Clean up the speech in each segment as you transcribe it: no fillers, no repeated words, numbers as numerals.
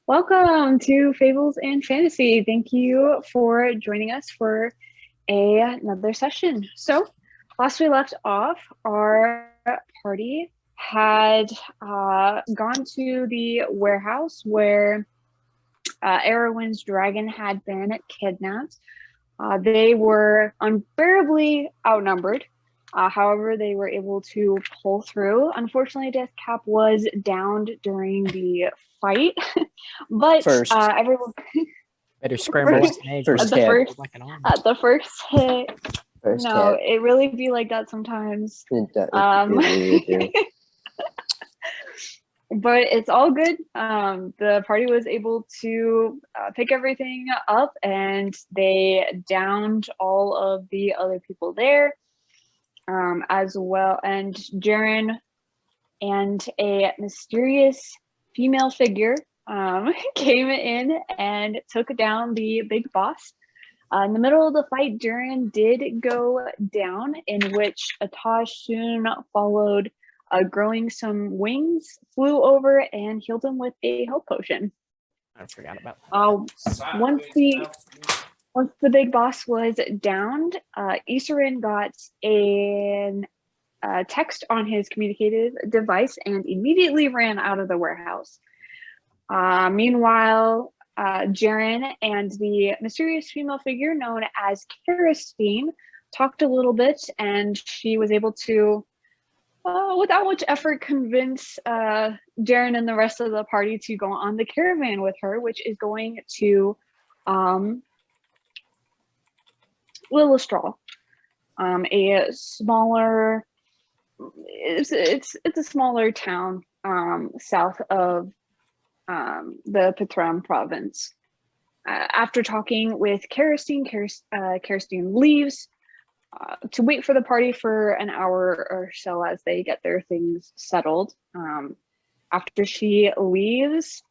Welcome to Fables and Fantasy. Thank you for joining us for another session. So, last we left off, our party had gone to the warehouse where Erwin's dragon had been kidnapped. They were unbearably outnumbered. However, they were able to pull through. Unfortunately, Deathcap was downed during the fight, but everyone better scramble. First hit. At the first hit. It really be like that sometimes. But it's all good. The party was able to pick everything up, and they downed all of the other people there. As well, and Jaren and a mysterious female figure came in and took down the big boss. In the middle of the fight, Jaren did go down, in which Atash soon followed, growing some wings, flew over and healed him with a health potion. I forgot about that. Once the big boss was downed, Isarin got a text on his communicative device and immediately ran out of the warehouse. Meanwhile, Jaren and the mysterious female figure known as Karastein talked a little bit, and she was able to, without much effort, convince Jaren and the rest of the party to go on the caravan with her, which is going to Lilistral, a smaller. It's a smaller town south of the Petram province. After talking with Karastein, Karastein leaves to wait for the party for an hour or so as they get their things settled. After she leaves,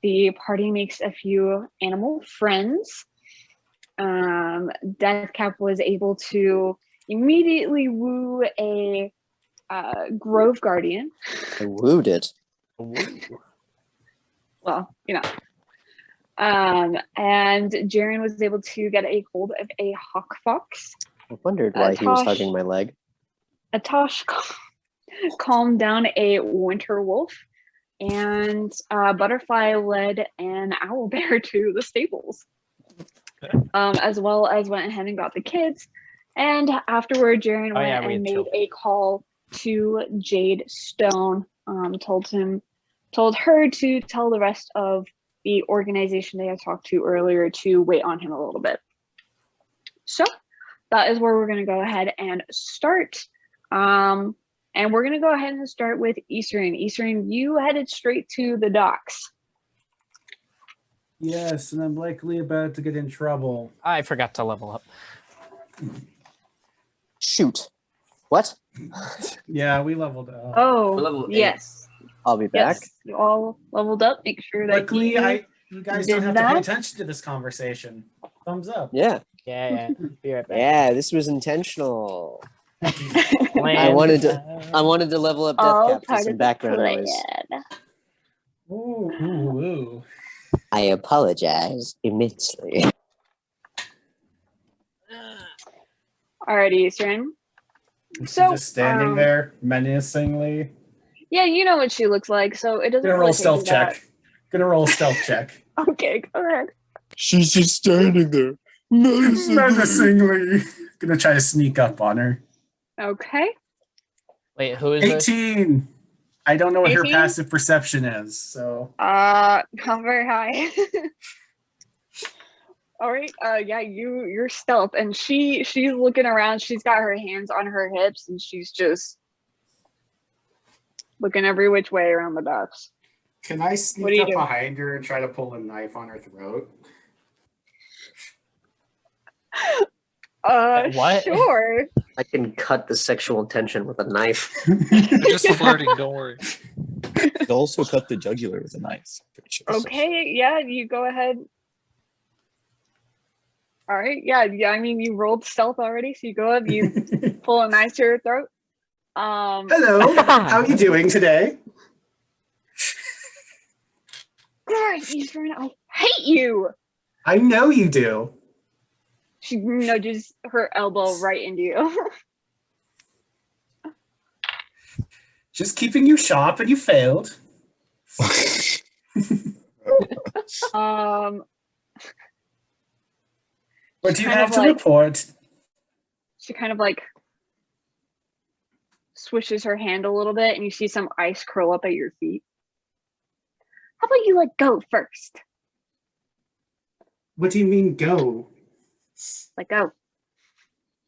the party makes a few animal friends. Deathcap was able to immediately woo a Grove Guardian. I wooed it. Well, and Jaren was able to get a hold of a hawk fox. I wondered why he was hugging my leg. Atash calmed down a winter wolf, and Butterfly led an owl bear to the stables. As well as went ahead and got the kids. And afterward, Jaren went and made a call to Jade Stone. Told her to tell the rest of the organization they had talked to earlier to wait on him a little bit. So that is where we're going to go ahead and start. And we're going to go ahead and start with Isarin. Isarin, you headed straight to the docks. Yes, and I'm likely about to get in trouble. I forgot to level up. Shoot. What? Yeah, we leveled up. Oh, yes. I'll be back. Yes, you all leveled up. Make sure that luckily, you guys don't have to pay attention to this conversation. Thumbs up. Yeah. Yeah. Be right back. Yeah, this was intentional. I wanted to level up Deathcap for some background noise. Ooh. I apologize immensely. Alrighty, Isarin. So just standing there menacingly. Yeah, you know what she looks like, so it doesn't. Gonna roll stealth check. Okay, go ahead. She's just standing there menacingly. Gonna try to sneak up on her. Okay. Wait, who is 18? This? I don't know what 18? her passive perception is, so. Not very high. All right. Yeah, you're stealth, and she's looking around. She's got her hands on her hips, and she's just looking every which way around the docks. Can I sneak up behind her and try to pull a knife on her throat? What? Sure. I can cut the sexual tension with a knife. You're just flirting, don't worry. You could also cut the jugular with a knife. Okay, yeah, you go ahead. All right, yeah. I mean, you rolled stealth already, so you go up, you pull a knife to her throat. Hello, how are you doing today? Great. right, Eastern. I hate you. I know you do. She nudges her elbow right into you. Just keeping you sharp, and you failed. What do you have to report? She kind of like swishes her hand a little bit, and you see some ice curl up at your feet. How about you go first? What do you mean go? Go.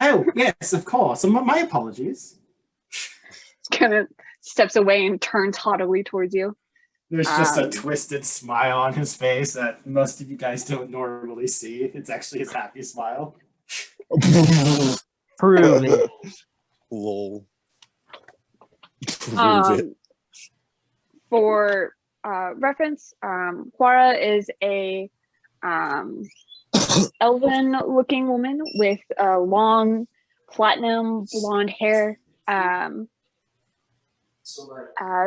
Oh, yes, of course. My apologies. Kind of steps away and turns haughtily towards you. There's just a twisted smile on his face that most of you guys don't normally see. It's actually his happy smile. Prove it. Lol. Prove it. For reference, Huara is a elven-looking woman with long platinum blonde hair.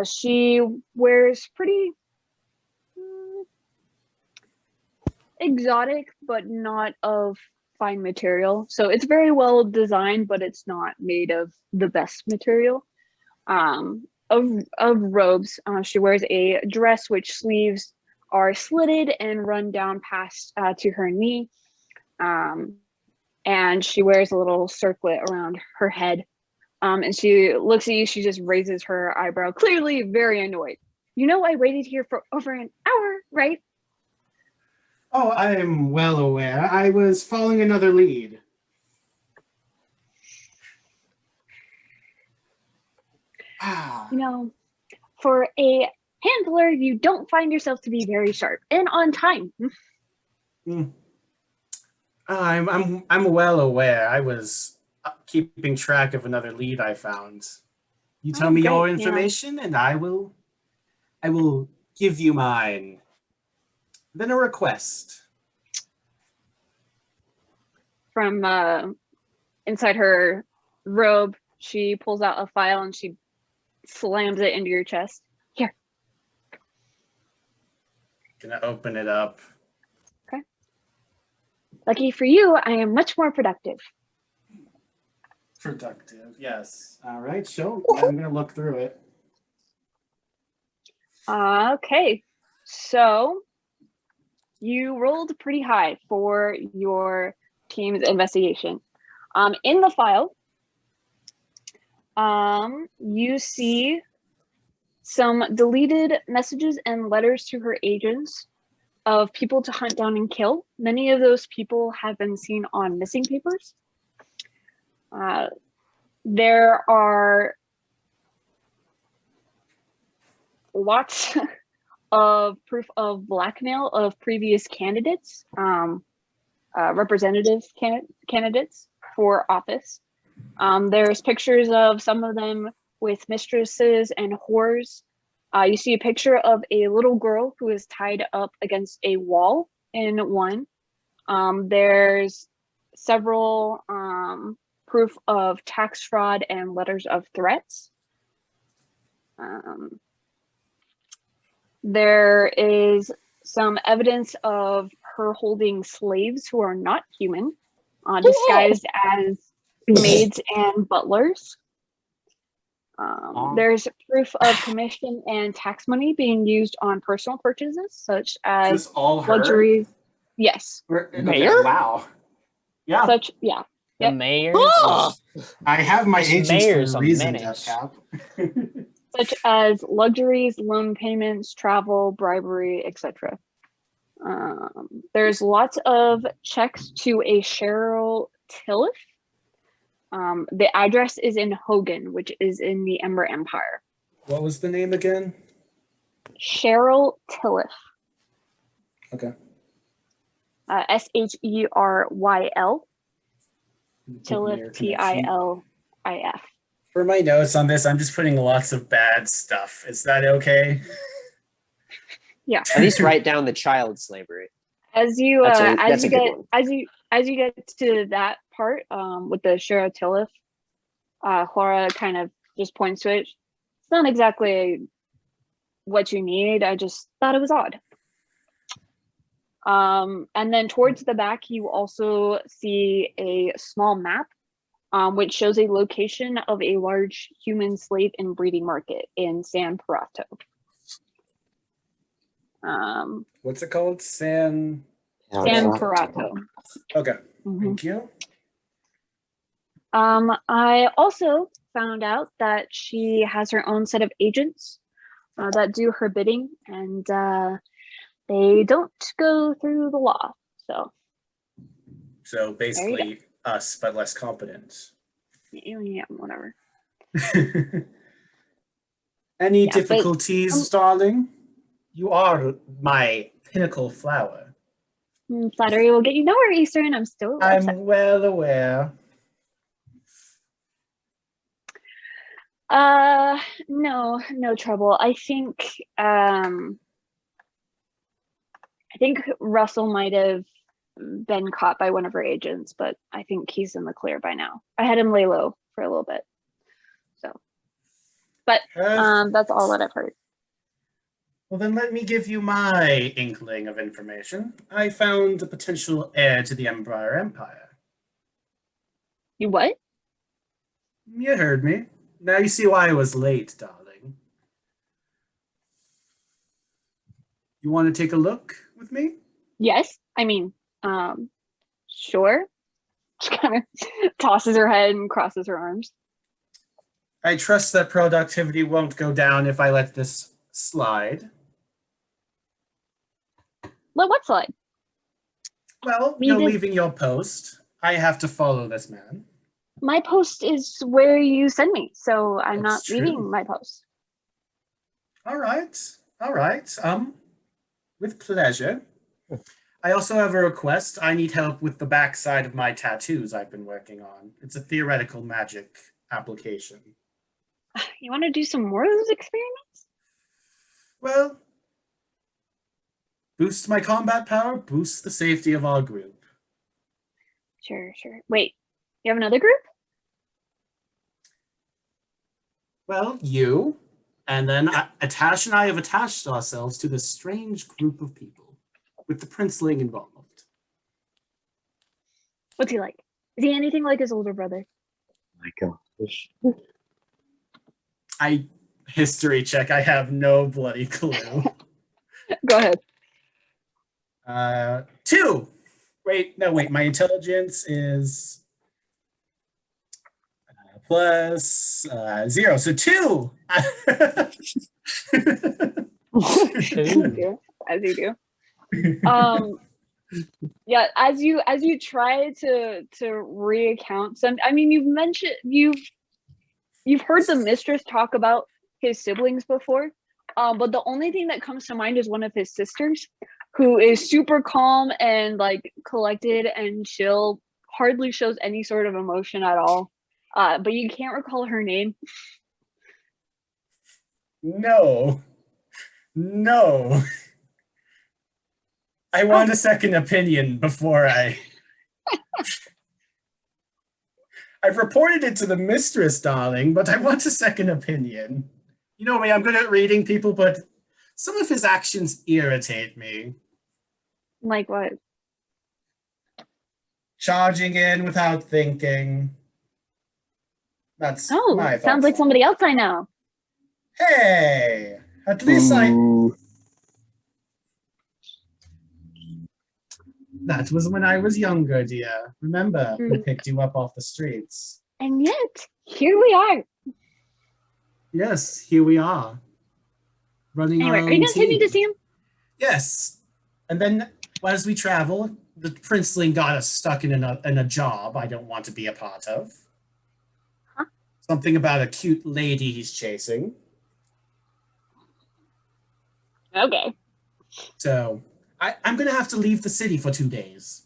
She wears pretty exotic, but not of fine material. So it's very well designed, but it's not made of the best material. Of robes, she wears a dress which sleeves are slitted and run down past to her knee. And she wears a little circlet around her head. And she looks at you, she just raises her eyebrow, clearly very annoyed. You know I waited here for over an hour, right? Oh, I am well aware. I was following another lead. For a handler, you don't find yourself to be very sharp and on time. I'm well aware. I was keeping track of another lead I found. You tell me your information, and I will give you mine. Then a request. From inside her robe, she pulls out a file and she slams it into your chest. Here. Gonna open it up. Okay. Lucky for you, I am much more productive. Productive, yes. All right, so I'm gonna look through it. Okay, so you rolled pretty high for your team's investigation. In the file, you see some deleted messages and letters to her agents of people to hunt down and kill. Many of those people have been seen on missing papers. There are lots of proof of blackmail of previous candidates, representative candidates for office. There's pictures of some of them with mistresses and whores. You see a picture of a little girl who is tied up against a wall in one. There's several proof of tax fraud and letters of threats. There is some evidence of her holding slaves who are not human, disguised as maids and butlers. There's proof of commission and tax money being used on personal purchases, such as luxuries. Yes. Mayor? Wow. Yeah. Yeah. The mayor? I have my agents for a reason, menace. Death Cap. Such as luxuries, loan payments, travel, bribery, etc. There's lots of checks to a Cheryl Tillif. The address is in Hogan, which is in the Ember Empire. What was the name again? Cheryl Tillif. Okay. Sheryl. Tillif, Tilif. For my notes on this, I'm just putting lots of bad stuff. Is that okay? Yeah. At least write down the child slavery. As you get to that part, with the Cheryl Tillif, Clara kind of just points to it. It's not exactly what you need. I just thought it was odd. And then towards the back, you also see a small map, which shows a location of a large human slave and breeding market in San Parato. What's it called? San Parato. Okay. Mhm. Thank you. I also found out that she has her own set of agents that do her bidding, and they don't go through the law. So basically us, but less competent. Yeah, whatever. Any Yeah, but, difficulties, darling? You are my pinnacle flower. Flattery will get you nowhere, Eastern. I'm still upset. I'm well aware. No trouble. I think Russell might have been caught by one of her agents, but I think he's in the clear by now. I had him lay low for a little bit. So, but that's all that I've heard. Well, then let me give you my inkling of information. I found a potential heir to the Empire Empire. You what? You heard me. Now you see why I was late, darling. You want to take a look with me? Yes. I mean, sure. She kind of tosses her head and crosses her arms. I trust that productivity won't go down if I let this slide. Let what slide? Well, you're leaving your post. I have to follow this man. My post is where you send me, so I'm not leaving my post. All right. With pleasure. I also have a request. I need help with the backside of my tattoos I've been working on. It's a theoretical magic application. You want to do some more of those experiments? Well, boost my combat power, boost the safety of our group. Sure. Wait, you have another group? Well, you, and then Atash and I have attached ourselves to this strange group of people, with the princeling involved. What's he like? Is he anything like his older brother? My gosh. History check, I have no bloody clue. Go ahead. 2! Wait, my intelligence is plus 0, so 2! As you do. Yeah, as you try to recount some, I mean, you've heard the mistress talk about his siblings before, but the only thing that comes to mind is one of his sisters, who is super calm and like collected and chill, hardly shows any sort of emotion at all. But you can't recall her name. No. I want a second opinion before I've reported it to the mistress, darling, but I want a second opinion. You know me, I'm good at reading people, but some of his actions irritate me. Like what? Charging in without thinking. That's my thoughts. Sounds like somebody else I know. Hey, at least That was when I was younger, dear. Remember, we picked you up off the streets. And yet, here we are. Yes, here we are. Running our own are you gonna take me to see him? Yes. And then as we travel, the princeling got us stuck in a job I don't want to be a part of. Huh? Something about a cute lady he's chasing. Okay. So I'm going to have to leave the city for 2 days.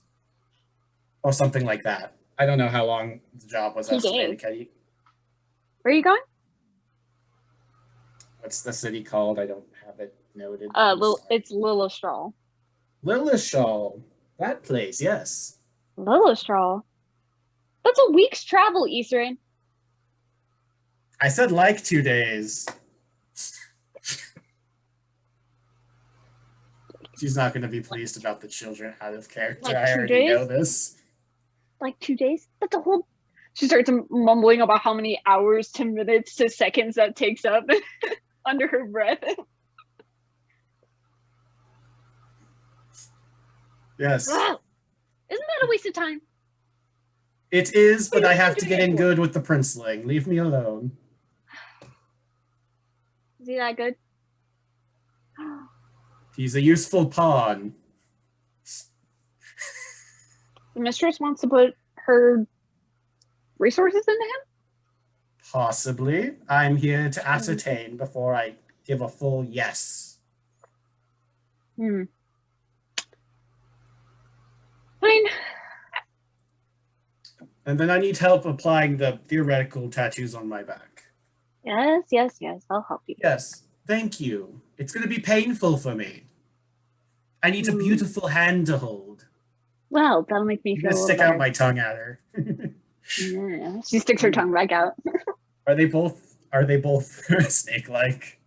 Or something like that. I don't know how long the job was estimated. Where are you going? What's the city called? I don't have it noted. It's Lilistral. Lilistral. That place, yes. Lilistral? That's a week's travel, Eastern. I said like 2 days. She's not going to be pleased about the children out of character. Like I 2 already know days? this. Like 2 days? That's a whole. She starts mumbling about how many hours to minutes to seconds that takes up under her breath. Yes. Wow. Isn't that a waste of time? It is, but What are I you have to doing get it in for? good with the princeling. Leave me alone. Is he that good? He's a useful pawn. The mistress wants to put her resources into him? Possibly. I'm here to ascertain before I give a full yes. Fine. And then I need help applying the theoretical tattoos on my back. Yes. I'll help you. Yes, thank you. It's going to be painful for me. I need a Mm. beautiful hand to hold. Well, that'll make me I'm feel going a to little stick better. out my tongue at her. Yeah. She sticks her tongue back out. Are they both snake-like?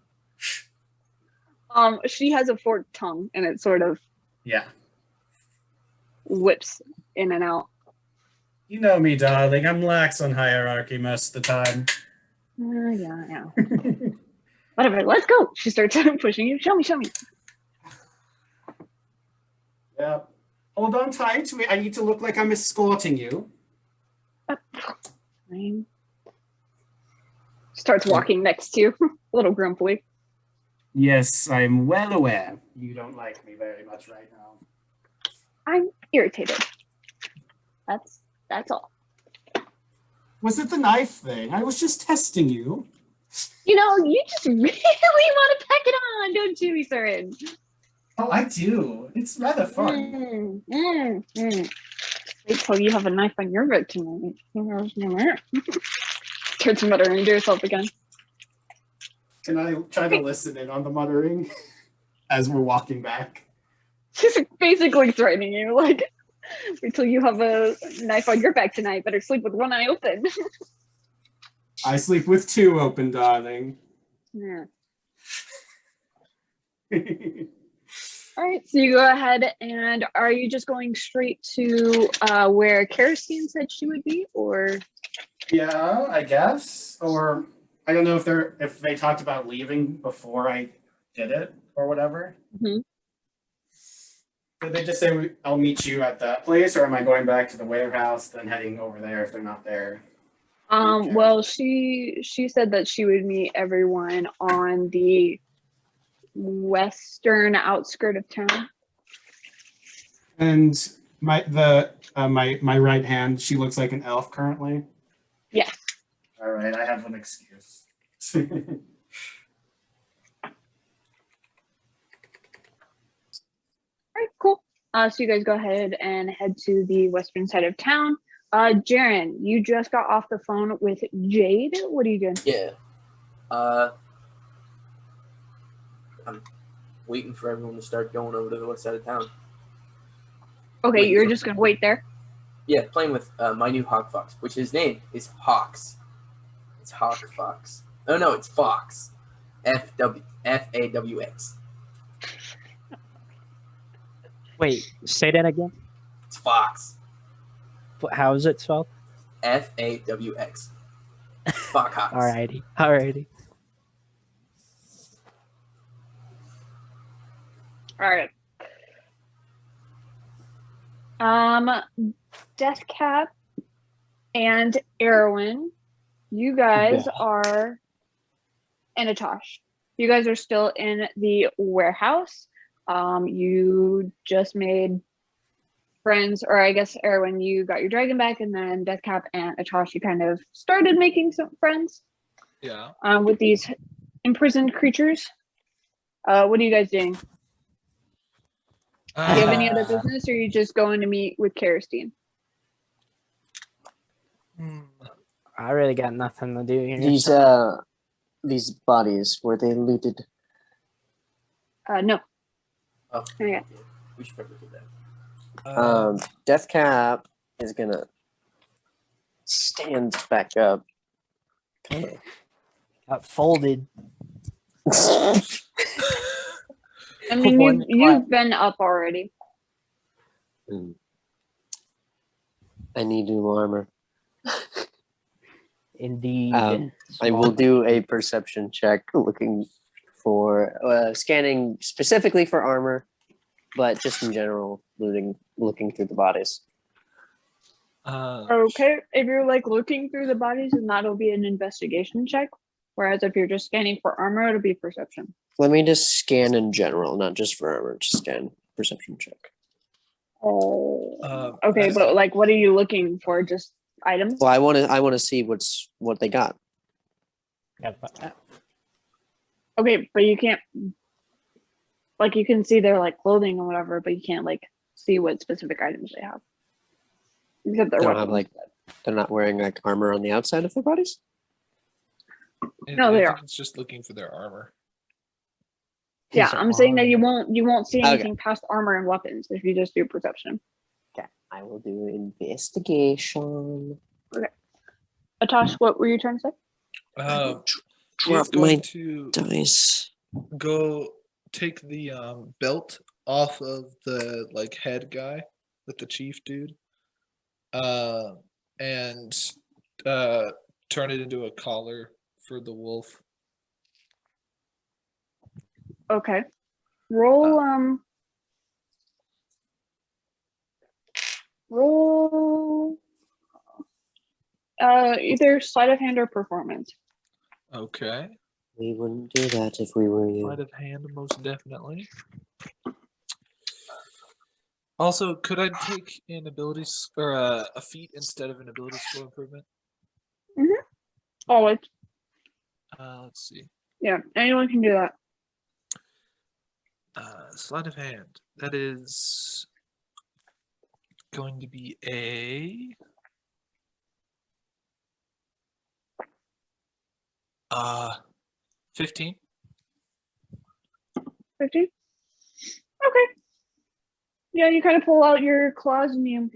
She has a forked tongue, and it sort of Yeah. whips in and out. You know me, darling. I'm lax on hierarchy most of the time. Yeah. Whatever, let's go. She starts pushing you. Show me. Yeah. Hold on tight. I need to look like I'm escorting you. Fine. Starts walking next to you, a little grumpily. Yes, I'm well aware. You don't like me very much right now. I'm irritated. That's all. Was it the knife thing? I was just testing you. You know, you just really want to pack it on, don't you, Isarin? Oh, I do. It's rather fun. Wait till you have a knife on your bed tonight. Starts muttering to herself again. Can I try to listen in on the muttering as we're walking back? She's basically threatening you, like, wait till you have a knife on your back tonight. Better sleep with one eye open. I sleep with two open, darling. Yeah. All right, so you go ahead, and are you just going straight to where Karastein said she would be, or? Yeah, I guess. Or I don't know if they talked about leaving before I did it or whatever. Mhm. Did they just say I'll meet you at that place, or am I going back to the warehouse, then heading over there if they're not there? Okay. Well, she said that she would meet everyone on the western outskirt of town. And my right hand, she looks like an elf currently. Yes. All right, I have an excuse. All right, cool. So you guys go ahead and head to the western side of town. Jaren, you just got off the phone with Jade. What are you doing? Yeah. I'm waiting for everyone to start going over to the west side of town. Okay, Wait, you're so- just gonna wait there. Yeah, playing with my new Hawk Fox, which his name is Hawks. It's Hawk Fox. Oh no, it's Fox. Faws. Wait, say that again. It's Fox. How is it spelled? Faws. Fox. Alrighty. All right. Deathcap and Erwin, you guys are, and Atosh, you guys are still in the warehouse. You just made friends, or I guess Erwin, you got your dragon back, and then Deathcap and Atosh, you kind of started making some friends. Yeah. With these imprisoned creatures. What are you guys doing? Do you have any other business, or are you just going to meet with Karastein? I really got nothing to do here. These bodies, were they looted? No. Oh, Yeah. we should probably do that. Deathcap is gonna stand back up. Got folded. I mean, One you've been up already. I need new armor. Indeed. I will do a perception check looking for scanning specifically for armor, but just in general, looking through the bodies. Okay, if you're like looking through the bodies, then that'll be an investigation check. Whereas if you're just scanning for armor, it'll be perception. Let me just scan in general, not just for armor. Just scan perception check. Oh. Okay, but like, what are you looking for? Just items? Well, I want to see what they got. Okay, but you can't. Like, you can see their like clothing or whatever, but you can't like see what specific items they have. Except their They don't weapons. have like they're not wearing like armor on the outside of their bodies. No, they are. It's just looking for their armor. Yeah, I'm saying that you won't see anything Okay. past armor and weapons if you just do perception. Okay, I will do investigation. Okay. Atash, what were you trying to say? Drop He's going my to dice. go take the belt off of the like head guy with the chief dude, and turn it into a collar for the wolf. Okay. Roll either sleight of hand or performance. Okay. We wouldn't do that if we were you. Sleight of hand, most definitely. Also, could I take an ability or a feat instead of an ability score improvement? Always. Let's see. Yeah, anyone can do that. Sleight of hand. That is going to be a 15. 15? Okay. Yeah, you kind of pull out your claws and you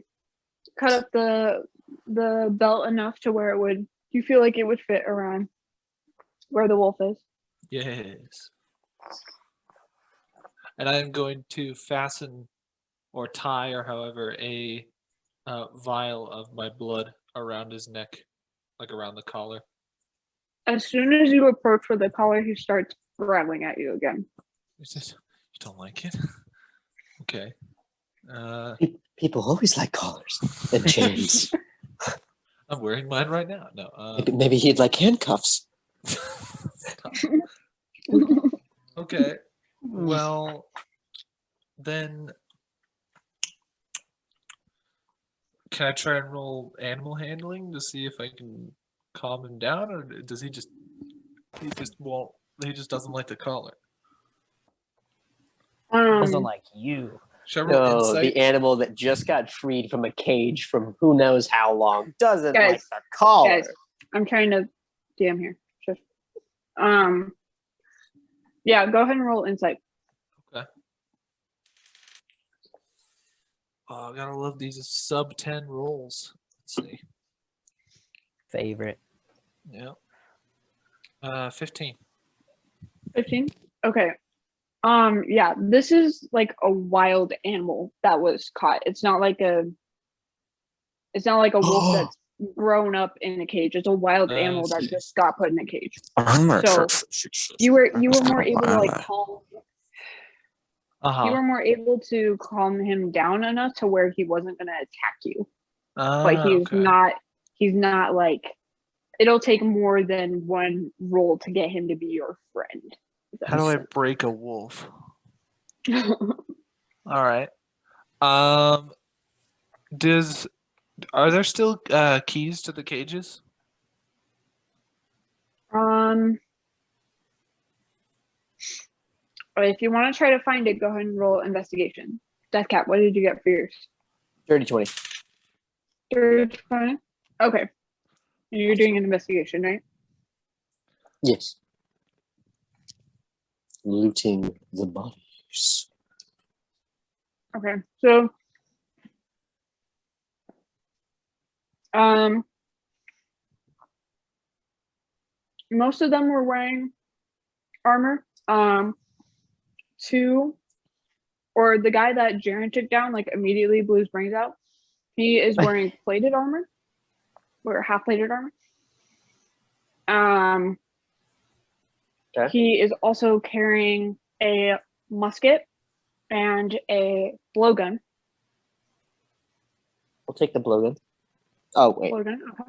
cut up the belt enough to where you feel like it would fit around where the wolf is. Yes. And I'm going to fasten or tie or however a vial of my blood around his neck, like around the collar. As soon as you approach with the collar, he starts growling at you again. You don't like it? Okay. People always like collars and chains. I'm wearing mine right now. No. Maybe he'd like handcuffs. Okay. Well, then can I try and roll animal handling to see if I can calm him down, or does he just doesn't like the collar? Doesn't like you. Should I roll No, insight? the animal that just got freed from a cage from who knows how long doesn't Guys, like the collar. Guys, I'm trying to DM here. Just, yeah, go ahead and roll insight. Okay. Oh, I gotta love these sub 10 rolls. Let's see. Favorite. Yeah. 15. 15? Okay. Yeah, this is like a wild animal that was caught. It's not like a wolf that's grown up in a cage. It's a wild animal that just got put in a cage. So you were more able to like calm. You were more able to calm him down enough to where he wasn't gonna attack you. But he's not like, it'll take more than one roll to get him to be your friend. How do I break a wolf? All right. Are there still keys to the cages? If you want to try to find it, go ahead and roll investigation. Deathcat, what did you get for yours? Dirty 20. Dirty 20? Okay. You're doing an investigation, right? Yes. Looting the bodies. Okay. So most of them were wearing armor. Two or the guy that Jaren took down, like immediately blew his brains out. He is wearing plated armor, or half plated armor. Okay. He is also carrying a musket and a blowgun. We'll take the blowgun. Oh wait. Blowgun, okay.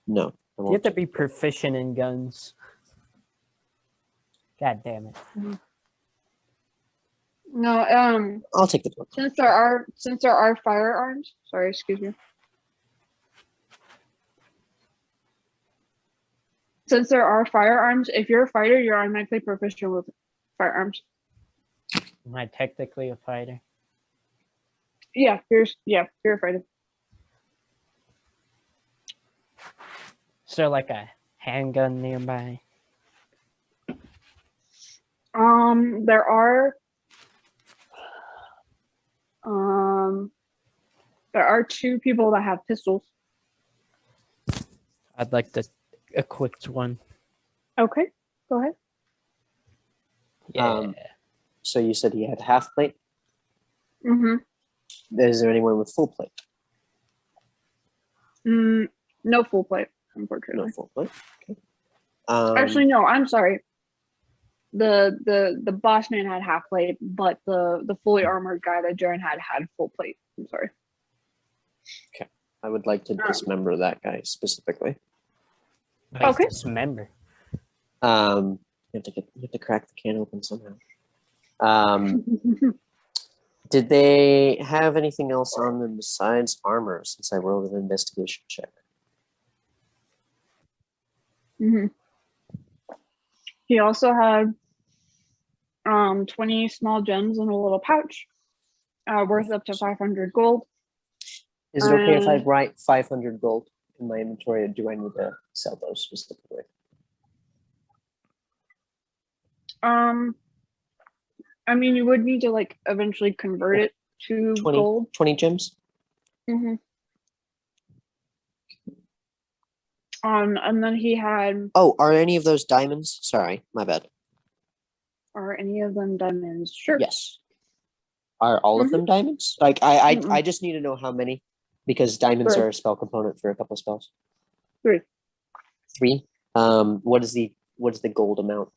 No. I You won't. have to be proficient in guns. God damn it. No, I'll take the blowgun. since there are firearms. Sorry, excuse me. Since there are firearms, if you're a fighter, you're automatically proficient with firearms. Am I technically a fighter? Yeah, you're a fighter. Is there like a handgun nearby? There are two people that have pistols. I'd like the equipped one. Okay, go ahead. Yeah. So you said he had half plate. Mm-hmm. Is there anyone with full plate? No full plate, No unfortunately. full plate. Okay. Actually, no. I'm sorry. The boss man had half plate, but the fully armored guy that Jaren had full plate. I'm sorry. I would like to dismember that guy specifically. Nice Okay. dismember. You have to crack the can open somehow. Did they have anything else on them besides armor? Since I rolled an investigation check. Mm-hmm. He also had 20 small gems in a little pouch, worth up to 500 gold. Is it okay if I write 500 gold in my inventory, or do I need to sell those specifically? I mean, you would need to like eventually convert it to 20, gold. 20 gems? Mm-hmm. And then he had. Oh, are any of those diamonds? Sorry, my bad. Are any of them diamonds? Sure. Yes. Are all of them diamonds? Like I Mm-mm. just need to know how many, because diamonds Three. are a spell component for a couple of spells. 3. 3. What is the gold amount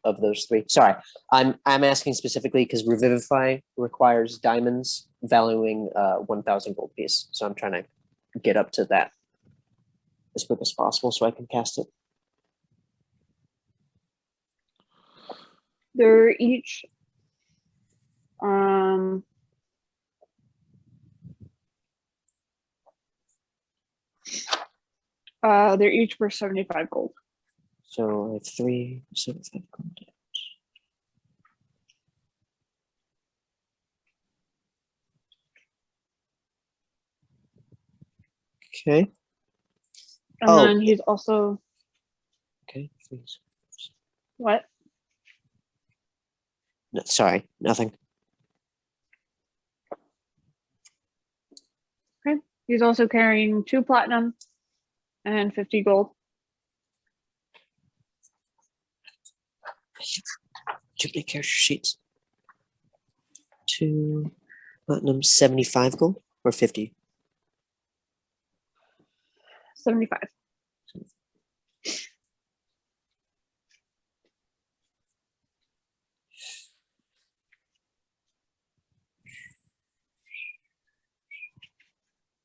of those 3? Sorry, I'm asking specifically because Revivify requires diamonds valuing 1,000 gold piece. So I'm trying to get up to that as quick as possible so I can cast it. They're each. They're each worth 75 gold. So I have 3, 75 gold. Okay. And then he's also. Okay, please. What? No, sorry, nothing. Okay. He's also carrying 2 platinum and 50 gold. Too many character sheets. 2 platinum, 75 gold or 50? 75.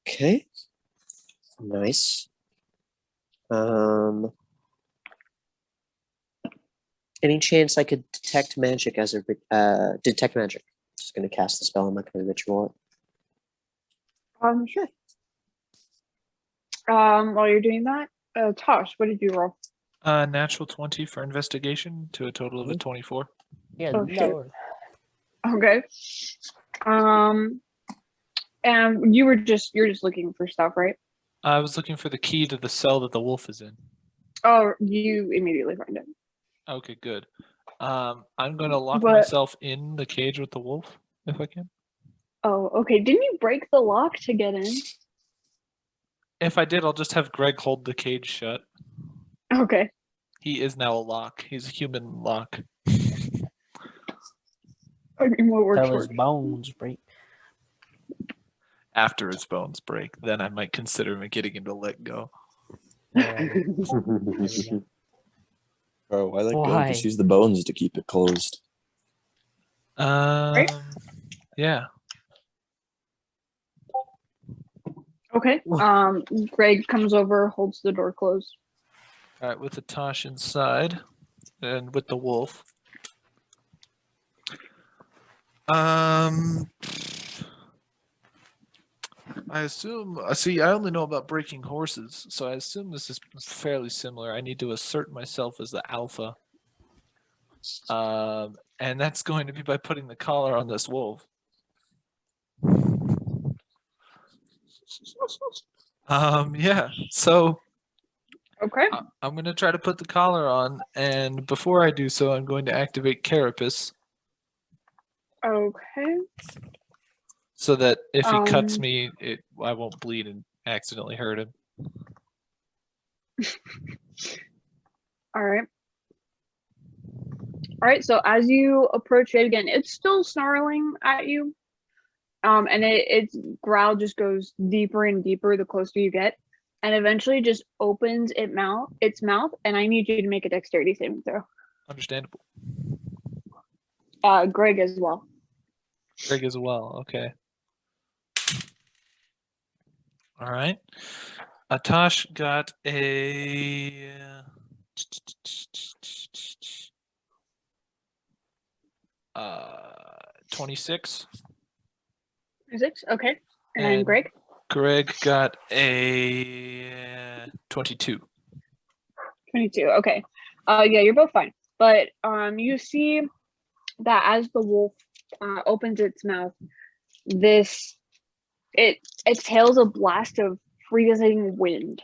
Okay. Nice. Any chance I could detect magic as a detect magic? Just gonna cast the spell. I'm not gonna ritual it. Sure. While you're doing that, Tosh, what did you roll? Natural 20 for investigation to a total of a 24. Yeah, Oh, shit. Lord. Okay. And you're just looking for stuff, right? I was looking for the key to the cell that the wolf is in. Oh, you immediately find it. Okay, good. I'm going to lock But- myself in the cage with the wolf, if I can. Oh, okay. Didn't you break the lock to get in? If I did, I'll just have Greg hold the cage shut. Okay. He is now a lock. He's a human lock. I mean, what works Till his works. bones break. After his bones break, then I might consider getting him to let go. There we go. Bro, why let go? Why? Just use the bones to keep it closed. Yeah. Okay. Greg comes over, holds the door closed. All right, with the Tosh inside, and with the wolf. I assume. See, I only know about breaking horses, so I assume this is fairly similar. I need to assert myself as the alpha, and that's going to be by putting the collar on this wolf. Yeah. So Okay. I'm going to try to put the collar on, and before I do so, I'm going to activate Carapace. Okay. So that if he cuts me, I won't bleed and accidentally hurt him. All right. All right. So as you approach it again, it's still snarling at you. And its growl just goes deeper and deeper the closer you get, and eventually just opens its mouth. And I need you to make a dexterity saving throw. Understandable. Greg as well. Greg as well. Okay. All right. Atash got a 26. 6. Okay. And Greg? Greg got a 22. 22. Okay. Yeah, you're both fine. But you see that as the wolf opens its mouth, it exhales a blast of freezing wind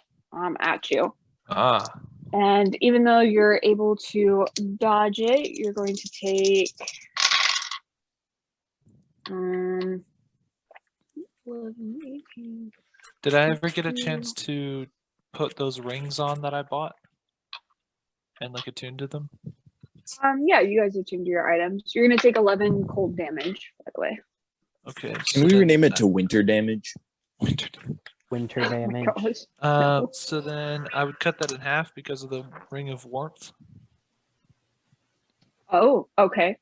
at you. And even though you're able to dodge it, you're going to take 11, 18. Did I ever get a chance to put those rings on that I bought and like attune to them? Yeah, you guys attuned to your items. You're gonna take 11 cold damage, by the way. Okay. Can we rename it to winter damage? Winter Oh my damage. gosh. So then I would cut that in half because of the ring of warmth. Oh, okay.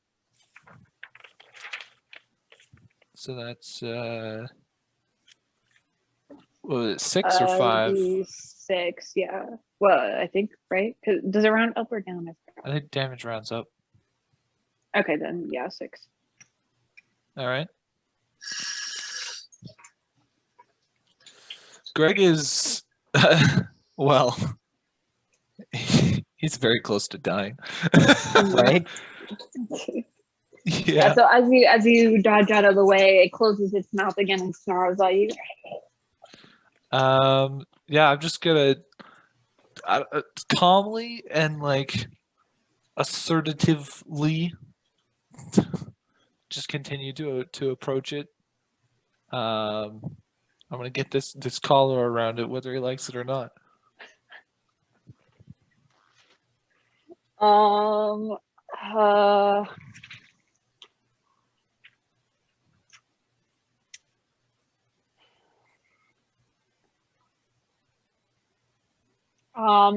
So that's what was it, 6 or 5? 6, yeah. Well, I think, right? Does it round up or down? I think damage rounds up. Okay, then yeah, 6. All right. Greg is, well, he's very close to dying. Right? Yeah. So as you dodge out of the way, it closes its mouth again and snarls at you. Yeah, I'm just gonna calmly and like assertively just continue to approach it. I'm gonna get this collar around it, whether he likes it or not.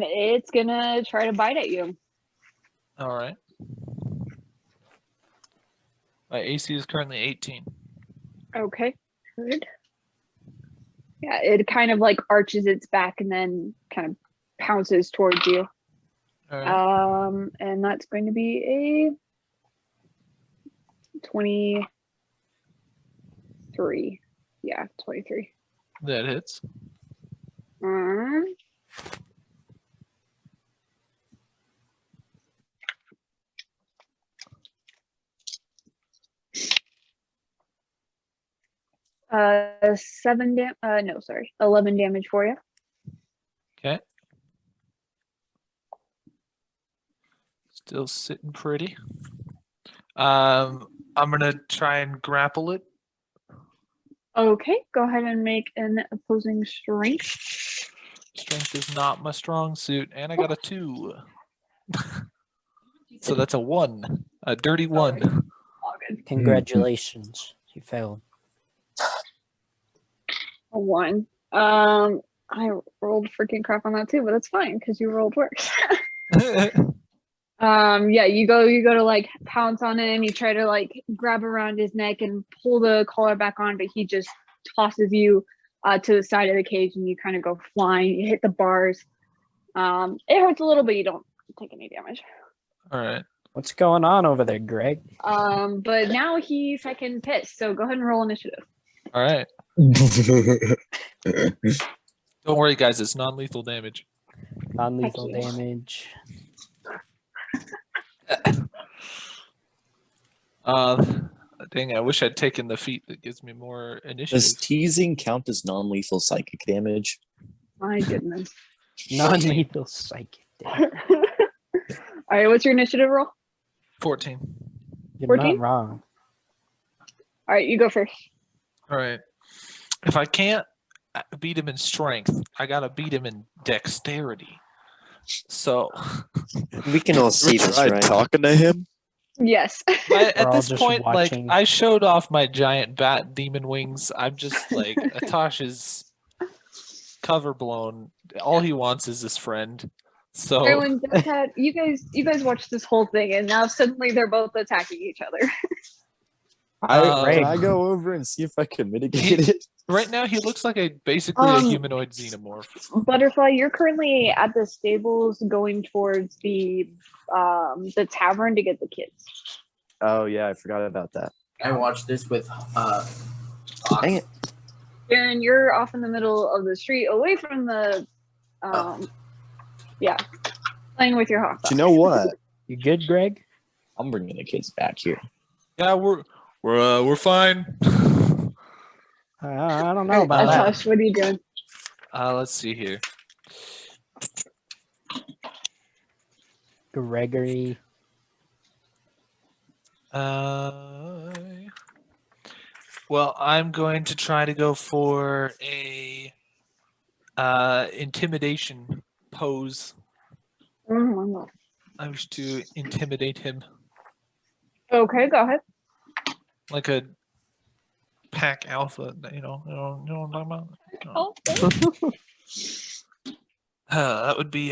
It's gonna try to bite at you. All right. My AC is currently 18. Okay, good. Yeah, it kind of like arches its back and then kind of pounces towards you. All right. And that's going to be a 23. Yeah, 23. That hits. Um, uh, 11 damage for you. Okay. Still sitting pretty. I'm gonna try and grapple it. Okay, go ahead and make an opposing strength. Strength is not my strong suit, and I got a 2. So that's a 1, a dirty 1. All good. Congratulations, you failed. A 1. I rolled freaking crap on that too, but it's fine because you rolled worse. Yeah, you go to like pounce on him, you try to like grab around his neck and pull the collar back on, but he just tosses you to the side of the cage and you kind of go flying. You hit the bars. It hurts a little, but you don't take any damage. All right. What's going on over there, Greg? But now he's fucking pissed, so go ahead and roll initiative. All right. Don't worry, guys. It's non-lethal damage. Non-lethal Heck yeah. damage. Dang, I wish I'd taken the feat that gives me more Does initiative. teasing count as non-lethal psychic damage? My goodness. Non-lethal psychic damage. All right, what's your initiative roll? 14. You're 14? not wrong. All right, you go first. All right. If I can't beat him in strength, I gotta beat him in dexterity. So We can all see Ever this, tried right? talking to him? Yes. at all this just point, watching. like I showed off my giant bat demon wings. I'm just like Atash's cover blown. All he wants is his friend. So Erwin, you guys watched this whole thing, and now suddenly they're both attacking each other. Can I go over and see if I can mitigate it? right now he looks like basically a humanoid xenomorph. Butterfly, you're currently at the stables, going towards the tavern to get the kids. Oh yeah, I forgot about that. I watched this with Dang it. Aaron, you're off in the middle of the street, away from the yeah, playing with your hawk. But you know what? You good, Greg? I'm bringing the kids back here. Yeah, we're fine. I don't know about that. Atash, what are you doing? Let's see here. Gregory. Well, I'm going to try to go for a intimidation pose. Mhm. I wish to intimidate him Okay, go ahead. like a pack alpha. You know what I'm talking about? That would be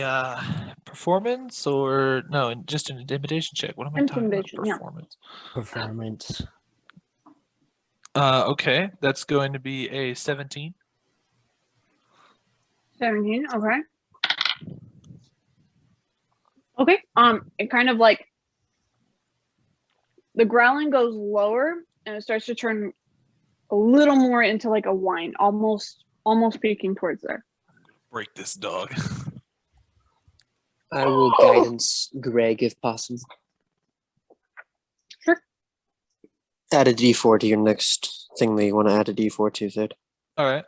performance or no, just an intimidation check. What am I talking about? Intimidation, yeah. Performance. Performance. Okay, that's going to be a 17. 17, okay. Okay, it kind of like the growling goes lower and it starts to turn a little more into like a whine, almost peeking towards there. Break this dog. I will guidance Greg if possible. Sure. Add a d4 to your next thing that you want to add a d4 to, Zed. All right.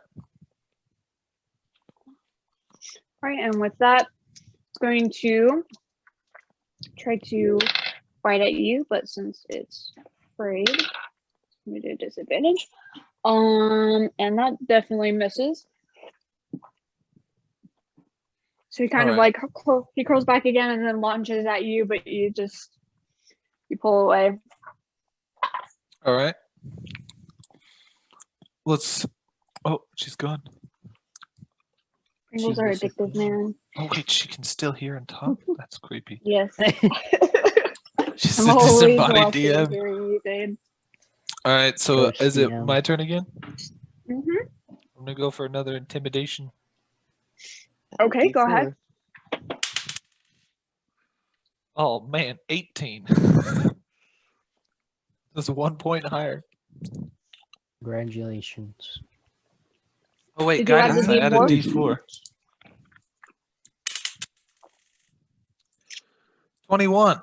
All right, and with that, it's going to try to bite at you, but since it's afraid, I'm going to do disadvantage. And that definitely misses. So he kind of Alright. like he curls back again and then launches at you, but you pull away. All right. Let's. Oh, she's gone. Pringles are addictive, man. Oh wait, she can still hear and talk. That's creepy. Yes. She's I'm a always disembodied watching DM. hearing you, Zane. All right, so Ghost is it DM. my turn again? Mhm. I'm gonna go for another intimidation. Okay, go ahead. Oh man, 18. That's 1 point higher. Congratulations. Oh wait, Did you add guidance. the I added D4? D4. 21.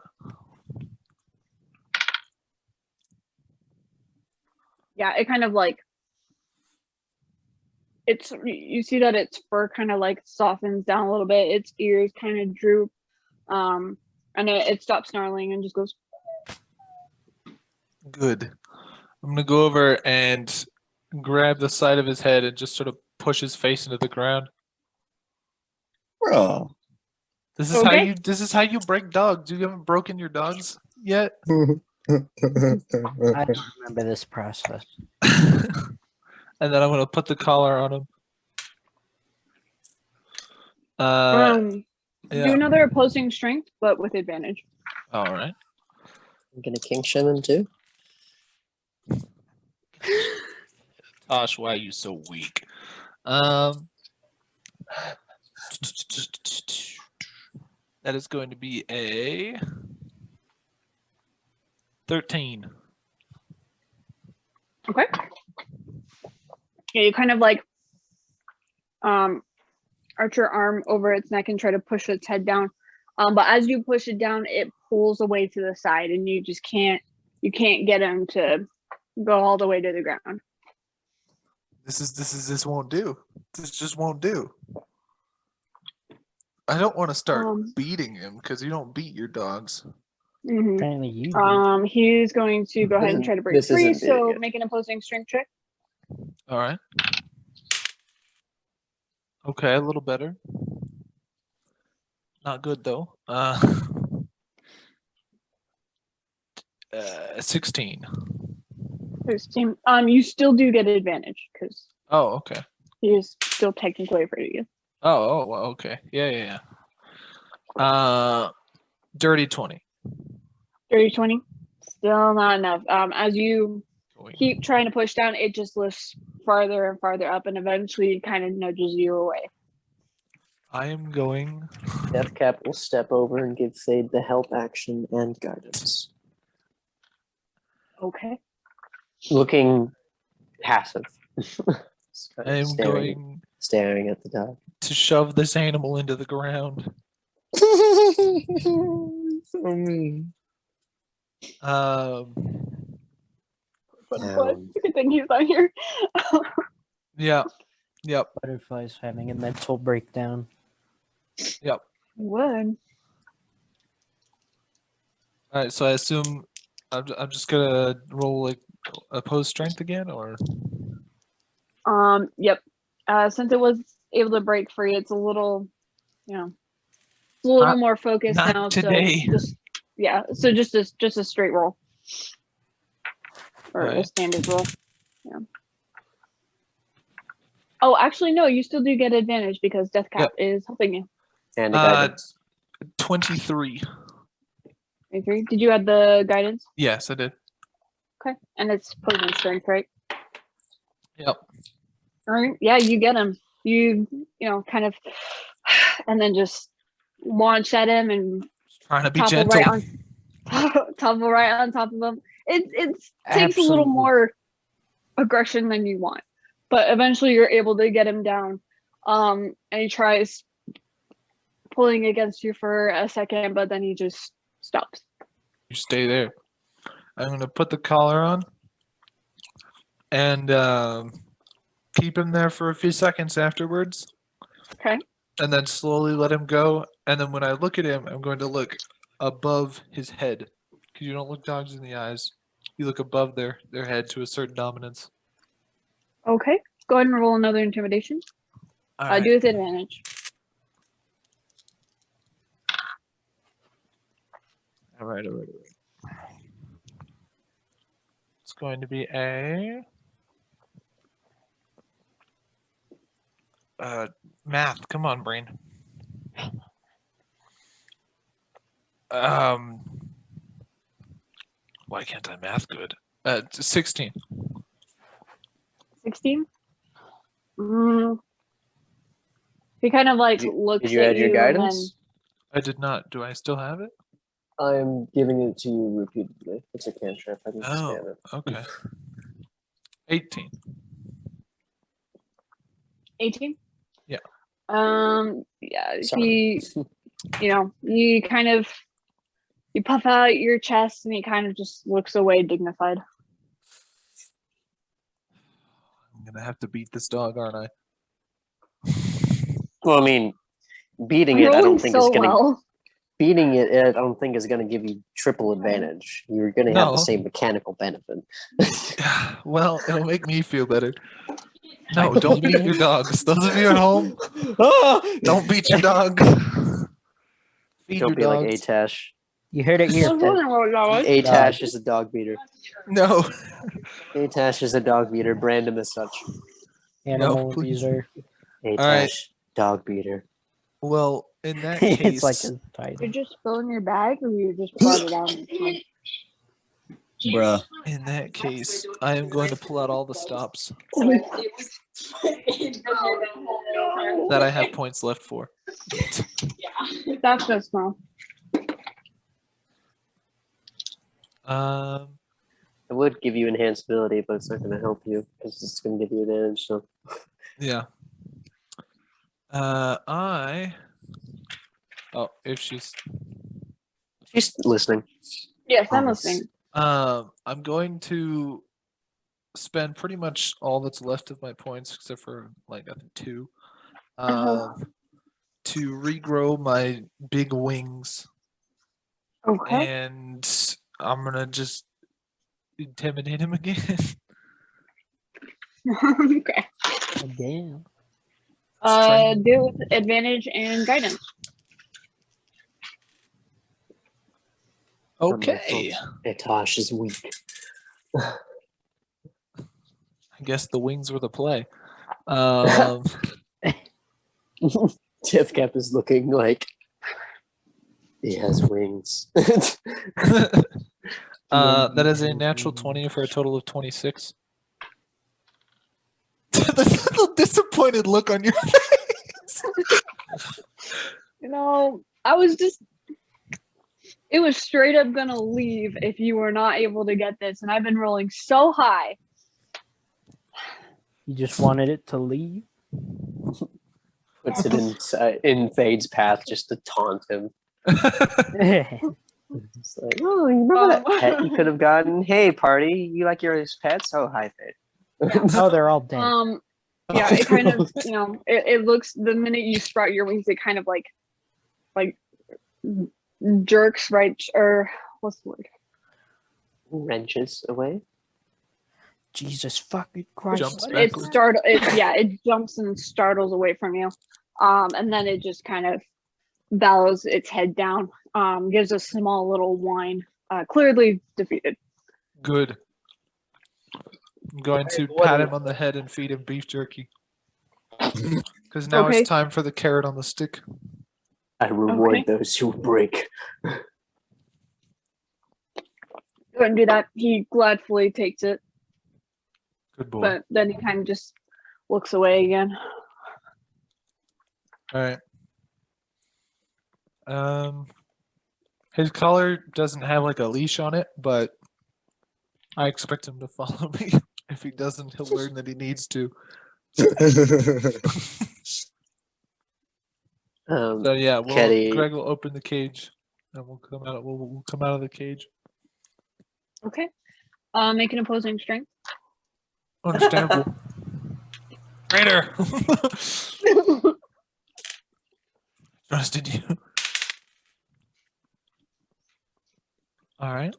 Yeah, it kind of like you see that its fur kind of like softens down a little bit. Its ears kind of droop, and it stops snarling and just goes. Good. I'm gonna go over and grab the side of his head and just sort of push his face into the ground. Bro. This is how Okay. you break dogs. You haven't broken your dogs yet? I don't remember this process. And then I'm gonna put the collar on him. Do Yeah. another opposing strength, but with advantage. All right. I'm gonna king shim him too. Tosh, why are you so weak? That is going to be a 13. Okay. Yeah, you kind of like arch your arm over its neck and try to push its head down. But as you push it down, it pulls away to the side, and you just can't get him to go all the way to the ground. This won't do. This just won't do. I don't want to start beating him because you don't beat your dogs. Mhm. Apparently you do. He's going to go ahead and try to break This free. isn't So beating it. make an opposing strength check. All right. Okay, a little better. Not good though. 16. 16. You still do get advantage because Oh, okay. he is still technically afraid of you. Oh, well, okay. Yeah. Dirty 20. 30-20. Still not enough. As you keep trying to push down, it just lifts farther and farther up, and eventually kind of nudges you away. I am going. Deathcap will step over and give Fade the help action and guidance. Okay. Looking passive. I am going staring at the dog. to shove this animal into the ground. So mean. Good thing he's not here. Yeah. Yep. Butterfly's having a mental breakdown. Yep. Would. All right. So I assume I'm just gonna roll like opposed strength again, or Yep. Since it was able to break free, it's a little, it's a little more focused not now. today. So just a straight roll. Or a Right. standard roll. Yeah. Oh, actually, no, you still do get advantage because Deathcap is helping you. And the guidance. 23. 23. Did you add the guidance? Yes, I did. Okay. And it's poison strength, right? Yep. All right. Yeah, you get him. You kind of, and then just launch at him and Trying to be topple gentle. topple right on top of him. It takes a little more aggression than you want, but eventually you're able to get him down. And he tries pulling against you for a second, but then he just stops. You stay there. I'm gonna put the collar on and keep him there for a few seconds afterwards. Okay. And then slowly let him go. And then when I look at him, I'm going to look above his head. Because you don't look dogs in the eyes. You look above their head to a certain dominance. Okay. Go ahead and roll another intimidation. All right. Do with advantage. All right. It's going to be a math. Come on, brain. Why can't I math good? 16. 16. He kind of like looks Did you at add your you guidance? I did not. Do I still have it? I'm giving it to you repeatedly. It's a cantrip. I can Oh, scan it. okay. 18. 18. Yeah. Yeah. Sorry. You kind of you puff out your chest, and he kind of just looks away, dignified. I'm gonna have to beat this dog, aren't I? Well, I mean, beating it, I don't think is gonna. Beating it, I don't think is gonna give you triple advantage. You're gonna have the same mechanical benefit. Well, it'll make me feel better. No, don't beat your dogs. Those of you at home, don't beat your dog. Feed Don't your be like dogs. Atash. You heard it here. I was wondering what that was. Atash is a dog beater. No. Atash is a dog beater. Brand him as such. Animal please. abuser. Atash, right. dog beater. Well, in that It's case, like a title. You just fill in your bag, or you just brought it out? Bruh. in that case, I am going to pull out all the stops that I have points left for. That's so small. I would give you enhanced ability, but it's not going to help you because it's going to give you advantage. So Yeah. If she's listening. Yes, I'm listening. I'm going to spend pretty much all that's left of my points, except for like I think 2, to regrow my big wings, Okay. and I'm gonna just intimidate him again. Okay. Damn. Do it with advantage and guidance. Okay. Atash is weak. I guess the wings were the play. Deathcap is looking like he has wings. That is a natural 20 for a total of 26. The little disappointed look on your face. You know, I was just. It was straight up gonna leave if you were not able to get this, and I've been rolling so high. You just wanted it to leave? Puts it in Fade's path just to taunt him. It's like, oh, you remember that pet you could have gotten? Hey, party, you like your pets? Oh, hi, Fade. Oh, they're all dead. Yeah, it kind of, it looks, the minute you sprout your wings, it kind of like jerks right, or what's the word? Wrenches away. Jesus fucking Christ. Jumps It backwards. it jumps and startles away from you. And then it just kind of bows its head down, gives a small little whine, clearly defeated. Good. I'm going to pat him on the head and feed him beef jerky. Because now Okay. it's time for the carrot on the stick. I reward Okay. those who break. Go ahead and do that. He gladfully takes it, Good boy. but then he kind of just looks away again. All right. His collar doesn't have like a leash on it, but I expect him to follow me. If he doesn't, he'll learn that he needs to. So yeah, Keddy- Greg will open the cage, and we'll come out. We'll come out of the cage. Okay. Make an opposing strength. Understandable. Raider. Trusted you. All right.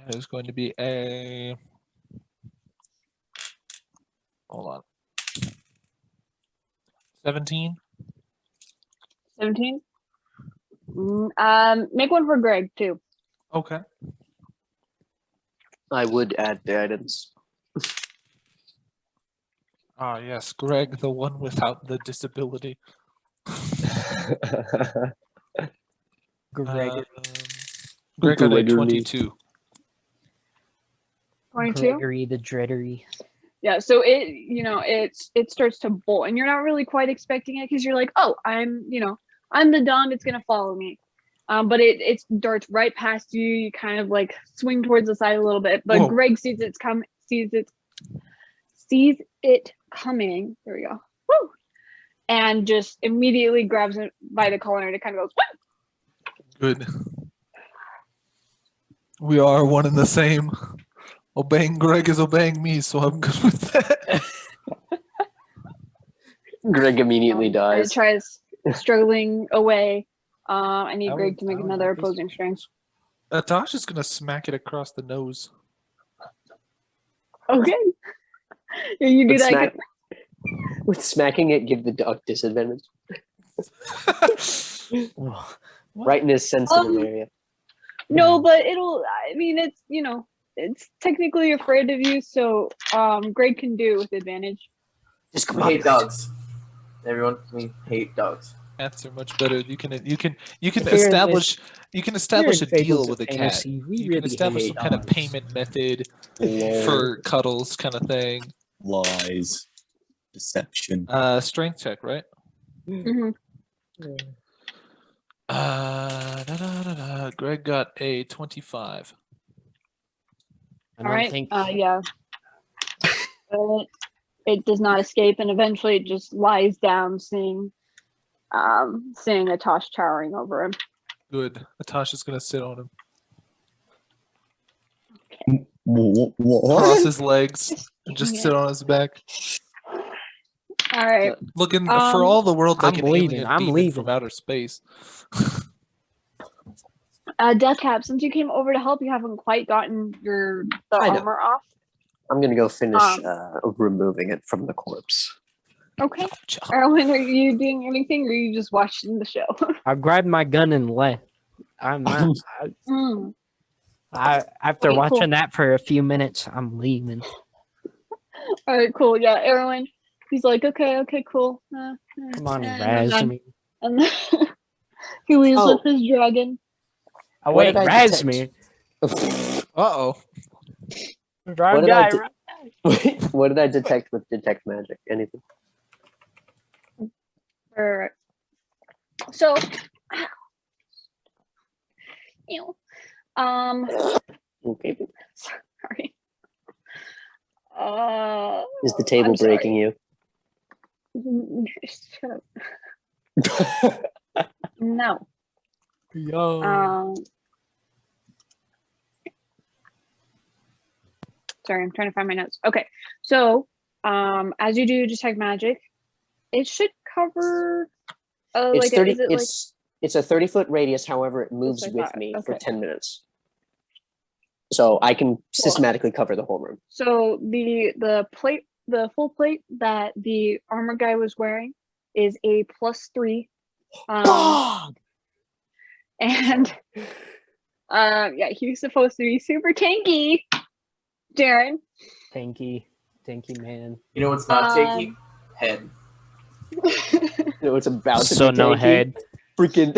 There's going to be a. Hold on. 17. 17. Make one for Greg too. Okay. I would add guidance. Ah, yes, Greg, the one without the disability. Greg. Greg got a Gregory. 22. 22. Gregory the Dreadery. Yeah, so it starts to bolt, and you're not really quite expecting it because you're like, oh, I'm the Don, it's gonna follow me. But it darts right past you. You kind of like swing towards the side a little bit, but Whoa. Greg sees it coming. There we go. Woo! And just immediately grabs it by the collar, and it kind of goes, "Woo!" Good. We are one and the same. Obeying Greg is obeying me, so I'm good with that. Greg immediately And it dies. tries struggling away. I need I Greg would- to make I would another like this. opposing strength. Atash is gonna smack it across the nose. Okay. You do With that. With smacking it, give the dog disadvantage. Right in his sensitive area. No, but it'll. I mean, it's it's technically afraid of you, so Greg can do it with advantage. Just come We on. hate dogs. Everyone, we hate dogs. Cats are much better. You can Here establish a in Fables deal of with a cat. Fantasy, we You can really establish hate some kind of dogs. payment method Lol. for cuddles, kind of thing. Lies. Deception. Strength check, right? Mhm. Greg got a 25. I All don't right. think Yeah. But it does not escape, and eventually it just lies down, seeing Atosh towering over him. Good. Natasha's gonna sit on him, What? cross his legs, and just Yeah. sit on his back, All right. looking for all the world like I'm an leaving, alien I'm demon leaving. from outer space. Deathcap, since you came over to help, you haven't quite gotten the Kind of. armor off. I'm gonna go finish Um, removing it from the corpse. Okay. Erwin, are you doing anything, or are you just watching the show? I grabbed my gun and left. I'm not. Mm. After Okay, watching cool. that for a few minutes, I'm leaving. All right, cool. Yeah, Erwin. He's like, okay, cool. Come on, and Raz then- me. And then he leaves Oh. with his dragon. Oh What wait, did I Raz detect? me. Uh-oh. Drive What did I guy. do? right? What did I detect with detect magic? Anything? Right. So, ew. Okay. Sorry. Is the table I'm sorry. breaking you? Shut up. No. Yo. Sorry, I'm trying to find my notes. Okay, so as you do detect magic, it should cover. It's like, 30. is it like? It's a 30-foot radius. However, it moves like with that. me for Okay. 10 minutes, so I can systematically cover the whole room. So the plate, the full plate that the armor guy was wearing, is a +3. And yeah, he's supposed to be super tanky, Darren. Tanky man. You know what's not taky? Head. No, it's about to So be no tanky. head. Freaking.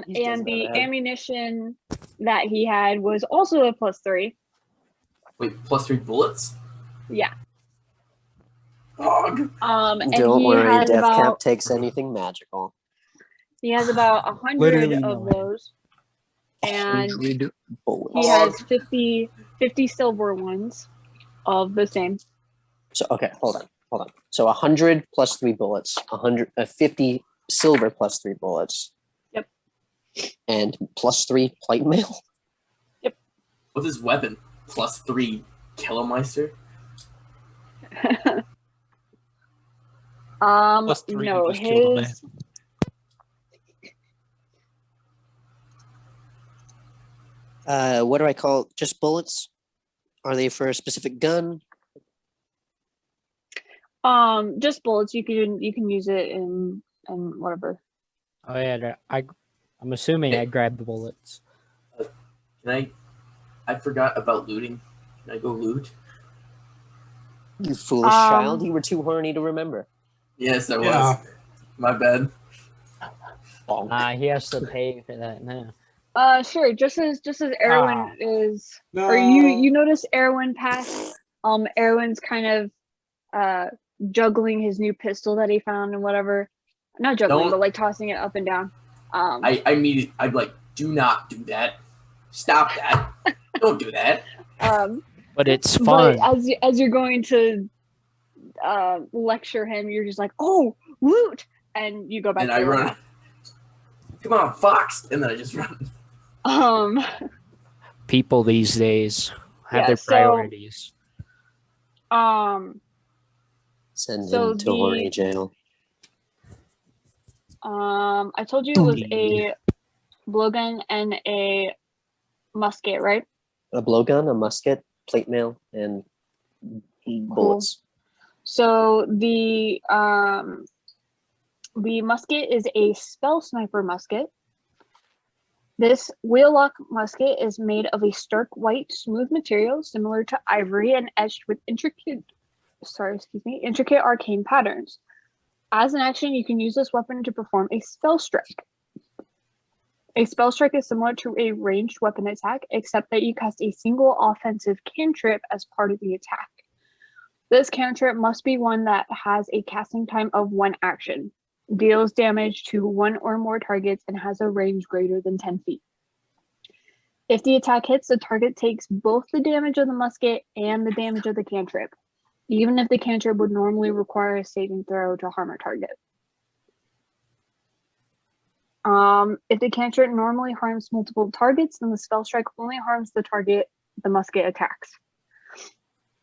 He And does the not have- ammunition that he had was also a +3. Wait, +3 bullets? Yeah. Dog. And Don't he worry, has Deathcap about takes anything magical. 100 Literally of no. those, and 100 bullets. he has 50 silver ones of the same. So okay, hold on. So 100 plus 3 bullets, 50 silver plus 3 bullets. Yep. And plus 3 plate mail. What's his weapon? +3 Kilomeister? +3 no, just killed a man. his What do I call just bullets? Are they for a specific gun? just bullets. You can use it in whatever. Oh yeah, I'm assuming I grabbed the bullets. Can I forgot about looting. Can I go loot? You foolish child, you were too horny to remember. Yes, I was. Yeah. My bad. He has to pay for that now. Sure. Just as Erwin is, or you notice Erwin pass. Erwin's kind of juggling his new pistol that he found and whatever. Not juggling, but like tossing it up and down. I immediately, I'm like, do not do that. Stop that. Don't do that. But it's fun. But as you're going to lecture him, you're just like, oh, loot, and you go back. And to I your run. Come on, Fox! And then I just run. People these days have Yeah, their so, priorities. Send So him to horny jail. I told you it was a blowgun and a musket, right? A blowgun, a musket, plate mail, and bullets. So the musket is a spell sniper musket. This wheel-lock musket is made of a stark white, smooth material similar to ivory and etched with intricate arcane patterns. As an action, you can use this weapon to perform a spell strike. A spell strike is similar to a ranged weapon attack, except that you cast a single offensive cantrip as part of the attack. This cantrip must be one that has a casting time of 1 action, deals damage to 1 or more targets, and has a range greater than 10 feet. If the attack hits, the target takes both the damage of the musket and the damage of the cantrip, even if the cantrip would normally require a saving throw to harm a target. If the cantrip normally harms multiple targets, then the spell strike only harms the target the musket attacks.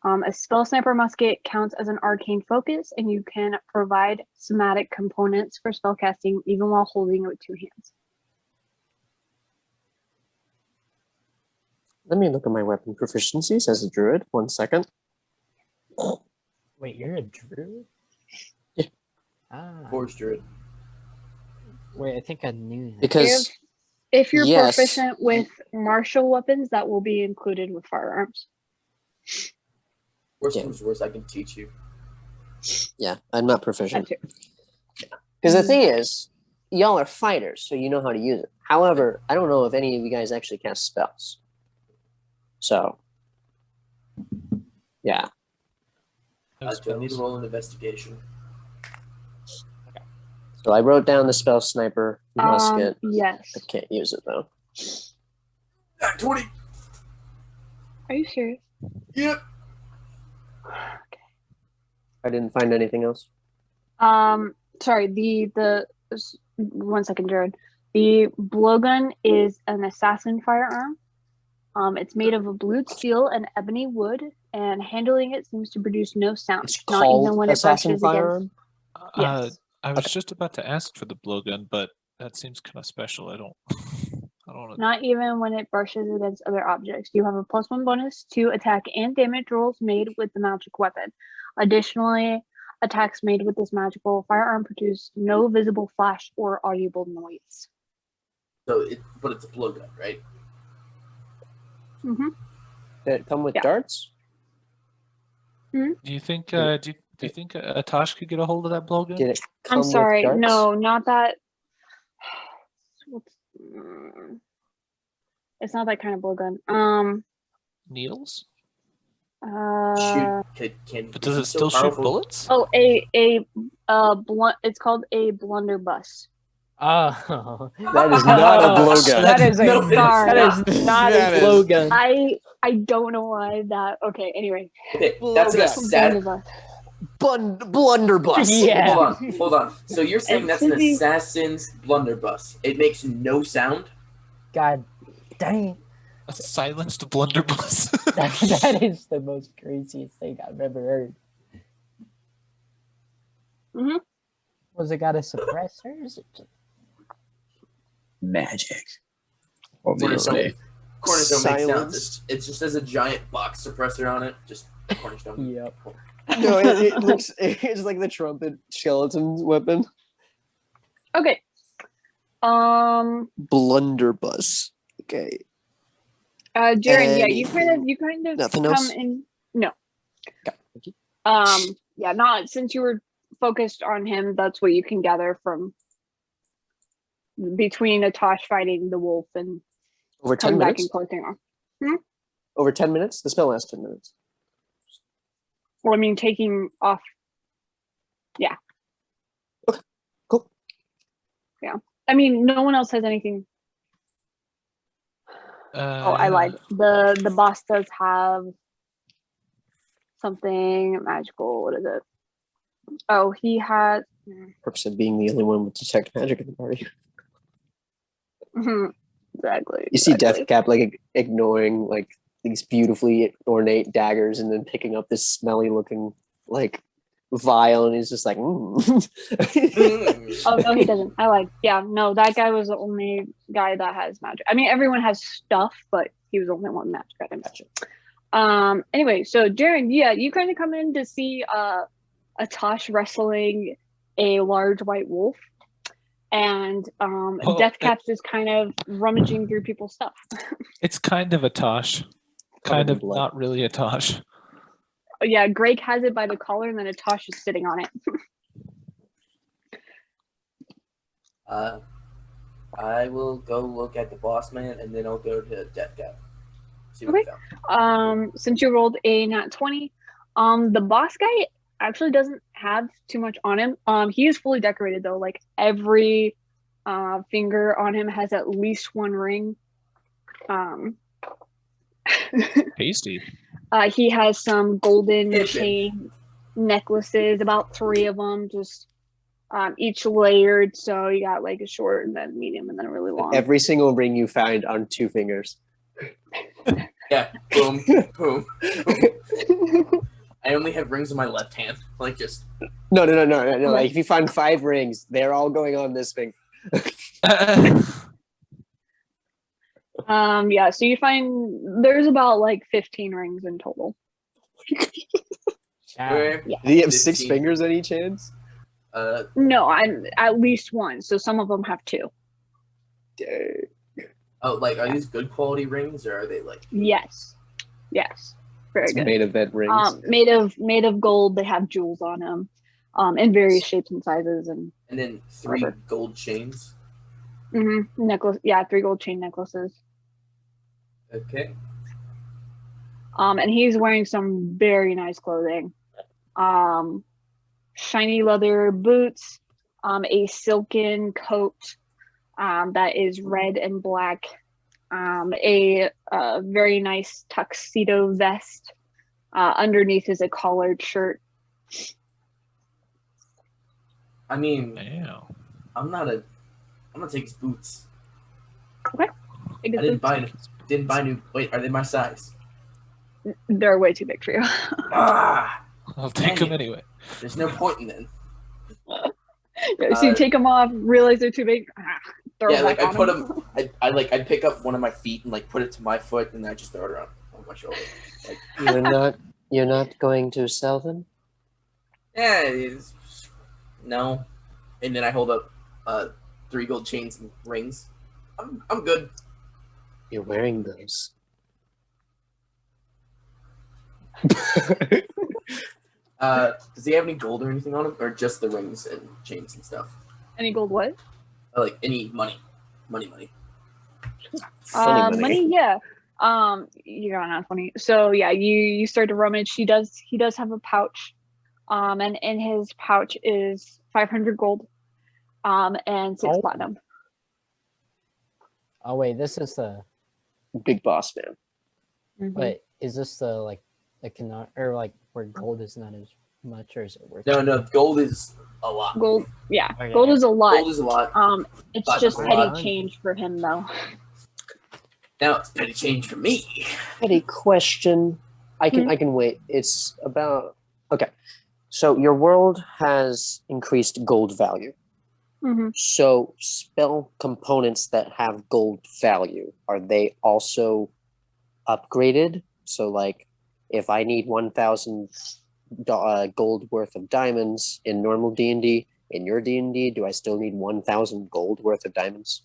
A spell sniper musket counts as an arcane focus, and you can provide somatic components for spellcasting even while holding it with 2 hands. Let me look at my weapon proficiencies as a druid. 1 second. Wait, you're a druid? Yeah. Ah. Force druid. Wait, I think I knew that. Because If you're yes. proficient with martial weapons, that will be included with firearms. Worst Yeah. comes to worst, I can teach you. Yeah, I'm not proficient. That too. Because the thing is, y'all are fighters, so you know how to use it. However, I don't know if any of you guys actually cast spells. So, yeah. Do I need to roll an investigation? So I wrote down the spell sniper musket. Yes. I can't use it though. 20. Are you serious? Yep. I didn't find anything else. Sorry, the 1 second, Jared. The blowgun is an assassin firearm. It's made of a blued steel and ebony wood, and handling it seems to produce no sound. It's not even called when it assassin brushes firearm. Yes. I was just about to ask for the blowgun, but that seems kind of special. I don't want to. Not even when it brushes against other objects. You have a +1 bonus to attack and damage rolls made with the magic weapon. Additionally, attacks made with this magical firearm produce no visible flash or audible noise. But it's a blowgun, right? Mm-hmm. Did it come with Yeah. darts? Do you think? Do you think Atash could get a hold of that blowgun? Did it come I'm sorry. with darts? No, not that. It's not that kind of blowgun. Needles? Shoot. Can But does it so still shoot powerful? bullets? Oh, blunt. It's called a blunderbuss. Oh. That is not a blowgun. That is a No, sorry. that is not That a is- blowgun. I don't know why that. Okay. Anyway. Okay, that's an assassin. Blunderbuss. Blunderbuss. Yeah. Hold on. So you're saying that's an assassin's blunderbuss? It makes no sound. God dang. A silenced blunderbuss. That is the most craziest thing I've ever heard. Mhm. Was it got a suppressor? Is it just... Magic. Cornerstone makes Silence. sounds. It's just as a giant box suppressor on it. Just cornerstone. Yep. No, it looks. It's like the trumpet skeleton's weapon. Okay. Blunderbuss. Okay. Jaren, yeah, you kind of Nothing come else? in. No. Okay, thank you. Yeah, not since you were focused on him. That's what you can gather from between Atash fighting the wolf and Over 10 coming back minutes. and closing off. Over 10 minutes. The spell lasts 10 minutes. Well, I mean, taking off. Yeah. Okay, cool. Yeah. I mean, no one else has anything. Oh, I lied. The boss does have something magical. What is it? Oh, he has. Purpose of being the only one with detect magic in the party. Exactly. You see exactly. Deathcap like ignoring like these beautifully ornate daggers and then picking up this smelly looking like vial and he's just like Oh no, he doesn't. I lied. Yeah, no, that guy was the only guy that has magic. I mean, everyone has stuff, but he was the only one magic items. Gotcha. Anyway, so Jaren, yeah, you kind of come in to see a Tosh wrestling a large white wolf, and Well, Deathcaps is kind of rummaging through people's stuff. It's kind of a Tosh. Covered Kind in of blood. not really a Tosh. Yeah, Greg has it by the collar, and then a Tosh is sitting on it. I will go look at the boss man, and then I'll go to Death Cap. See what Okay. I found. Since you rolled a nat 20, the boss guy actually doesn't have too much on him. He is fully decorated though. Like every finger on him has at least one ring. Tasty. He has some golden Pippin. chain necklaces, about 3 of them, just each layered. So you got like a short, and then medium, and then a really long. Every single ring you find on 2 fingers. Yeah, boom, boom, boom. I only have rings in my left hand. Like just No. Like if you find 5 rings, they're all going on this finger. Yeah, so you find there's about like 15 rings in total. where Yeah. Do you have 6 15. fingers on each hand? No, I'm at least one. So some of them have 2. Dang. oh, like are these good quality rings or are they like Yes. Very It's good. main event rings. Made of gold. They have jewels on them, in various shapes and sizes, and and then 3 Rubber. gold chains? necklace. Yeah, 3 gold chain necklaces. Okay. And he's wearing some very nice clothing. Shiny leather boots, a silken coat that is red and black, a very nice tuxedo vest. Underneath is a collared shirt. I mean, Damn. I'm gonna take his boots. Okay. I didn't buy new. Wait, are they my size? They're way too big for you. Ah, I'll take Dang them it. anyway. there's no point in them. So you take them off, realize they're too big. Throw Yeah, them like back I on put them. them. I pick up one of my feet and like put it to my foot, and then I just throw it around on my shoulder. Like, You're not going to sell them? yeah, no. And then I hold up 3 gold chains and rings. I'm good. You're wearing those. Does he have any gold or anything on him, or just the rings and chains and stuff? Any gold what? Like any money. Funny Money, yeah. You got not funny. So yeah, you start to rummage. He does have a pouch. And in his pouch is 500 gold. And 6 Oh. platinum. Oh wait, this is the. Big boss man. Mhm. Wait, is this the like the cannot or like where gold is not as much, or is it worth? No, gold is a lot. Gold, yeah. Okay. Gold is a lot. Gold is a lot. It's But just a petty lot. change for him though. Now it's petty change for me. Petty question. I can wait. It's about okay. So your world has increased gold value. Mm-hmm. So spell components that have gold value, are they also upgraded? So like if I need 1,000 gold worth of diamonds in normal D&D, in your D&D, do I still need 1,000 gold worth of diamonds?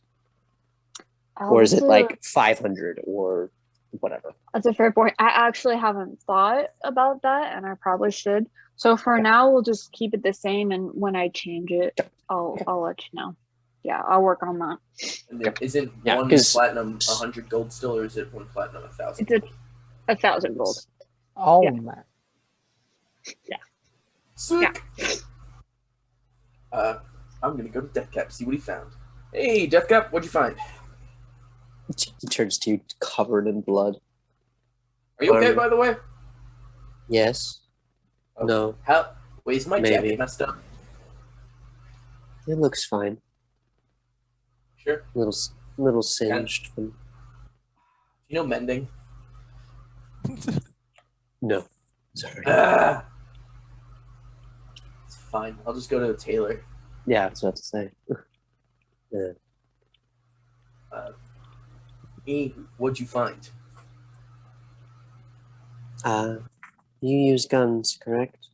Or is it like 500 or whatever? That's a fair point. I actually haven't thought about that, and I probably should. So for now, we'll just keep it the same, and when I change it, I'll let you know. Yeah, I'll work on that. And then isn't Yeah, one 'cause- platinum 100 gold still, or is it 1 platinum 1,000? It's 1,000 gold. Oh Yeah. man. Sick. I'm gonna go to Deathcap, see what he found. Hey, Deathcap, what'd you find? He turns to you covered in blood. Are you okay, Um, by the way? Yes. Oh. No. How? Wait, is my Maybe. jacket messed up? It looks fine. Sure. Little singed. From... You know mending? No. Sorry. Ah! It's fine. I'll just go to the tailor. Yeah, I was about to say. Yeah. Hey, what'd you find? You use guns, correct?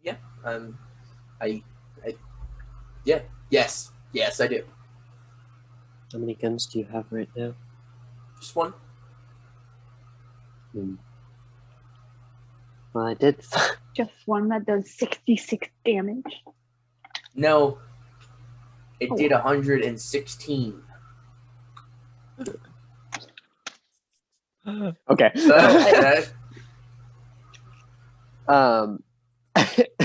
Yeah. I yeah. Yes, I do. How many guns do you have right now? Just one. Well, I did. Just one that does 66 damage. No, it did 116. Okay. That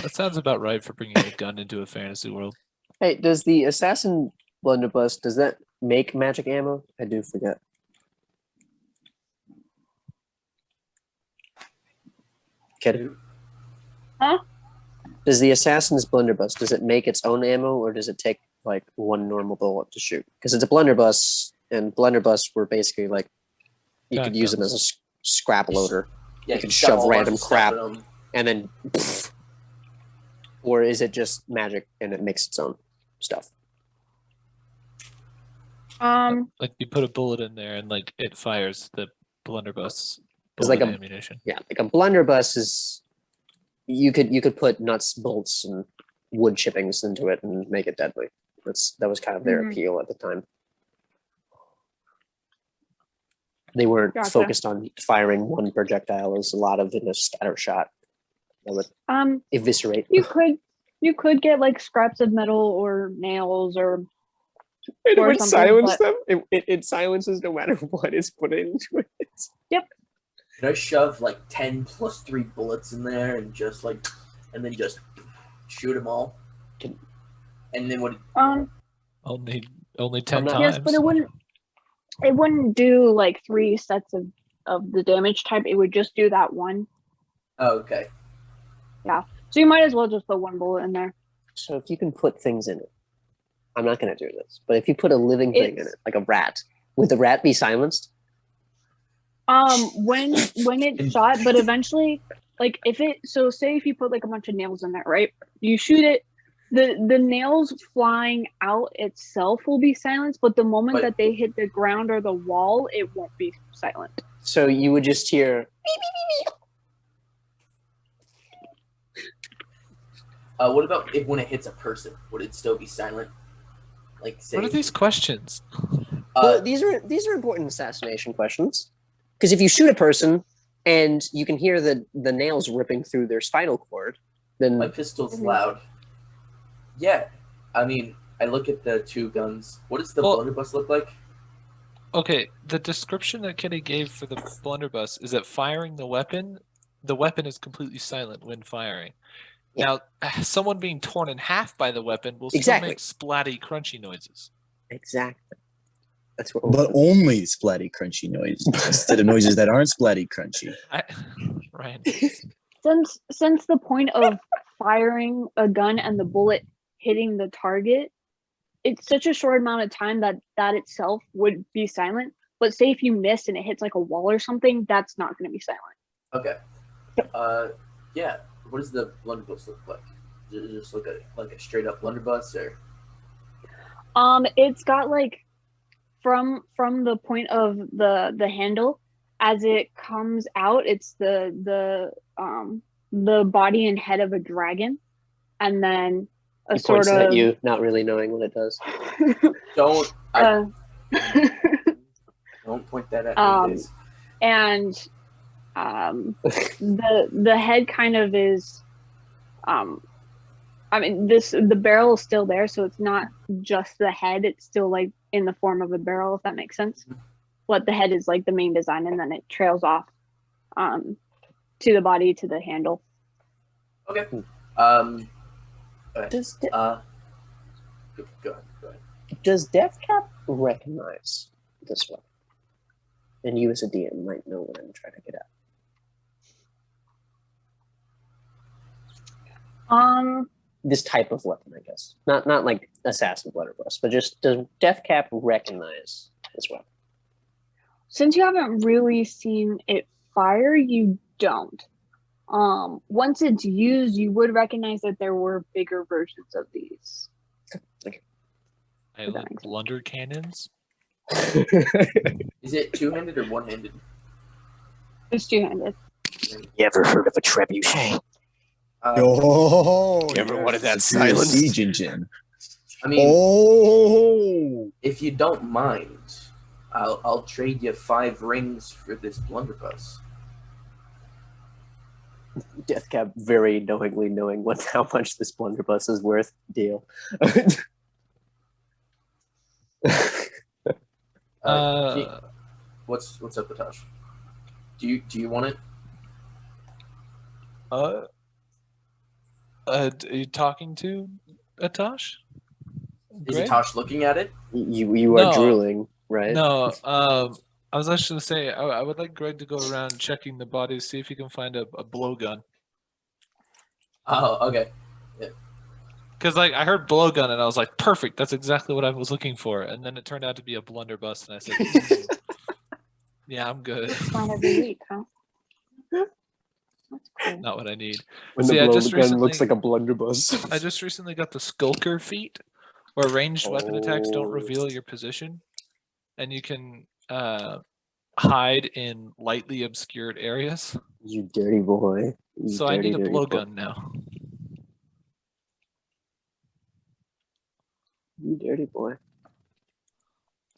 sounds about right for bringing a gun into a fantasy world. Hey, does the assassin blunderbuss, does that make magic ammo? I do forget. Kid? Huh? Does the assassin's blunderbuss, does it make its own ammo, or does it take like one normal bullet to shoot? Because it's a blunderbuss, and blunderbuss were basically like you could use them as a scrap loader. Yeah, you could shove shove a random bunch of stuff crap in 'em. and then or is it just magic and it makes its own stuff? Like you put a bullet in there and like it fires the blunderbuss It's bullet like a ammunition. yeah, like a blunderbuss is you could put nuts, bolts, and wood chippings into it and make it deadly. That was kind of their appeal at the time. They weren't focused on firing one projectile. As a lot of in a scatter shot that would eviscerate. You could get like scraps of metal or nails or. It or would something, silence but- them. It silences no matter what is put into it. Yep. Can I shove like 10 plus 3 bullets in there and just like, and then just shoot them all? And then what? Only 10 times. Yes, but it wouldn't do like 3 sets of the damage type. It would just do that one. Oh, okay. Yeah. So you might as well just put one bullet in there. So if you can put things in it, I'm not going to do this, but if you put a living thing in it, like a rat, would the rat be silenced? When it's shot, but eventually, like say if you put like a bunch of nails in there, right? You shoot it, the nails flying out itself will be silenced, but the moment that they hit the ground or the wall, it won't be silent. So you would just hear beep, beep, beep, What about when it hits a person? Would it still be silent? Like, say, what are these questions? Well, these are important assassination questions. Because if you shoot a person and you can hear the nails ripping through their spinal cord, then my pistol's loud. Yeah, I mean, I look at the 2 guns. What does the blunderbuss look like? Okay, the description that Kenny gave for the blunderbuss is that firing the weapon is completely silent when firing. Yeah. Now, someone being torn in half by the weapon will still make splatty, crunchy noises. Exactly. That's what. But only splatty, crunchy noises instead of noises that aren't splatty, crunchy. Ryan. Since the point of firing a gun and the bullet hitting the target, it's such a short amount of time that itself would be silent. But say if you miss and it hits like a wall or something, that's not going to be silent. Okay. Yeah. What does the blunderbuss look like? Does it just look like a straight up blunderbuss, or? It's got like from the point of the handle as it comes out, it's the body and head of a dragon, and then a sort of at you, not really knowing what it does. Don't point that at me. Please. And the head kind of is I mean the barrel is still there, so it's not just the head, it's still like in the form of a barrel, if that makes sense. But the head is like the main design, and then it trails off to the body, to the handle. Okay. Does go ahead. Does Deathcap recognize this one? And you as a DM might know what I'm trying to get at. This type of weapon, I guess. Not like assassin blunderbuss, but just does Deathcap recognize this weapon? Since you haven't really seen it fire, you don't. Once it's used, you would recognize that there were bigger versions of these. I like blunder cannons. Is it 2-handed or 1-handed? It's 2-handed. You ever heard of a trebuchet? Oh, You ever wanted that Superior silence? Siege engine. I mean, Oh, if you don't mind, I'll trade you 5 rings for this blunderbuss. Deathcap very knowingly knowing how much this blunderbuss is worth. Deal. What's up, Atash? Do you want it? Are you talking to Atash? Is Greg? Atash looking at it? You are No. drooling, right? No, I was actually saying I would like Greg to go around checking the bodies, see if he can find a blowgun. Oh, okay. Because like I heard blowgun and I was like, perfect, that's exactly what I was looking for. And then it turned out to be a blunderbuss, and I said, yeah, I'm good. Find every week, huh? That's cool. Not what I need. When See, the I just blowgun looks recently- like a blunderbuss. I just recently got the Skulker feat, where ranged weapon attacks don't reveal your position, and you can hide in lightly obscured areas. You dirty boy. You So I need a dirty boy. blowgun now. You dirty boy.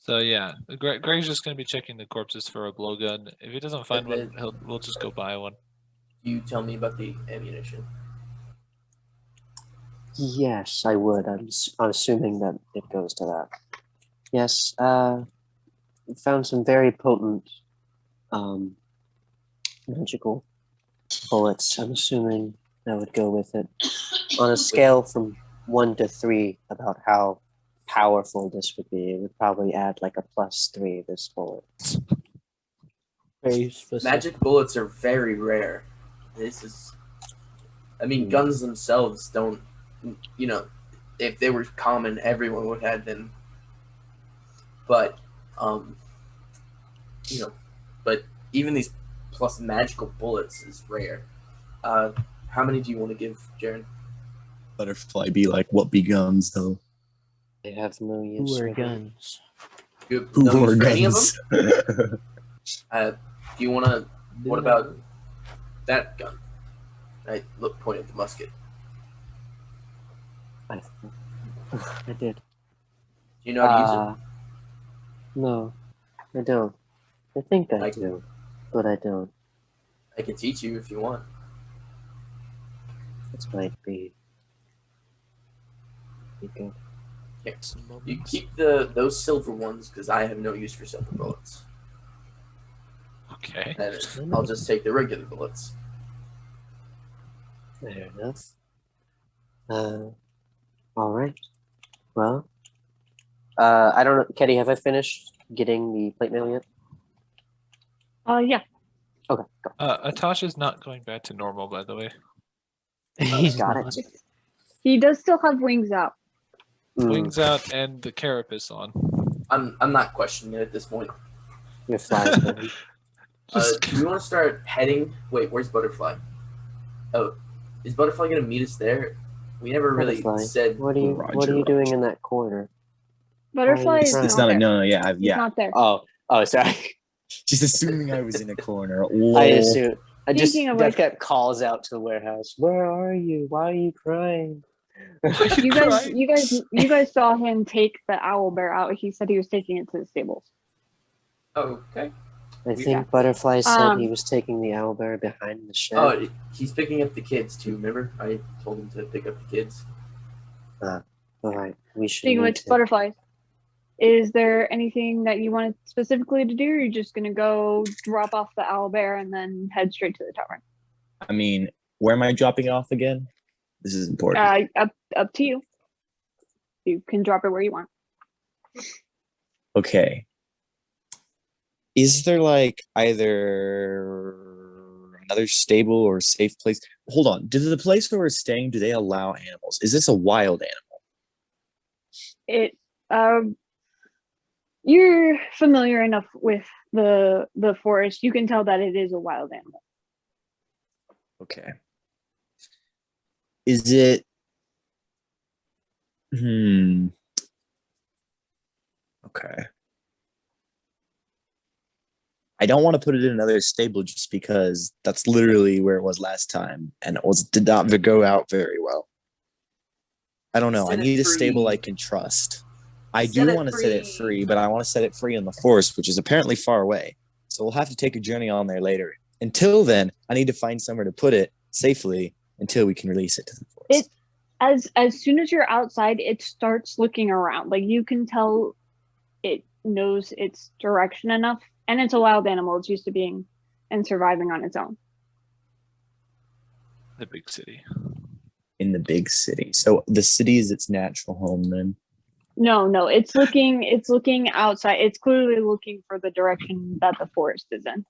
So yeah, Greg's just gonna be checking the corpses for a blowgun. If he doesn't find one, we'll just go buy one. You tell me about the ammunition. Yes, I would. I'm assuming that it goes to that. Yes, found some very potent magical bullets. I'm assuming that would go with it. On a scale from 1 to 3 about how powerful this would be, it would probably add like a +3 this bullet. Very specific. Magic bullets are very rare. This is, I mean, guns themselves don't, you know, if they were common, everyone would have them. But, you know, but even these plus magical bullets is rare. How many do you want to give, Jaren? butterfly be like, what be guns though? They have no use Who are for them. guns? You have Who no use are for any of them? guns? Do you want to? What about that gun? I look, point at the musket. I did. Do you know how to use it? No, I don't. I think I I do, but I don't. I can teach you if you want. This might be good. Here, you keep those silver ones because I have no use for silver bullets. Okay. And I'll just take the regular bullets. Fair enough. All right. Well, I don't know, Ketty, have I finished getting the plate mail yet? Yeah. Okay, go. Atasha's not going back to normal, by the way. He's Got not. it. He does still have wings out. Wings out and the carapace on. I'm not questioning it at this point. Your flies, man. Do you want to start heading? Wait, where's Butterfly? Oh, is Butterfly gonna meet us there? We never really Butterfly, said. What are you Roger, doing Roger. in that corner? Butterfly is It's It's not not a there. no, yeah, He's yeah. not there. Oh, sorry. She's assuming I was in a corner. I Lol. assume. I just Thinking of like- Deathcat calls out to the warehouse. Where are you? Why are you crying? You guys saw him take the owl bear out. He said he was taking it to the stables. Okay. I think Yeah. Butterfly said he Um, was taking the owlbear behind the shed. Oh, he's picking up the kids too. Remember, I told him to pick up the kids. All right, we should. Speaking of need which, to- butterflies. Is there anything that you wanted specifically to do, or are you just gonna go drop off the owl bear and then head straight to the tavern? I mean, where am I dropping off again? This is important. Up to you. You can drop it where you want. Okay. Is there like either another stable or safe place? Hold on. Do the place where we're staying, do they allow animals? Is this a wild animal? You're familiar enough with the forest. You can tell that it is a wild animal. Okay. Is it Okay. I don't want to put it in another stable just because that's literally where it was last time, and did not go out very well. I don't know. I Set it need a stable free. I can trust. I Set do it want to set it free. free, but I want to set it free in the forest, which is apparently far away. So we'll have to take a journey on there later. Until then, I need to find somewhere to put it safely until we can release it to the forest. As soon as you're outside, it starts looking around. Like you can tell it knows its direction enough, and it's a wild animal. It's used to being and surviving on its own. The big city. In the big city. So the city is its natural home then. No, it's looking outside. It's clearly looking for the direction that the forest is in.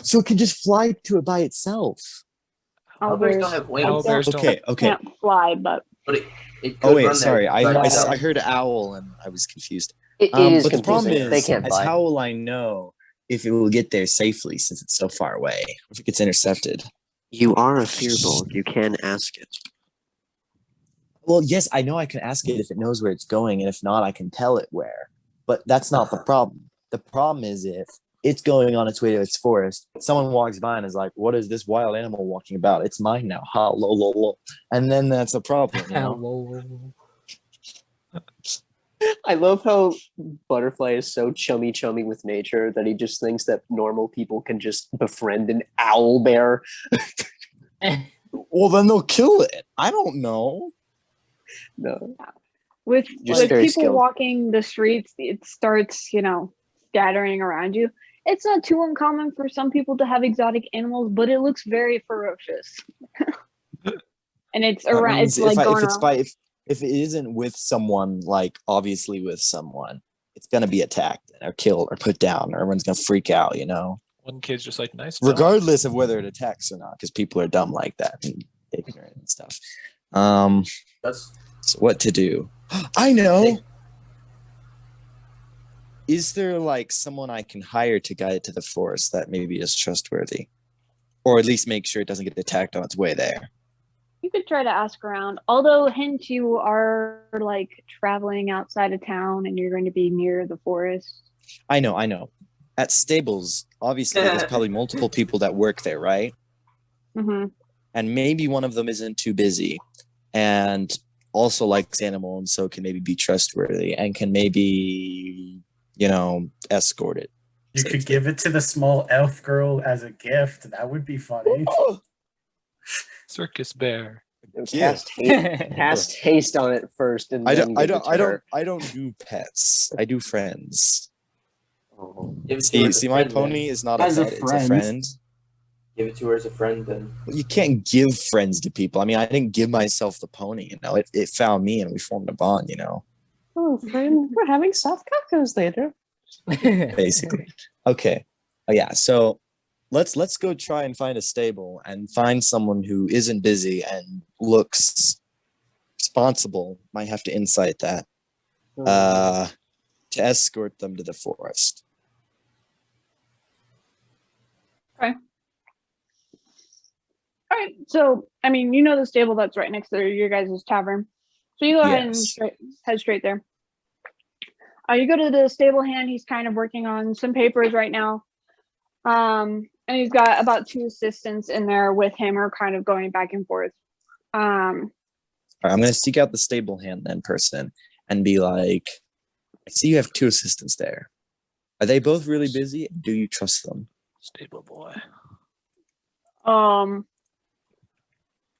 So it can just fly to it by itself. Owlbears don't have wings. Owlbears don't. Okay. Can't fly, but But it could Oh wait, run sorry. there. I heard owl and I was confused. It is But the problem confusing. They is, can't as fly. how will I know if it will get there safely since it's so far away? If it gets intercepted? You are a fearbold. You can ask it. Well, yes, I know I can ask it if it knows where it's going, and if not, I can tell it where. But that's not the problem. The problem is if it's going on its way to its forest, someone walks by and is like, "What is this wild animal walking about? It's mine now." Ha, lo, lo, lo. And then that's a problem, you know? Hello. I love how Butterfly is so chummy with nature that he just thinks that normal people can just befriend an owl bear. Well, then they'll kill it. I don't know. No. with Just with very people skilled. walking the streets, it starts, scattering around you. It's not too uncommon for some people to have exotic animals, but it looks very ferocious. And it's That around. means It's like going if it's around. if it isn't with someone, like obviously with someone, it's gonna be attacked or killed or put down, or everyone's gonna freak out, you know. One kid's just like, nice dog. Regardless of whether it attacks or not, because people are dumb like that and ignorant and stuff. That's So what to do? I know. Is there like someone I can hire to guide it to the forest that maybe is trustworthy, or at least make sure it doesn't get attacked on its way there? You could try to ask around. Although, hint, you are like traveling outside of town, and you're going to be near the forest. I know. At stables, obviously, there's probably multiple people that work there, right? Mm-hmm. And maybe one of them isn't too busy, and also likes animal, and so can maybe be trustworthy, and can maybe, escort it. You could safely. give it to the small elf girl as a gift. That would be funny. Circus bear. Cast haste on it first, and I then don't. I give it don't. to I don't. her. I don't do pets. I do friends. Oh. Give it to her as a See, my friend, then. pony is not a As a pet. It's a friend. friend. Give it to her as a friend then. Well, you can't give friends to people. I mean, I didn't give myself the pony. It found me, and we formed a bond. Oh, friend, we're having soft cocktails later. Basically. Okay. Oh yeah. So let's go try and find a stable and find someone who isn't busy and looks responsible. Might have to insight that. To escort them to the forest. All right. So, the stable that's right next to your guys' tavern. So you go ahead and Yes. head straight there. You go to the stable hand. He's kind of working on some papers right now. And he's got about 2 assistants in there with him, or kind of going back and forth. All right, I'm gonna seek out the stable hand then person and be like, I see you have 2 assistants there. Are they both really busy? Do you trust them? Stable boy.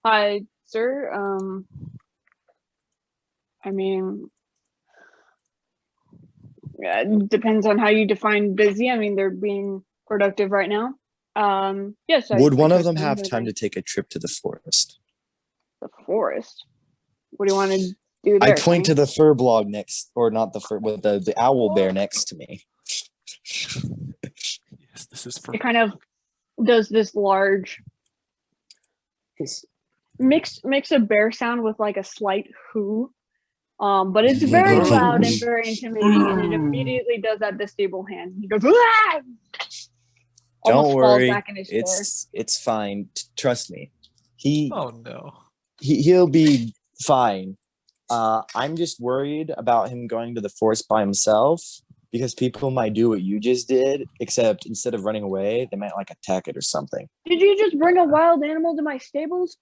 Hi, sir. Yeah, it depends on how you define busy. They're being productive right now. Yes. Would one I of them trust have They're time going to take a trip to the forest? the forest? What do you want to do there? I point to the fur blog next, or not the fur, but the owl bear next to me. Yes, this is for It kind of does this large mix a bear sound with like a slight whoo. But it's very loud and very intimidating, and it immediately does at the stable hand. He goes, "Ah!" Don't Almost falls worry, back in his chair. it's fine. Trust me. Oh no. He'll be fine. I'm just worried about him going to the forest by himself. because people might do what you just did, except instead of running away, they might like attack it or something. Did you just bring a wild animal to my stables?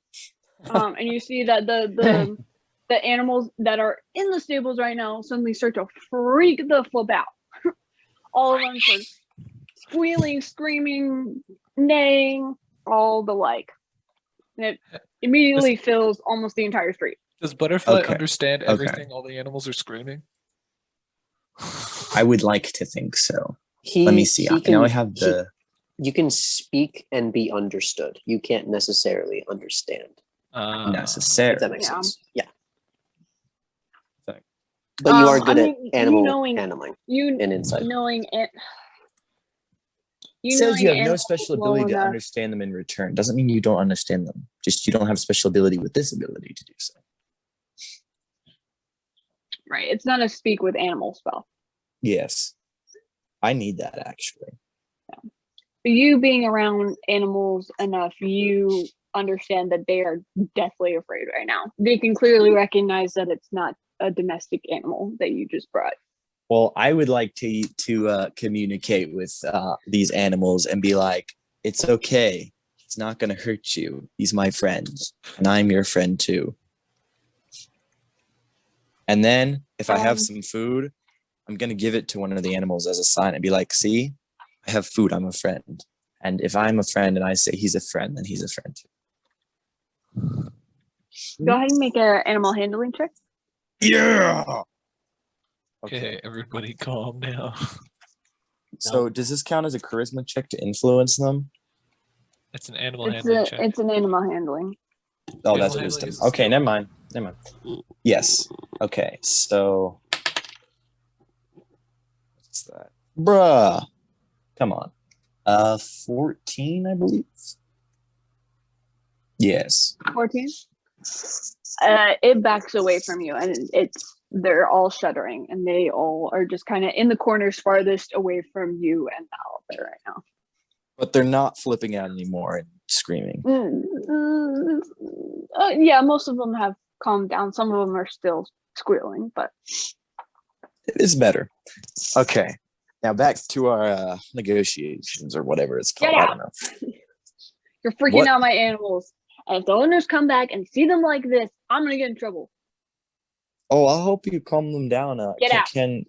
And you see that the animals that are in the stables right now suddenly start to freak the flip out. All of them start squealing, screaming, neighing, all the like. And it immediately fills almost the entire street. Does Butterfly Okay, understand okay. everything all the animals are screaming? I would like to think so. He, Let me see. he Now I can- have the. You can speak and be understood. You can't necessarily understand. If necessary. that makes Yeah. sense. Yeah. Thank- But you are good I at mean, animal knowing- handling You and insight. knowing it. It says you have no animals special well ability to enough- understand them in return. Doesn't mean you don't understand them. Just you don't have special ability with this ability to do so. Right. It's not a speak with animal spell. Yes. I need that actually. But you being around animals enough, you understand that they are deathly afraid right now. They can clearly recognize that it's not a domestic animal that you just brought. Well, I would like to communicate with these animals and be like, it's okay. He's not going to hurt you. He's my friend, and I'm your friend too. And then if I have some food, I'm going to give it to one of the animals as a sign and be like, see, I have food. I'm a friend. And if I'm a friend and I say he's a friend, then he's a friend too. Go ahead and make an animal handling check. Yeah. Okay, everybody calm down. So does this count as a charisma check to influence them? It's an animal handling check. It's an animal handling. Oh, Animal that's handling wisdom. is a Okay, skill. never mind. Yes. Okay, so what's that? Bruh. Come on. 14, I believe. Yes. 14. It backs away from you, and they're all shuddering, and they all are just kind of in the corners farthest away from you and the owlbear right now. But they're not flipping out anymore and screaming. Yeah, most of them have calmed down. Some of them are still squealing, but It's better. Okay. Now back to our negotiations or whatever it's called. Get I out. don't know. you're freaking What? out my animals. And if the owners come back and see them like this, I'm gonna get in trouble. Oh, I'll help you calm them down. Get out. Can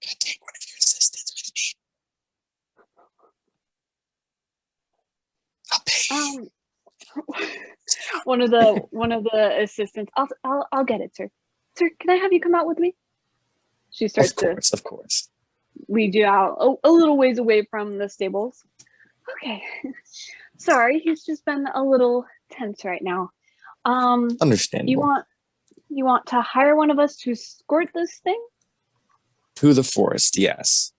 I take one of your assistants with me? I'll pay you. One of the assistants. I'll get it, sir. Sir, can I have you come out with me? She starts Of course. lead you out a little ways away from the stables. Okay. Sorry, he's just been a little tense right now. Understandable. You want to hire one of us to escort this thing? To the forest, yes.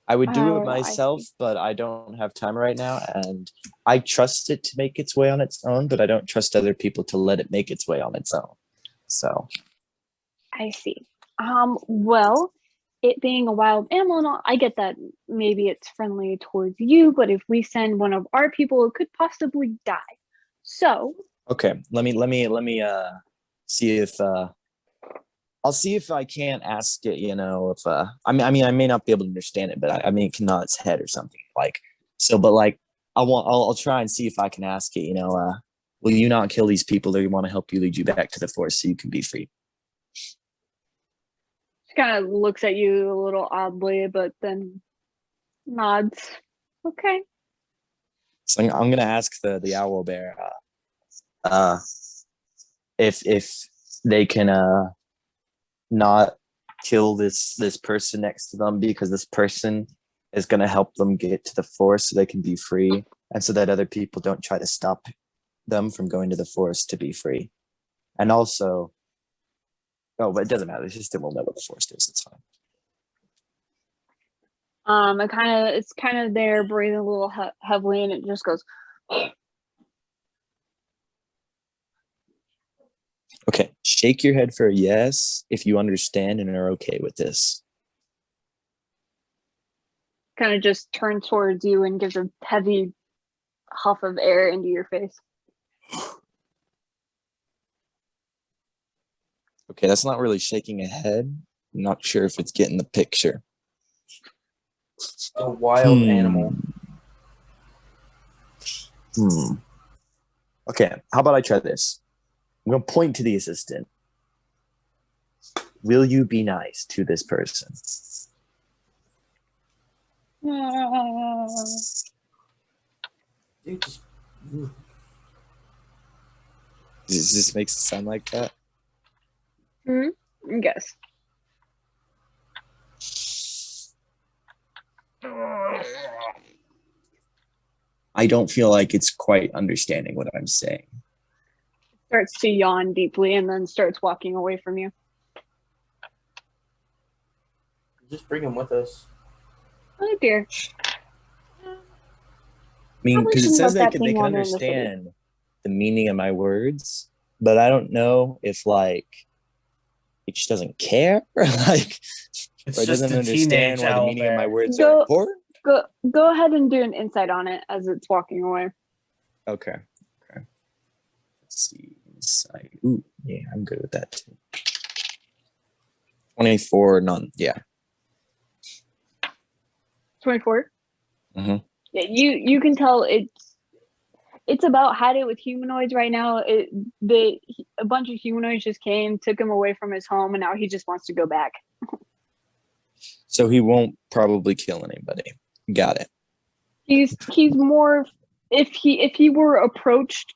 I would do it Oh, I myself, see. but I don't have time right now, and I trust it to make its way on its own, but I don't trust other people to let it make its way on its own. So I see. Well, it being a wild animal and all, I get that maybe it's friendly towards you, but if we send one of our people, it could possibly die. So okay, let me see if I'll see if I can't ask it, if I mean I may not be able to understand it, but I mean it can nod its head or something. But I'll try and see if I can ask it, will you not kill these people, or you want to help you lead you back to the forest so you can be free? she kind of looks at you a little oddly, but then nods. Okay. So I'm gonna ask the owl bear if they can not kill this person next to them, because this person is gonna help them get to the forest so they can be free, and so that other people don't try to stop them from going to the forest to be free. And also, but it doesn't matter. The system will know what the forest is. It's fine. It's kind of there, breathing a little heavily, and it just goes. Okay, shake your head for a yes if you understand and are okay with this. Kind of just turns towards you and gives a heavy huff of air into your face. Okay, that's not really shaking a head. I'm not sure if it's getting the picture. A wild animal. Okay, how about I try this? I'm gonna point to the assistant. Will you be nice to this person? Dude, just, Does this makes it sound like that? Yes. I don't feel like it's quite understanding what I'm saying. Starts to yawn deeply and then starts walking away from you. just bring him with us. Oh dear. I mean, Probably because it shouldn't says let they that can thing wander in the city. understand the meaning of my words, but I don't know if like it just doesn't care or like It's or it just doesn't a understand teenage why the owl meaning of my bear. words Go- are important. Go ahead and do an insight on it as it's walking away. Okay. Let's see. Insight. Ooh, yeah, I'm good with that too. 24, none. Yeah. 24. Mhm. Yeah, you can tell it's about had it with humanoids right now. A bunch of humanoids just came, took him away from his home, and now he just wants to go back. So he won't probably kill anybody. Got it. He's more if he were approached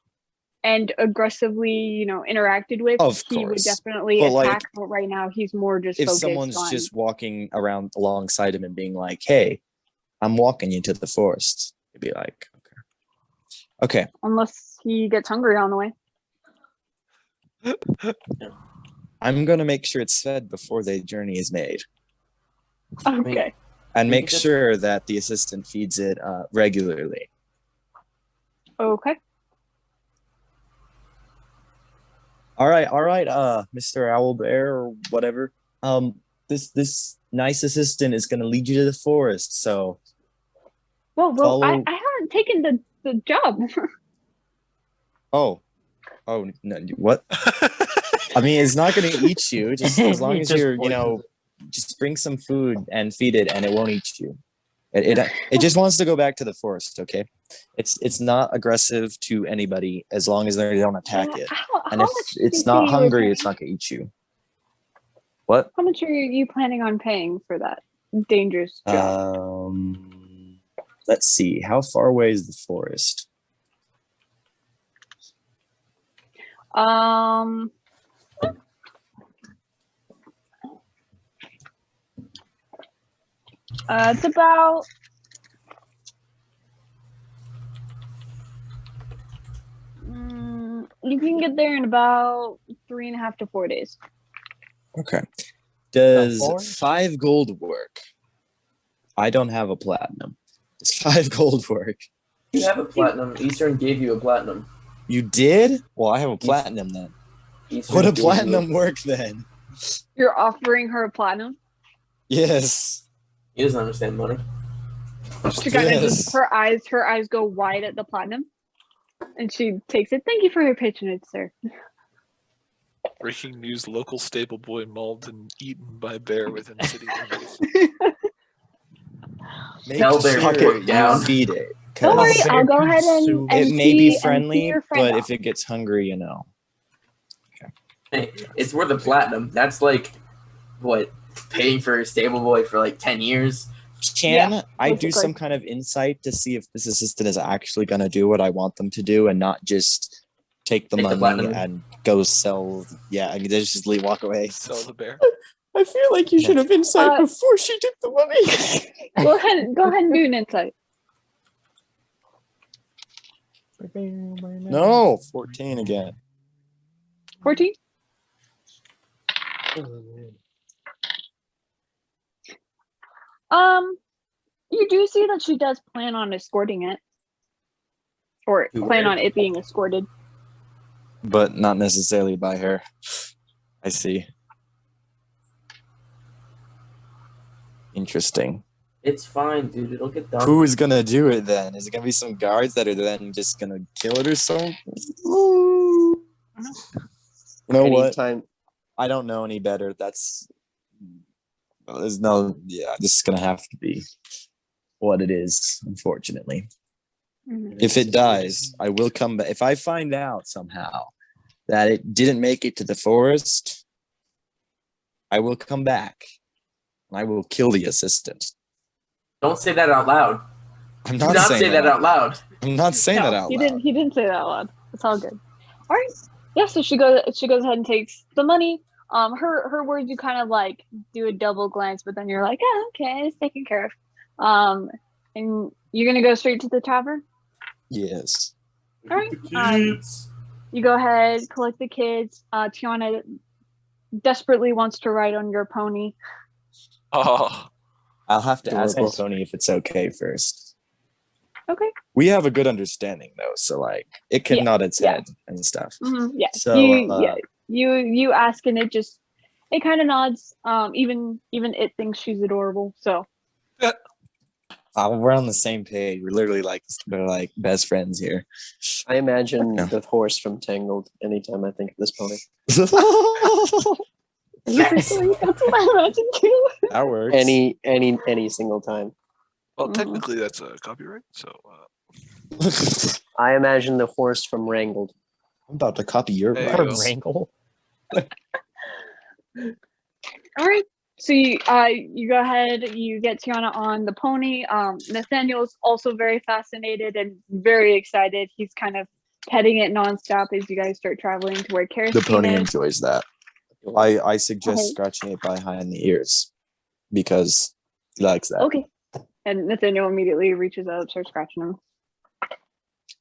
and aggressively, interacted with, Of he would course. definitely But, like, attack. But right now, he's more just If focused someone's on. just walking around alongside him and being like, "Hey, I'm walking you to the forest," he'd be like, "Okay." Unless he gets hungry on the way. I'm gonna make sure it's fed before the journey is made, Okay. and We make could just- sure that the assistant feeds it regularly. Okay. All right, Mr. Owlbear or whatever. This nice assistant is gonna lead you to the forest. So Well, I Follow- haven't taken the job. oh no, what? I mean, it's not gonna eat you. Just as long as Just you're, poison just bring some food and feed it, and it won't eat you. It just wants to go back to the forest. Okay, it's not aggressive to anybody as long as they don't attack it. And if much did it's you not say you were hungry, paying? it's not gonna eat you. What? How much are you planning on paying for that dangerous job? Let's see. How far away is the forest? It's about you can get there in about 3.5 to 4 days. Okay. Does four? 5 gold work? I don't have a platinum. Does 5 gold work? You have a platinum. Eastern gave you a platinum. You did? Well, I have a platinum then. Eastern Would a gave you platinum work then? You're offering her a platinum. Yes. He doesn't understand money. She kind of Yes. just her eyes go wide at the platinum, and she takes it. Thank you for your patronage, sir. Breaking news: local stable boy mauled and eaten by bear within city limits. Make Hellderam sure put you down. feed it. Don't worry, 'cause I'll go ahead and it may see- be and see friendly, your friend but out. if it gets hungry, Hey, it's worth a platinum. That's like what paying for a stable boy for like 10 years. Can I do basically. some kind of insight to see if this assistant is actually going to do what I want them to do and not just take the Take the money platinum. and go sell? Yeah, I mean, they just walk away. Sell the bear. I feel like you should have insight before she took the money. Go ahead and do an insight. No, 14 again. 14. You do see that she does plan on escorting it, or To plan where? on it being escorted. But not necessarily by her. I see. Interesting. It's fine, dude. It'll get done. Who is gonna do it then? Is it gonna be some guards that are then just gonna kill it or something? You know what? Anytime I don't know any better. That's There's no, yeah, this is gonna have to be what it is, unfortunately. Mhm. If it dies, I will come back. If I find out somehow that it didn't make it to the forest, I will come back and I will kill the assistant. Don't say that out loud. I'm Do not not saying say that out loud. I'm not saying No, that out he loud. didn't. He didn't say that out loud. It's all good. All right. Yeah. So she goes ahead and takes the money. Her words, you kind of like do a double glance, but then you're like, oh, okay, it's taken care of. And you're gonna go straight to the tavern. Yes. All right. Kids. You go ahead, collect the kids. Tiana desperately wants to ride on your pony. Oh, I'll have to ask Adorable. Tony if it's okay first. Okay. We have a good understanding though, so like it can Yeah, nod its yeah. head and stuff. Yeah. So You ask and it kind of nods. Even it thinks she's adorable. So we're on the same page. We're literally like they're like best friends here. I imagine Yeah. the horse from Tangled anytime I think of this pony. Seriously, that's what I imagine too. That works. Any single time. well, Mhm. technically that's a copyright. So I imagine the horse from Wrangled. I'm about to copy your There you rhymes. go. Wrangle. All right. So you go ahead, you get Tiana on the pony. Nathaniel's also very fascinated and very excited. He's kind of petting it nonstop as you guys start traveling to where Karastein The pony is. enjoys that. I suggest Okay. scratching it behind the ears because he likes that. Okay. And Nathaniel immediately reaches out, starts scratching him.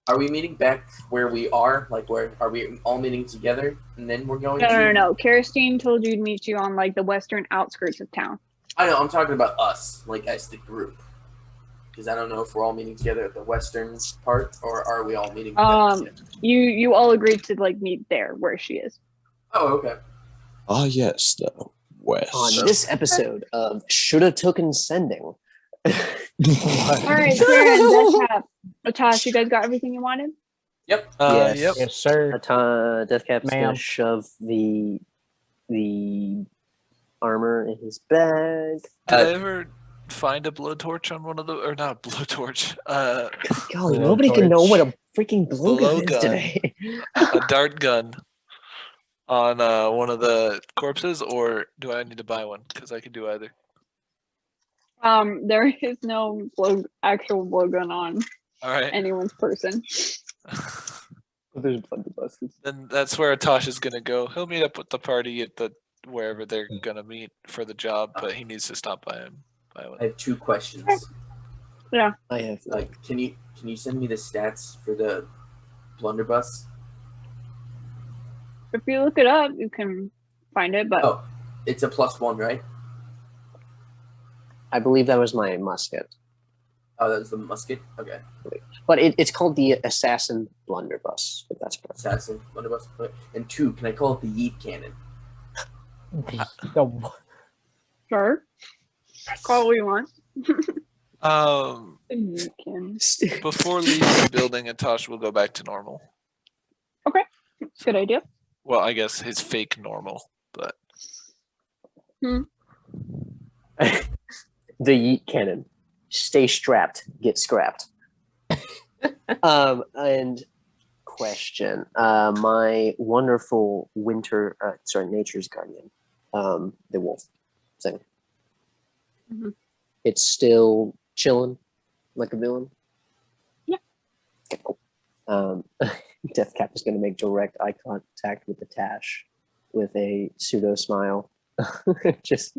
Are we meeting back where we are? Like, where are we all meeting together, and then we're going? No. Karastein told you to meet you on like the western outskirts of town. I know. I'm talking about us, like as the group, because I don't know if we're all meeting together at the western part, or are we all meeting together? You all agreed to like meet there where she is. Oh, okay. Ah, yes, the West. On this episode of Shoulda Tooken Sending. All right, Karen, Death Cap, Atash, you guys got everything you wanted? Yep. Yes. yep. Yes, sir. Deathcap's Ma'am. gonna shove the armor in his bag. Did I ever find a blowtorch on one of the, or not a blowtorch, Golly, nobody can know what a freaking blowgun is Blowgun. today. a dart gun on one of the corpses, or do I need to buy one? Because I can do either. There is no actual blowgun on All right. anyone's person. There's blunderbusses. Then that's where Atash is gonna go. He'll meet up with the party at the wherever they're gonna meet for the job, but he needs to stop by him. By one. I have 2 questions. I have Like, can you send me the stats for the blunderbuss? If you look it up, you can find it. But Oh, it's a +1, right? I believe that was my musket. Oh, that's the musket. Okay, But it's called the Assassin Blunderbuss, if that's correct. assassin blunderbuss. Okay. And 2, can I call it the yeet cannon? The- sure, call what you want. Um, You can. before leaving the building, Atash will go back to normal. Good idea. Well, I guess his fake normal, but The yeet cannon. Stay strapped, get scrapped. And question. My wonderful nature's guardian, the wolf thing. Mhm. It's still chilling like a villain. Yeah. Okay, cool. Deathcap is going to make direct eye contact with the Tash with a pseudo smile, just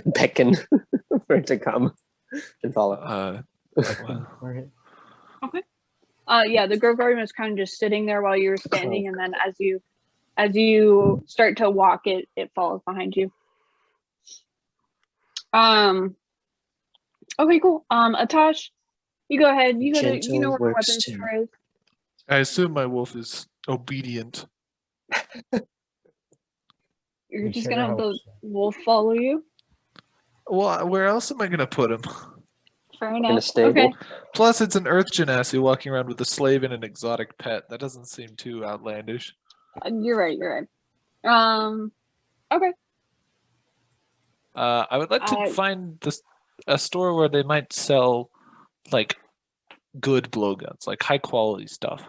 beckon for it to come and follow. well, Yeah, the Grove Guardian was kind of just sitting there while you were standing, and then as you start to walk, it follows behind you. Okay, cool. Atash, you go ahead. You know where Works weapons too. store is. I assume my wolf is obedient. You're We just sure gonna have the hope so. wolf follow you. Well, where else am I gonna put him? Fair In a enough. stable. Okay. Plus, it's an Earth Genasi walking around with a slave and an exotic pet. That doesn't seem too outlandish. You're right. Okay. I would like to find a store where they might sell like good blowguns, like high quality stuff.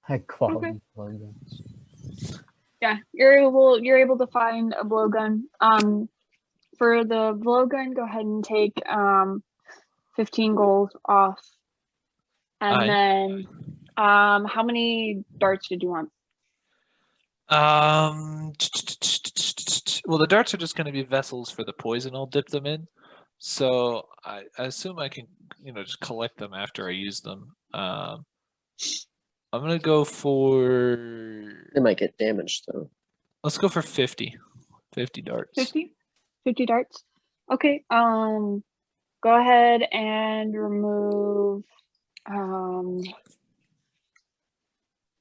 High quality blowguns. Yeah, you're able to find a blowgun. For the blowgun, go ahead and take 15 gold off. And then how many darts did you want? Well, the darts are just going to be vessels for the poison I'll dip them in. So I assume I can, just collect them after I use them. I'm going to go for... They might get damaged, though. Let's go for 50. 50 darts. 50 darts. Okay. Go ahead and remove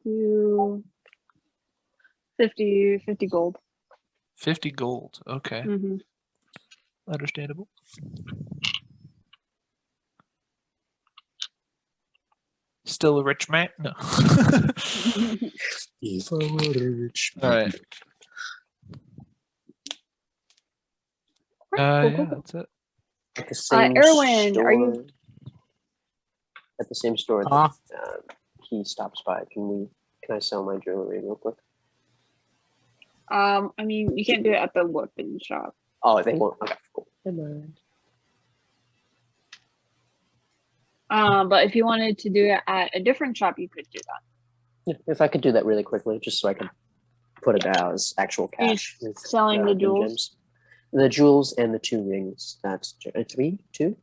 you 50 gold. 50 gold. Okay. Mm-hmm. Understandable. Still a rich man? No. If I were a rich All right. Cool. That's it. At the same Erwin, store, are you? At the same store that he stops by, can I sell my jewelry real quick? I mean, you can't do it at the weapon shop. Oh, they won't. Okay, cool. Never mind. But if you wanted to do it at a different shop, you could do that. Yeah, if I could do that really quickly, just so I can put it out as actual cash. Selling the jewels? Gems. The jewels and the 2 rings. That's 3, 2?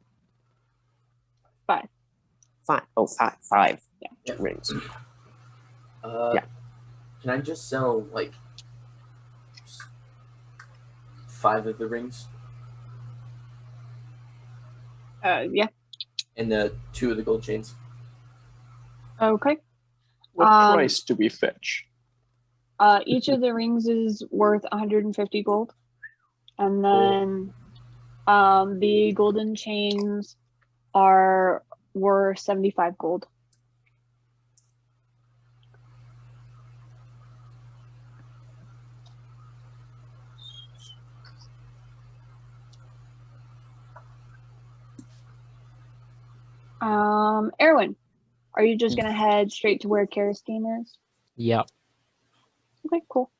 5. 5. Oh, 5. Yeah. 2 rings. Yeah. Can I just sell, 5 of the rings? Yeah. And the 2 of the gold chains? Okay. What price do we fetch? Each of the rings is worth 150 gold. And then the golden chains were 75 gold. Erwin, are you just gonna head straight to where Karastein is? Yep. Okay, cool.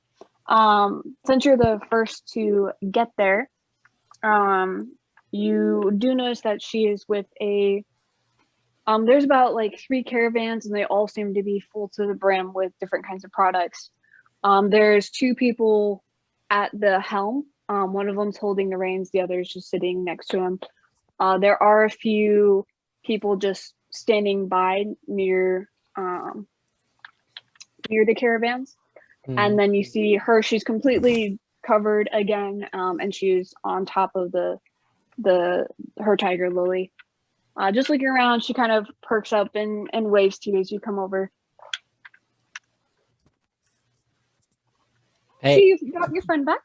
Since you're the first to get there, you do notice that she is with there's about 3 caravans, and they all seem to be full to the brim with different kinds of products. There's 2 people at the helm. One of them's holding the reins, the other is just sitting next to him. There are a few people just standing by near the caravans. And then you see her, she's completely covered again, and she's on top of her tiger lily. Just looking around, she kind of perks up and waves to you as you come over. Hey. So you got your friend back?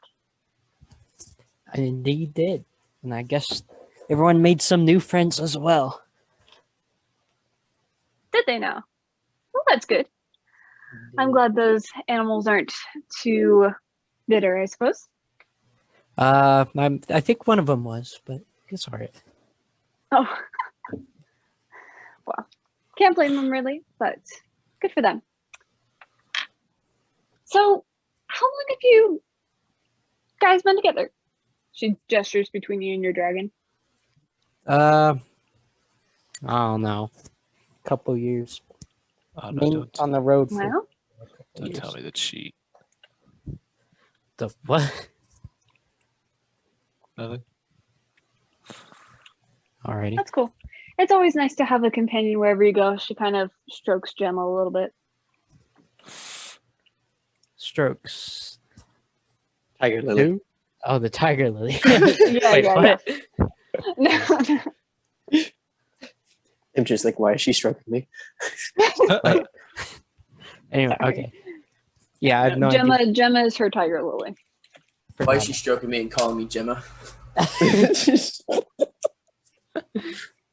I indeed did. And I guess everyone made some new friends as well. Did they now? Well, that's good. I'm glad those animals aren't too bitter, I suppose. I think one of them was, but it's alright. Oh. Well, can't blame them really, but good for them. So, how long have you guys been together? She gestures between you and your dragon. I don't know. Couple years. Oh, no, on the road for Well, don't tell me that she... the what? Nothing? Alrighty. that's cool. It's always nice to have a companion wherever you go. She kind of strokes Gemma a little bit. Strokes. Tiger lily. Who? Oh, the tiger lily. Yeah, Wait, yeah, what? yeah. No. I'm just like, why is she stroking me? Anyway, Sorry. okay. Yeah, I have no idea. Gemma is her tiger lily. Why is she stroking me and calling me Gemma?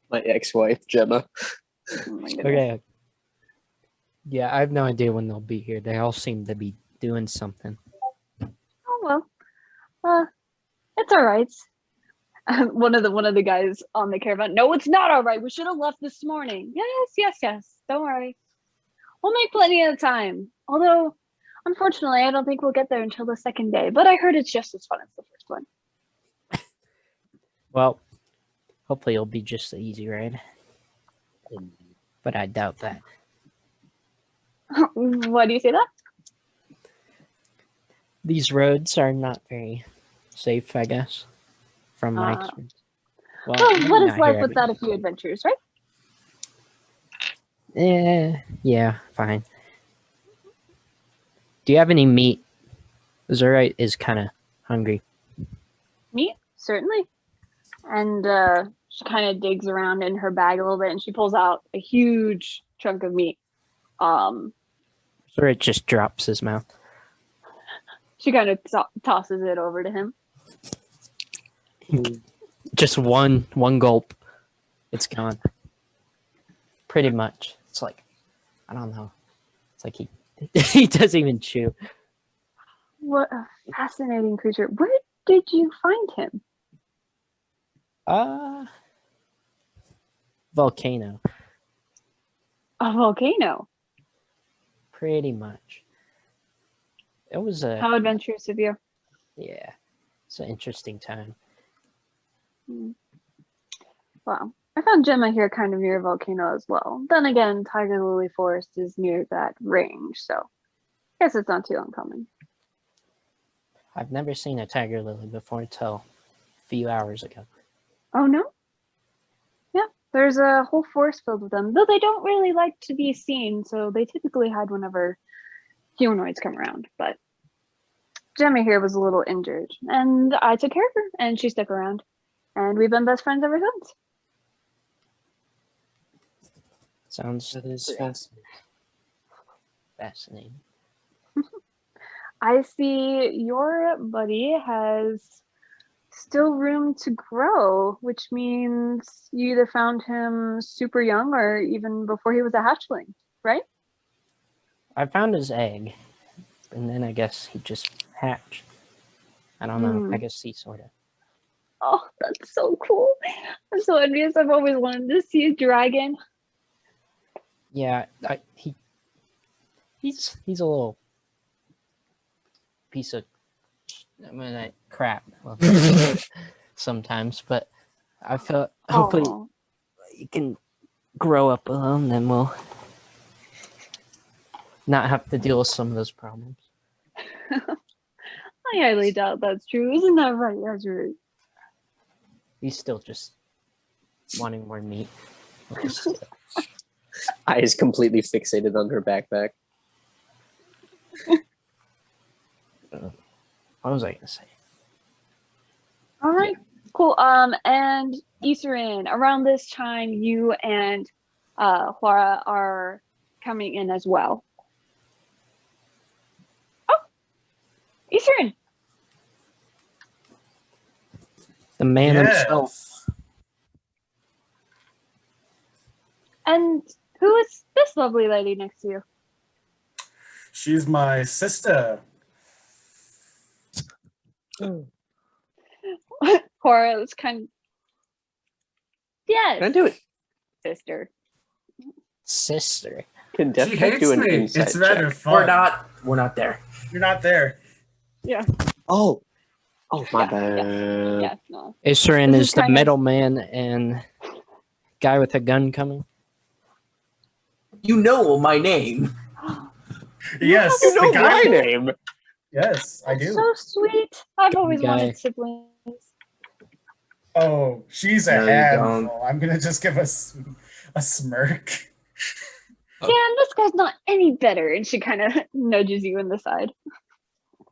My ex-wife, Gemma. Oh my goodness. Okay. Yeah, I have no idea when they'll be here. They all seem to be doing something. Oh well. It's all right. One of the guys on the caravan. No, it's not all right. We should have left this morning. Yes. Don't worry. We'll make plenty of time. Although, unfortunately, I don't think we'll get there until the second day. But I heard it's just as fun as the first one. Well, hopefully it'll be just an easy ride. But I doubt that. Why do you say that? These roads are not very safe, I guess, from my experience. Well, maybe what is not life here without a few adventures, right? Yeah, fine. Do you have any meat? Zurite is kind of hungry. Meat, certainly. And she kind of digs around in her bag a little bit, and she pulls out a huge chunk of meat. Zurite just drops his mouth. She kind of tosses it over to him. Just one gulp. It's gone. Pretty much. It's like, I don't know. It's like he doesn't even chew. What a fascinating creature. Where did you find him? Volcano. A volcano. Pretty much. It was a How adventurous of you. yeah. It's an interesting time. Wow. I found Gemma here kind of near a volcano as well. Then again, Tiger Lily Forest is near that range, so I guess it's not too uncommon. I've never seen a tiger lily before until a few hours ago. Oh no? Yeah, there's a whole forest filled with them, though they don't really like to be seen, so they typically hide whenever humanoids come around. But Gemma here was a little injured, and I took care of her, and she stuck around. And we've been best friends ever since. Sounds That is fascinating. fascinating. I see your buddy has still room to grow, which means you either found him super young or even before he was a hatchling, right? I found his egg, and then I guess he just hatched. I don't know. I guess he sort of. Oh, that's so cool. I'm so envious. I've always wanted to see a dragon. Yeah, he's a little piece of crap sometimes, but I felt hopefully he can grow up alone, then we'll not have to deal with some of those problems. I highly doubt that's true. Isn't that right, Ezra? He's still just wanting more meat. Eyes completely fixated on her backpack. What was I gonna say? All right, cool. And Isurin, around this time, you and Huara are coming in as well. Oh, Isurin. The man himself. And who is this lovely lady next to you? She's my sister. Cora was kind of... Yes. Can I do it? Sister. She Can definitely hates do an me. insight It's rather check. fun. We're not there. You're not there. Yeah. Oh, my Yeah, bad. Yes, no. Isrin This is is the kind of- middleman and guy with a gun coming. You know my name. Yes, You know the guy. my name. Yes, I do. So sweet. I've always Guy. wanted siblings. Oh, she's a No, you handful. I'm gonna just give us a smirk. Yeah, and this guy's not any better. And she kind of nudges you in the side.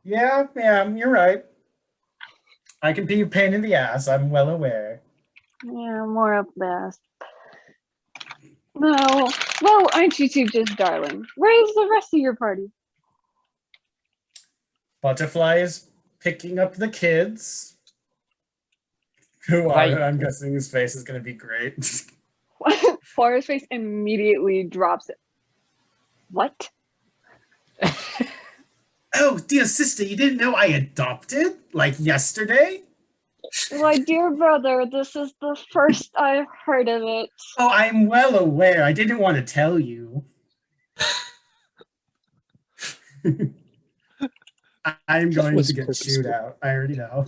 Yeah, you're right. I can be a pain in the ass. I'm well aware. Yeah, more up the ass. No. Well, aren't you two just darling? Where's the rest of your party? Butterfly is picking up the kids. Who are, Right. I'm guessing his face is going to be great. Flara's face immediately drops it. What? Oh, dear sister, you didn't know I adopted? Like yesterday? My dear brother, this is the first I've heard of it. Oh, I'm well aware. I didn't want to tell you. I'm going was to get chewed purposeful. out. I already know.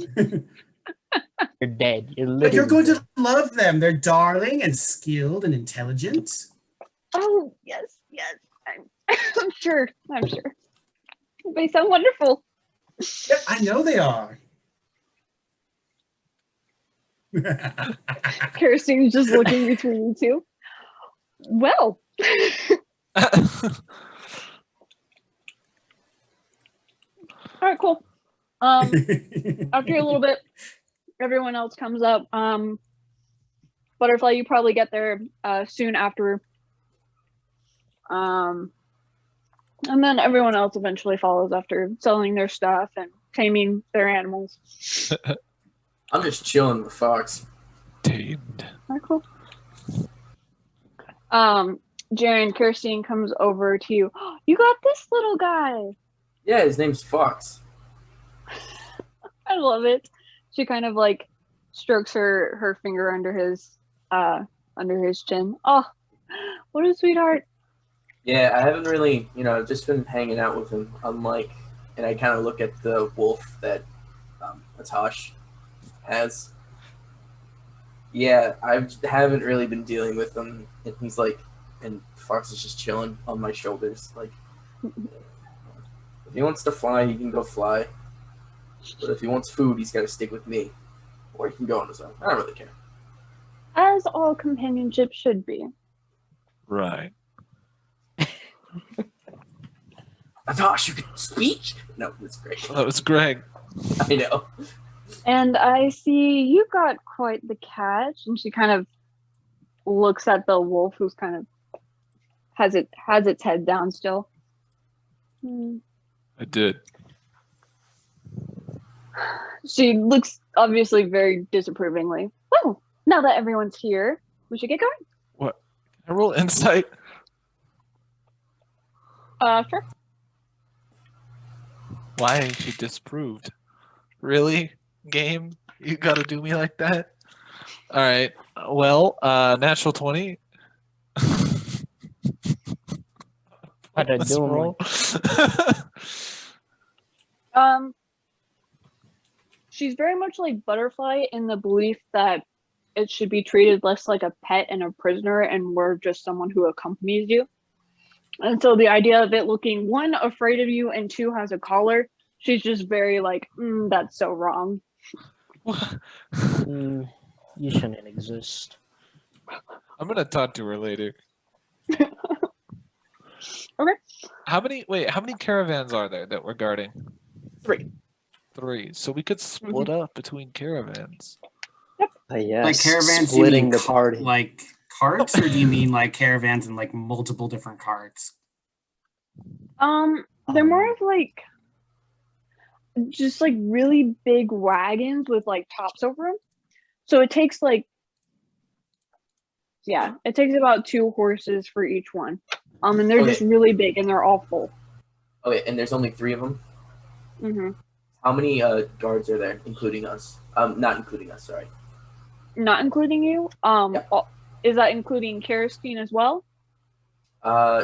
You're dead. You're But you're literally going dead. to love them. They're darling and skilled and intelligent. Oh, yes. I'm sure. They sound wonderful. Yeah, I know they are. Karastein's just looking between you two. Well, all right, cool. After a little bit, everyone else comes up. Butterfly, you probably get there soon after. And then everyone else eventually follows after selling their stuff and taming their animals. I'm just chilling with Fox. Tamed. All right, cool. Jaren, Kirsten comes over to you. You got this little guy. Yeah, his name's Fox. I love it. She kind of like strokes her finger under his chin. Oh, what a sweetheart. Yeah, I haven't really, just been hanging out with him. And I kind of look at the wolf that Atash has. Yeah, I haven't really been dealing with him, and he's like, and Fox is just chilling on my shoulders. Like, if he wants to fly, he can go fly. But if he wants food, he's got to stick with me, or he can go on his own. I don't really care. As all companionship should be. Right. Atash, you can speak? No, that's great. That was Greg. I know. And I see you got quite the catch. And she kind of looks at the wolf, who's kind of has its head down still. I did. She looks obviously very disapprovingly. Well, now that everyone's here, we should get going. What? Can I roll insight? Sure. Why is she disproved? Really? Game? You gotta do me like that? Alright. Well, natural 20. What a Let's doom. roll. She's very much like Butterfly in the belief that it should be treated less like a pet and a prisoner, and we're just someone who accompanies you. And so the idea of it looking, one, afraid of you, and two, has a collar, she's just very like, that's so wrong. You shouldn't exist. I'm gonna talk to her later. Okay. How many caravans are there that we're guarding? 3. 3. So we could split up between caravans. Yes. Like caravans, splitting you mean the party. like carts, or do you mean like caravans and like multiple different carts? They're more of like just like really big wagons with like tops over them. So it takes like, it takes about 2 horses for each one. And they're just really big and they're all full. Okay, and there's only 3 of them? Mm-hmm. How many guards are there, including us? Not including us, sorry. Not including you? Is that including Karastein as well?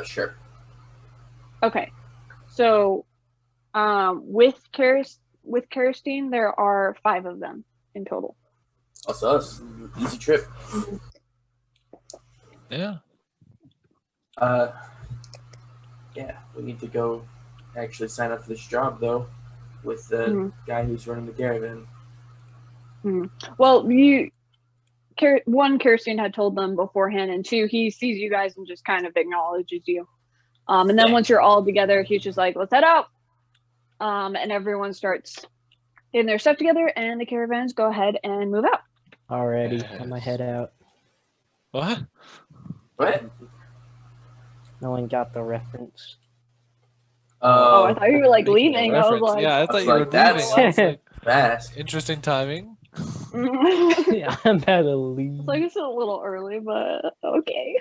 Sure. Okay. So with Karastein, there are 5 of them in total. Also us. Easy trip. Yeah. Yeah, we need to go actually sign up for this job, though, with the guy who's running the caravan. Well, Karastein had told them beforehand, and 2, he sees you guys and just kind of acknowledges you. And then once you're all together, he's just like, let's head out. And everyone starts getting their stuff together, and the caravans go ahead and move out. Already, got my head out. What? What? No one got the reference. Oh, I thought you were like leaving. I was Reference. like, Yeah, I thought you were like, that's- leaving. I was like, Fast. interesting timing. Yeah, I'm about to leave. like it's a little early, but okay.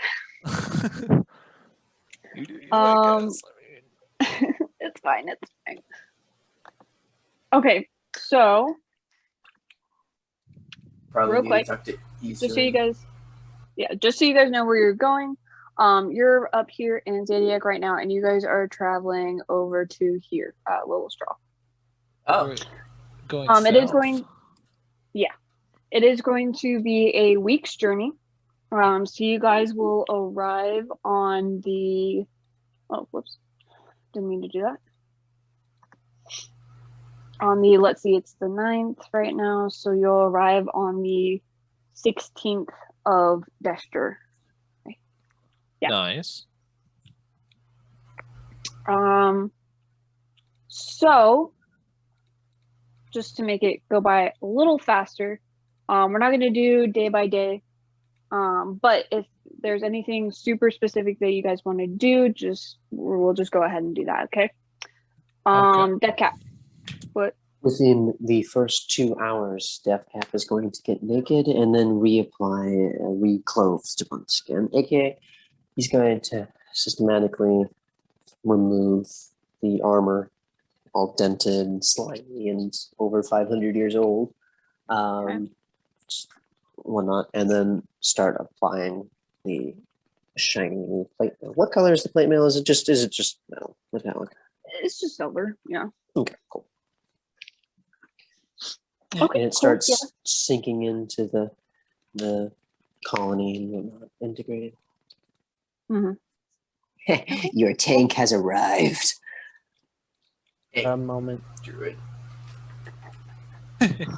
You do you, I guess. I mean, It's fine. It's fine. Okay, so Probably real need quick, to talk to just so you Eastern. guys, just so you guys know where you're going. You're up here in Zodiac right now, and you guys are traveling over to here, Lilistral. Oh, We're going It is south. going, it is going to be a week's journey. So you guys will arrive on the, oh, whoops, didn't mean to do that. On the, let's see, it's the 9th right now, so you'll arrive on the 16th of Destro. Yeah. Nice. So just to make it go by a little faster, we're not going to do day by day. But if there's anything super specific that you guys want to do, we'll just go ahead and do that. Okay. Death Cap. What? Within the first 2 hours, Deathcap is going to get naked and then reapply, reclothed once again. AKA, he's going to systematically remove the armor, all dented, slimy, and over 500 years old, whatnot, and then start applying the shiny plate mail. What color is the plate mail? Is it just metal? What's that one? It's just silver. Yeah. Okay, cool. Okay. And it cool, starts yeah. sinking into the colony and whatnot, integrated. Mhm. Your tank has arrived. A moment. Druid. Tank.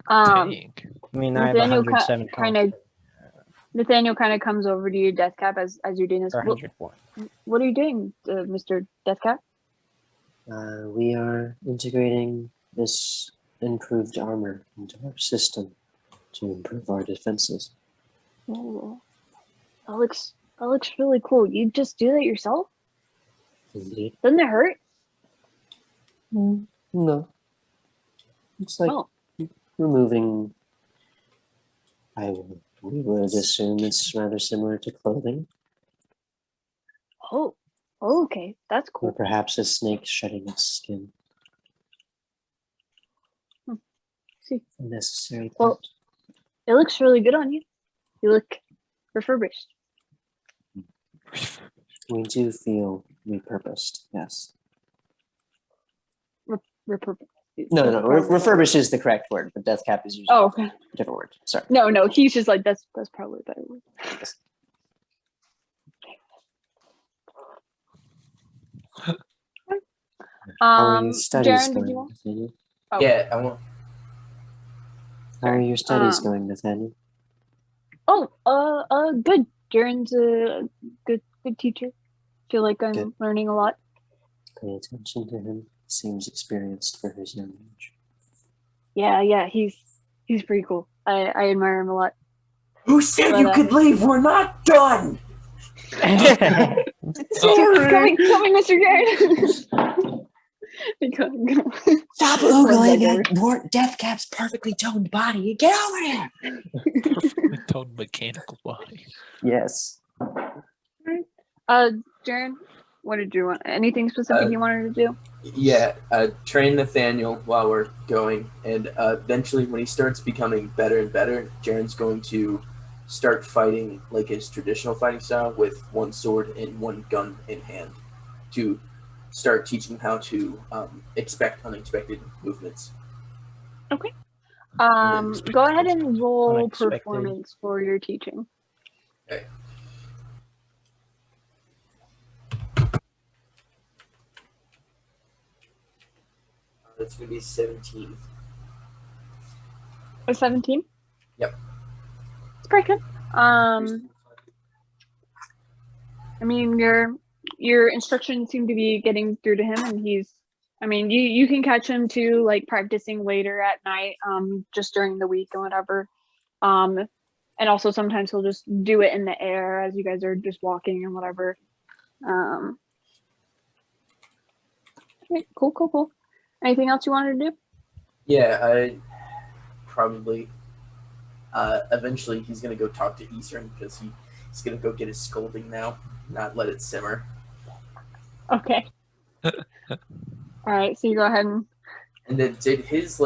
I mean, I have Nathaniel 107 Nathaniel kind of comes over to you, Deathcap, as you're doing this. or What, 104. what are you doing, Mr. Deathcap? We are integrating this improved armor into our system to improve our defenses. Oh, that looks really cool. You just do that yourself? Indeed. Doesn't it hurt? No. It's like removing. We would assume it's rather similar to clothing, Oh, okay, that's or cool. perhaps a snake shedding its skin. See, A necessary Well- part. it looks really good on you. You look refurbished. We do feel repurposed, yes. Repurposed. No. Refurbished is the correct word, but Deathcap is usually Oh, okay. a different word. Sorry. No, he's just like that's probably a better word. How are your studies Jaren, did you going, want? Nathaniel? Oh. Yeah, I want. How are your studies Um, going, Nathaniel? Good. Jaren's a good teacher. Feel like I'm Good. learning a lot. Pay attention to him. Seems experienced for his young age. Yeah, he's pretty cool. I admire him a lot. Who said But, you could leave? We're not done. Coming, Mr. Jaren. Go. Stop oogling at Deathcap's perfectly toned body and get over here! Perfectly toned mechanical body. Yes. Jaren, what did you want? Anything specific you wanted to do? Yeah, train Nathaniel while we're going, and eventually, when he starts becoming better and better, Jaren's going to start fighting like his traditional fighting style with one sword and one gun in hand to start teaching how to expect unexpected movements. Okay. Go ahead and roll Unexpected. performance for your teaching. Okay. That's going to be 17. A 17? Yep. It's pretty good. I mean, your instructions seem to be getting through to him, and you can catch him too, like practicing later at night, just during the week and whatever. And also sometimes he'll just do it in the air as you guys are just walking and whatever. Okay, cool. Anything else you wanted to do? Yeah, I probably. Eventually, he's going to go talk to Eastern because he's going to go get his scolding now, not let it simmer. Okay. All right, so you go ahead and. And then did his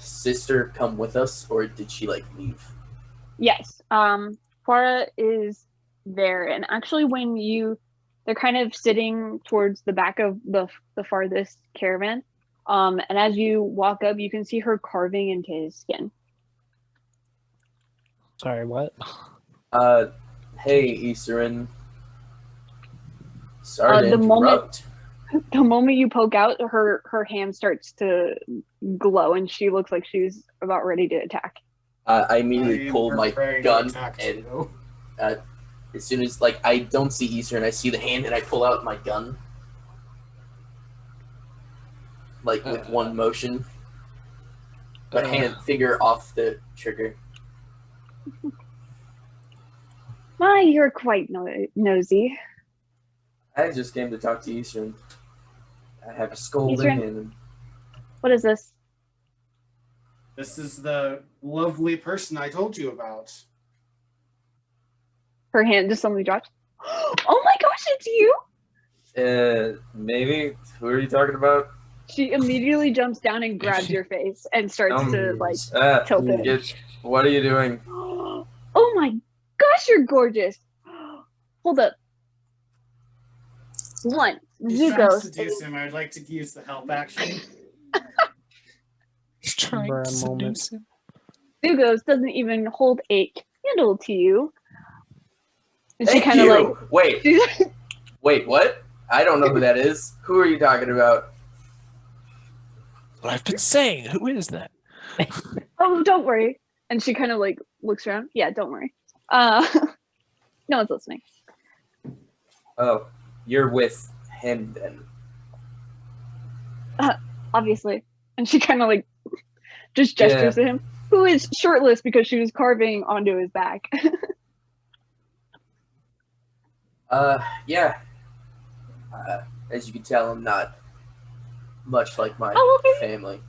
sister come with us, or did she like leave? Yes. Farah is there, and actually, they're kind of sitting towards the back of the farthest caravan. And as you walk up, you can see her carving into his skin. Sorry, what? Hey, Easterin. Sorry to the moment- interrupt. The moment you poke out, her hand starts to glow, and she looks like she's about ready to attack. I immediately am pull my preparing to gun, attack and you. as soon as I don't see Easterin, I see the hand, and I pull out my gun, with one motion, but finger off the trigger. My, you're quite nosy. I just came to talk to Easterin. I have a scolding Easterin? and What is this? This is the lovely person I told you about. Her hand just suddenly drops. Oh my gosh, it's you! maybe. Who are you talking about? She immediately jumps down and grabs your face and starts to tilt it. What are you doing? Oh my gosh, you're gorgeous! Hold up. One, He's trying to Zugos. seduce him. I'd like to use the help action. He's trying For a to moment. seduce him. Zugos doesn't even hold a candle to you. And she Thank kind of you. like. Wait, what? I don't know who that is. Who are you talking about? What I've been saying. Who is that? Oh, don't worry. And she kind of like looks around. Yeah, don't worry. No one's listening. Oh, you're with him then. Obviously. And she kind of like just gestures to him, who is shirtless because she was carving onto his back. Yeah. As you can tell, I'm not much like my How old are you? family.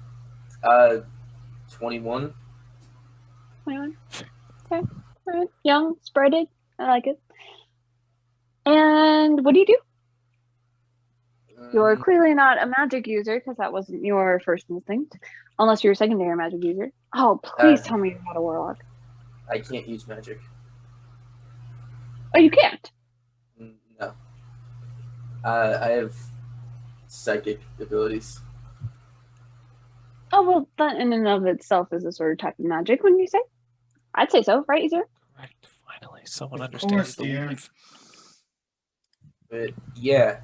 21. 21. Okay. All right. Young, spreaded. I like it. And what do you do? You're clearly not a magic user because that wasn't your first instinct, unless you're a secondary magic user. Oh, please tell me you're not a warlock. I can't use magic. Oh, you can't. No. I have psychic abilities. Oh, well, that in and of itself is a sort of type of magic, wouldn't you say? I'd say so, right, Ezer? Correct. Finally, someone Of understands course, the dear. life. But yeah,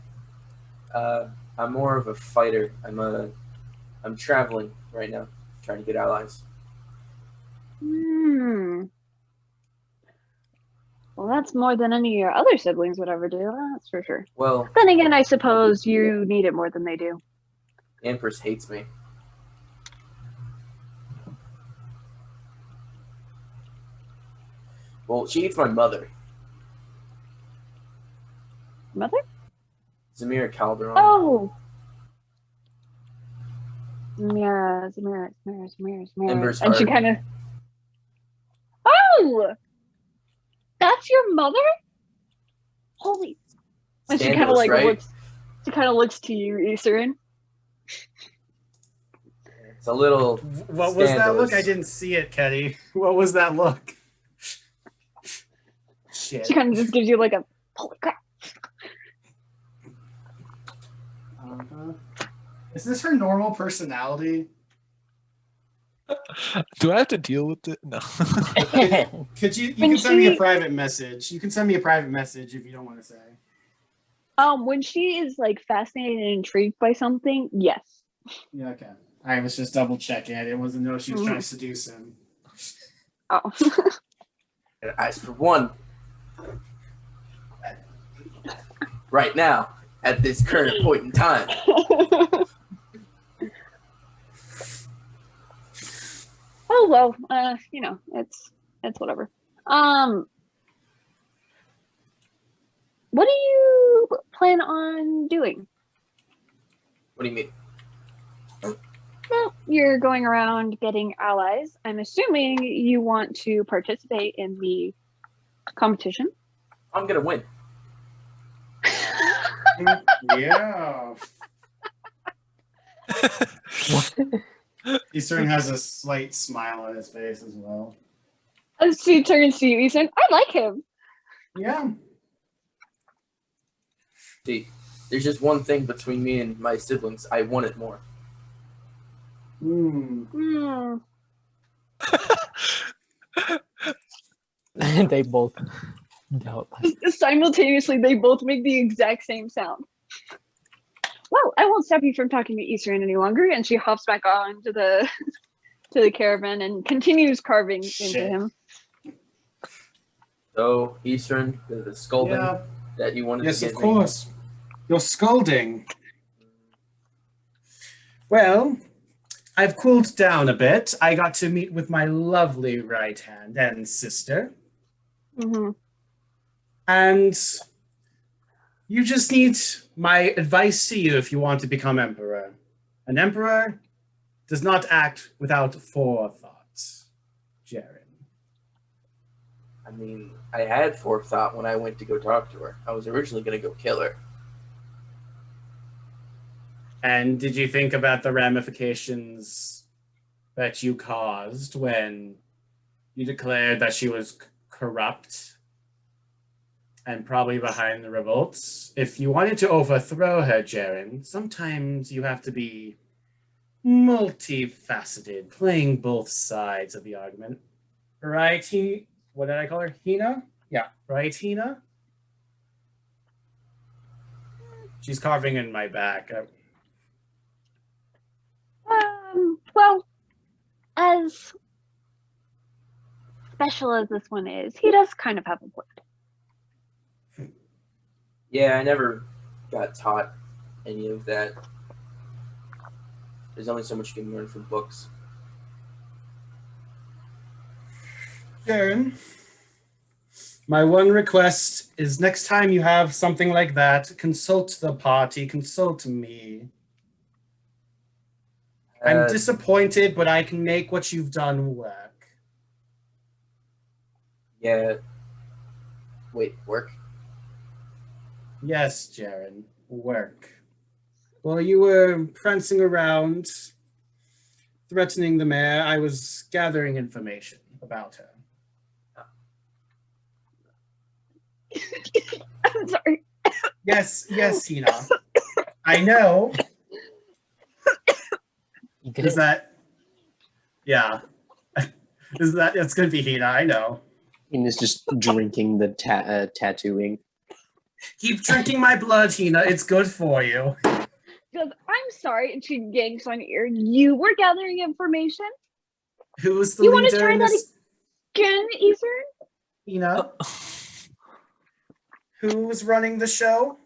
I'm more of a fighter. I'm traveling right now, trying to get allies. Well, that's more than any of your other siblings would ever do, that's for sure. Well, Then again, I suppose you need it more than they do. Empress hates me. Well, she hates my mother, Mother? Zamira Calderon. Oh! Zamira. Ember's And she heart. kind of... Oh! That's your mother? Holy... And she kind of Scandalous, like right? looks... She kind of looks to you, Easterin. It's a little. What was that look? Scandalous. I didn't see it, Ketty. What was that look? Shit. She kind of just gives you like a... Holy crap. Is this her normal personality? Do I have to deal with it? No. Could you When can send me a she- private message. You can send me a private message if you don't want to say. When she is like fascinated and intrigued by something, yes. Yeah, okay. I was just double checking. I didn't want to know if she was Mhm. trying to seduce him. Oh. And as for one, right now, at this current point in time, Oh well, you know, it's whatever. What do you plan on doing? what do you mean? Well, you're going around getting allies. I'm assuming you want to participate in the competition. I'm gonna win. Yeah. Eastern has a slight smile on his face as well. As she turns to you, Ethan, I like him. Yeah. See, there's just one thing between me and my siblings. I want it more. Hmm. They both don't. Simultaneously, they both make the exact same sound. Well, I won't stop you from talking to Eastern any longer, and she hops back on to the to the caravan and continues carving into him. So, Eastern, the scolding Yeah. that you wanted Yes, to of give course. You're scolding. Well, I've cooled down a bit. I got to meet with my lovely right hand and sister. Mm-hmm. And you just need my advice to you if you want to become emperor. An emperor does not act without forethought, Jaren. I mean, I had forethought when I went to go talk to her. I was originally going to go kill her. And did you think about the ramifications that you caused when you declared that she was corrupt and probably behind the revolts? If you wanted to overthrow her, Jaren, sometimes you have to be multifaceted, playing both sides of the argument. Right, what did I call her? Hina? Yeah, right, Hina? She's carving in my back. Well, as special as this one is, he does kind of have a point. Yeah, I never got taught any of that. There's only so much you can learn from books. Jaren, my one request is next time you have something like that, consult the party, consult me. I'm disappointed, but I can make what you've done work. Yeah. Wait, work? Yes, Jaren, work. While you were prancing around, threatening the mayor, I was gathering information about her. I'm sorry. Yes, Hina. I know. Is that? Yeah. It's gonna be Hina? I know. Hina's just drinking the tattooing. Keep drinking my blood, Hina. It's good for you. She goes, I'm sorry, and she yanks on your ear. You were gathering information? Who's the You want to leader try in that this? again, Ethan? Hina? Who's running the show?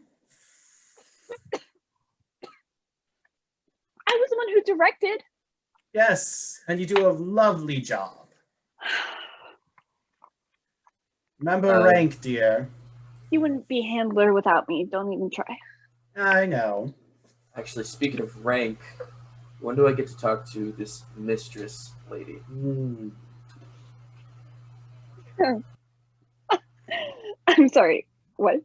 I was the one who directed. Yes, and you do a lovely job. Remember rank, dear. You wouldn't be handler without me. Don't even try. I know. Actually, speaking of rank, when do I get to talk to this mistress lady? I'm sorry. What?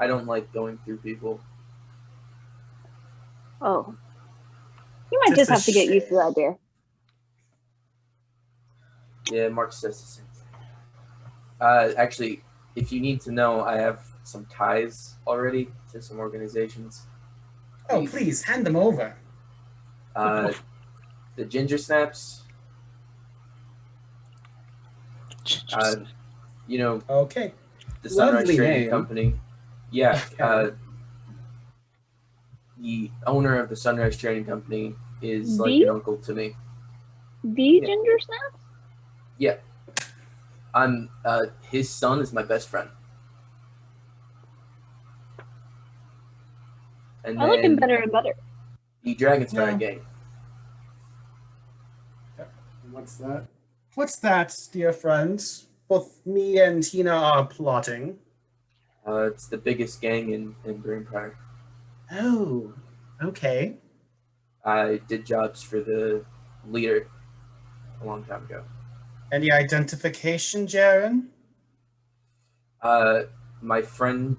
I don't like going through people. Oh. You might just have to get used to that, dear. Yeah, Mark says the same thing. Actually, if you need to know, I have some ties already to some organizations. Oh, please, hand them over. The Ginger Snaps. You know, okay. The Sunrise Lovely Trading name. Company. Yeah. The owner of the Sunrise Trading Company is like an uncle to me. The Ginger Snaps? Yeah. I'm his son is my best friend. And I like him better and better. The Dragonfire Gang. What's that? What's that, dear friends? Both me and Tina are plotting. It's the biggest gang in Greenbrier. Oh, okay. I did jobs for the leader a long time ago. Any identification, Jaren? My friend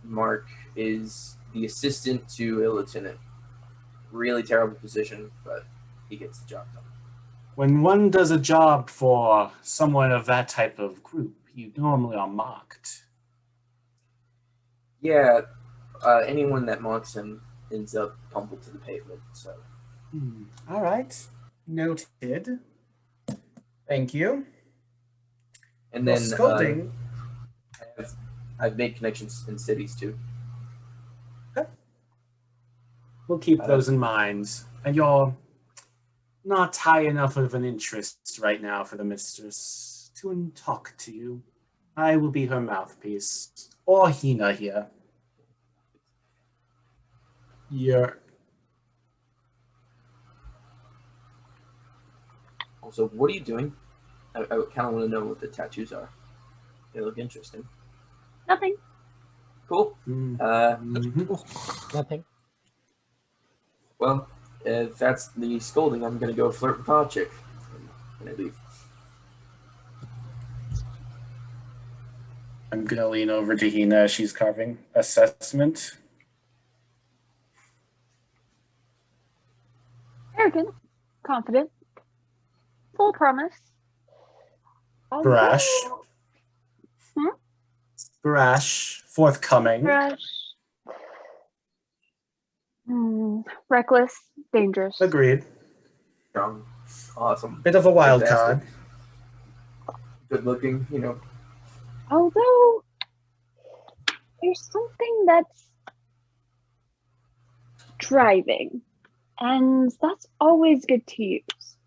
Mark is the assistant to a lieutenant. Really terrible position, but he gets the job done. When one does a job for someone of that type of group, you normally are mocked. Yeah, anyone that mocks him ends up pummeled to the pavement. So. All right. Noted. Thank you. And Well, then scolding. I've made connections in cities too. We'll keep those in mind. And you're not high enough of an interest right now for the mistress to talk to you. I will be her mouthpiece. Or Hina here. Also, what are you doing? I kind of want to know what the tattoos are. They look interesting. Nothing. Cool. Nothing. Well, if that's the scolding, I'm going to go flirt with Podchick. And I leave. I'm going to lean over to Hina as she's carving assessment. Arrogant, confident, full promise. Brash. Hmm? Brash. Forthcoming. Brash. Reckless, dangerous. Agreed. Strong. Awesome. Bit of a wild card. Good looking, you know. Although, there's something that's driving, and that's always good to use.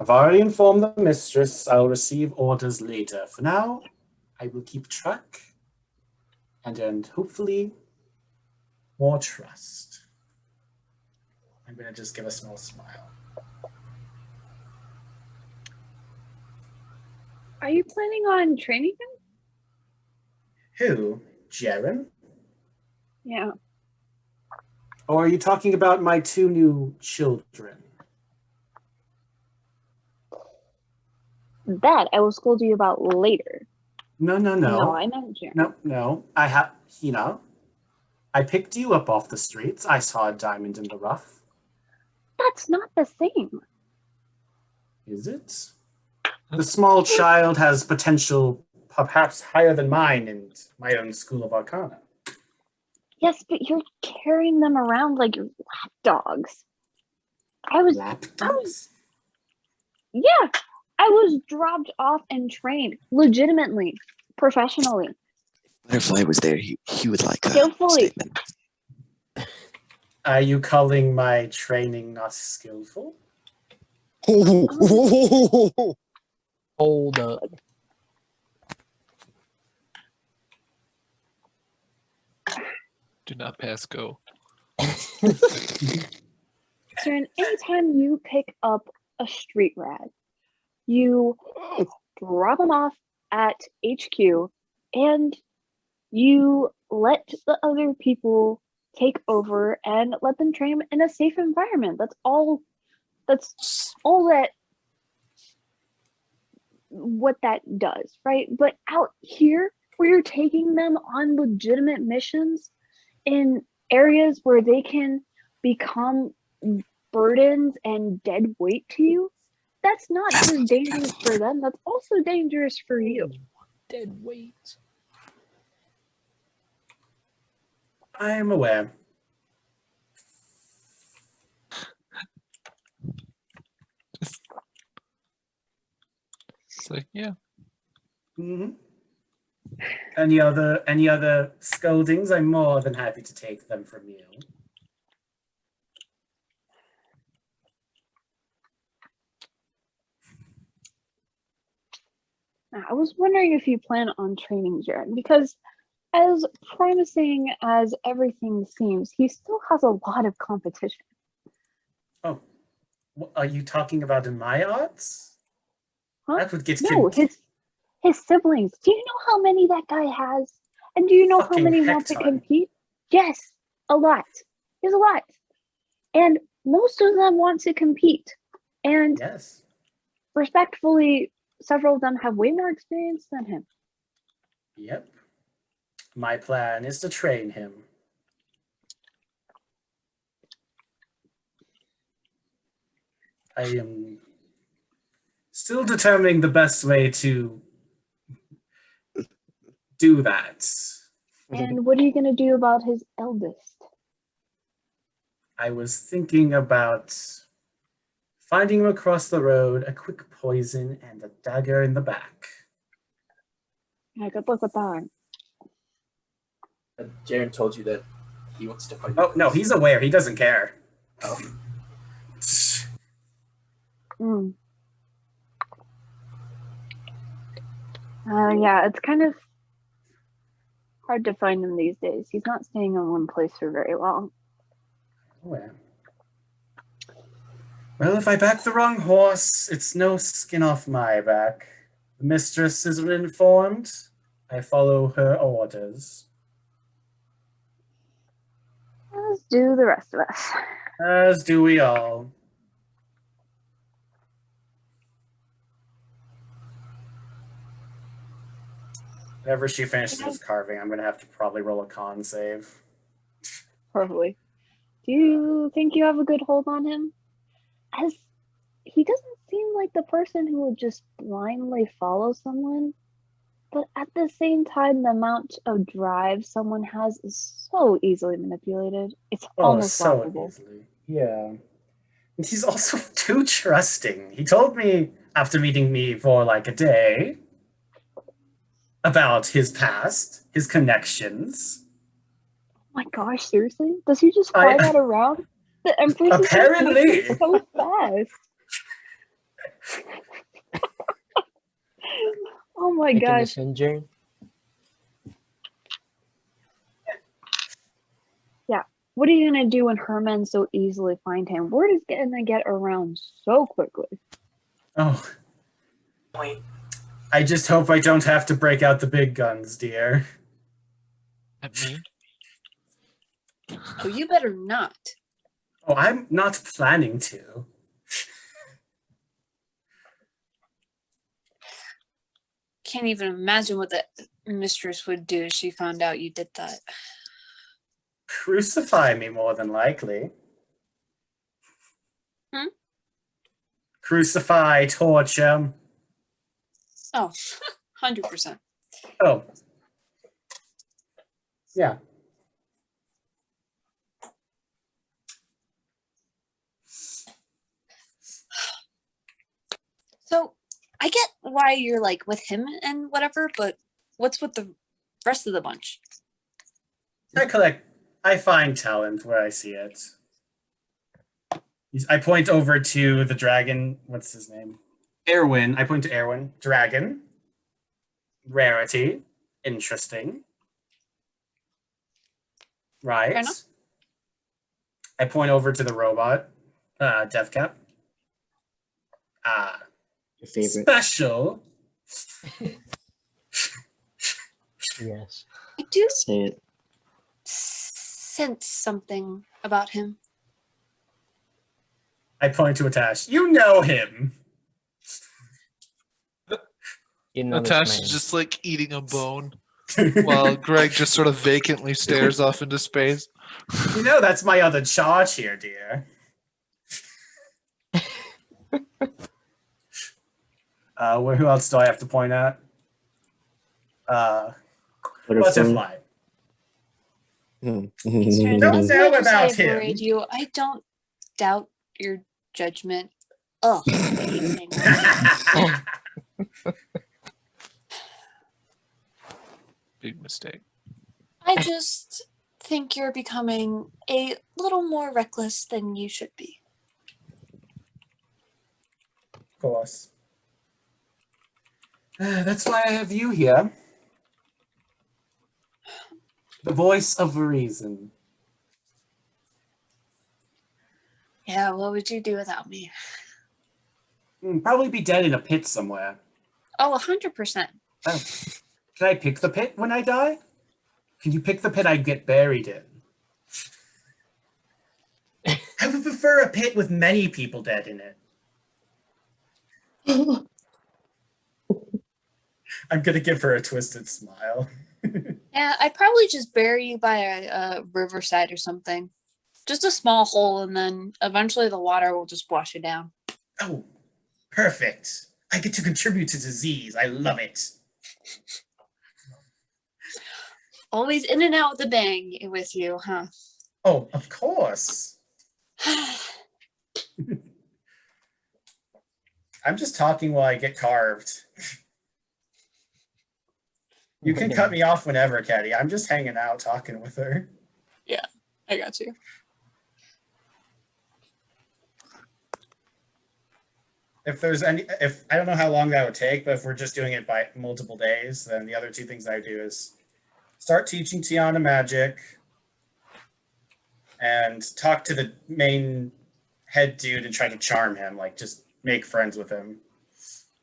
I've already informed the mistress I'll receive orders later. For now, I will keep track and hopefully more trust. I'm going to just give a small smile. Are you planning on training him? Who? Jaren? Yeah. Or are you talking about my 2 new children? That I will scold you about later. No. No, I meant Jaren. No. I have, I picked you up off the streets. I saw a diamond in the rough. That's not the same. Is it? The small child has potential perhaps higher than mine in my own school of arcana. Yes, but you're carrying them around like lapdogs. I was dropped off and trained legitimately, professionally. Butterfly was there. He would like a Skillfully. statement. Are you calling my training not skillful? Hold up. Do not pass go. So anytime you pick up a street rat, you drop them off at HQ and you let the other people take over and let them train them in a safe environment. That's all what that does, right? But out here, where you're taking them on legitimate missions in areas where they can become burdens and dead weight to you, that's not just dangerous for them, that's also dangerous for you. Dead weight. I am aware. It's like, yeah. Mm-hmm. Any other scoldings? I'm more than happy to take them from you. I was wondering if you plan on training Jaren, because as promising as everything seems, he still has a lot of competition. Oh, are you talking about in my odds? Huh? That would get No, his siblings. Do you know how many that guy has? And do you know how many want to compete? Yes, a lot. There's a lot. And most of them want to compete. And yes, respectfully, several of them have way more experience than him. Yep. My plan is to train him. I am still determining the best way to do that. And what are you gonna do about his eldest? I was thinking about finding him across the road, a quick poison, and a dagger in the back. Yeah, good luck with that. Jaren told you that he wants to fight. Oh, no, he's aware. He doesn't care. Oh. Mm. Yeah, it's kind of hard to find him these days. He's not staying in one place for very long. Oh, yeah. Well, if I back the wrong horse, it's no skin off my back. The mistress isn't informed. I follow her orders. As do the rest of us. As do we all. Whenever she finishes carving, I'm going to have to probably roll a con save. Probably. Do you think you have a good hold on him? As he doesn't seem like the person who would just blindly follow someone, but at the same time, the amount of drive someone has is so easily manipulated. It's almost so laughable. easily. Yeah. And he's also too trusting. He told me after meeting me for like a day about his past, his connections. Oh my gosh, seriously? Does he just fly that around? The Empress Apparently. is so fast. Oh my Making gosh. this in, Jaren? Yeah. What are you gonna do when Herman so easily find him? Word is gonna get around so quickly. Oh, Point. I just hope I don't have to break out the big guns, dear. At me? Oh, you better not. Oh, I'm not planning to. Can't even imagine what the mistress would do if she found out you did that. Crucify me, more than likely. Hmm? Crucify, torture. Oh, 100%. Oh. Yeah. So I get why you're like with him and whatever, but what's with the rest of the bunch? I find talent where I see it. I point over to the dragon. What's his name? Erwin. I point to Erwin. Dragon. Rarity. Interesting. Right. Fair enough. I point over to the robot. Deathcap. Your favorite. Special. Yes. I do Say it. sense something about him. I point to Atash. You know him. You know this Natasha's man. just like eating a bone while Greg just sort of vacantly stares off into space. You know that's my other charge here, dear. Who else do I have to point at? Butterfly. Don't Don't know about him. You. I don't doubt your judgment. Ugh. I hate saying that. Big mistake. I just think you're becoming a little more reckless than you should be. Of course. That's why I have you here. The voice of reason. Yeah, what would you do without me? Probably be dead in a pit somewhere. Oh, 100%. Oh. Can I pick the pit when I die? Can you pick the pit I'd get buried in? I would prefer a pit with many people dead in it. I'm gonna give her a twisted smile. Yeah, I'd probably just bury you by a riverside or something. Just a small hole, and then eventually the water will just wash it down. Oh, perfect. I get to contribute to disease. I love it. Always in and out with a bang with you, huh? Oh, of course. I'm just talking while I get carved. You can cut me off whenever, Caddy. I'm just hanging out talking with her. Yeah, I got you. If I don't know how long that would take, but if we're just doing it by multiple days, then the other two things I do is start teaching Tiana magic and talk to the main head dude and try to charm him, like just make friends with him.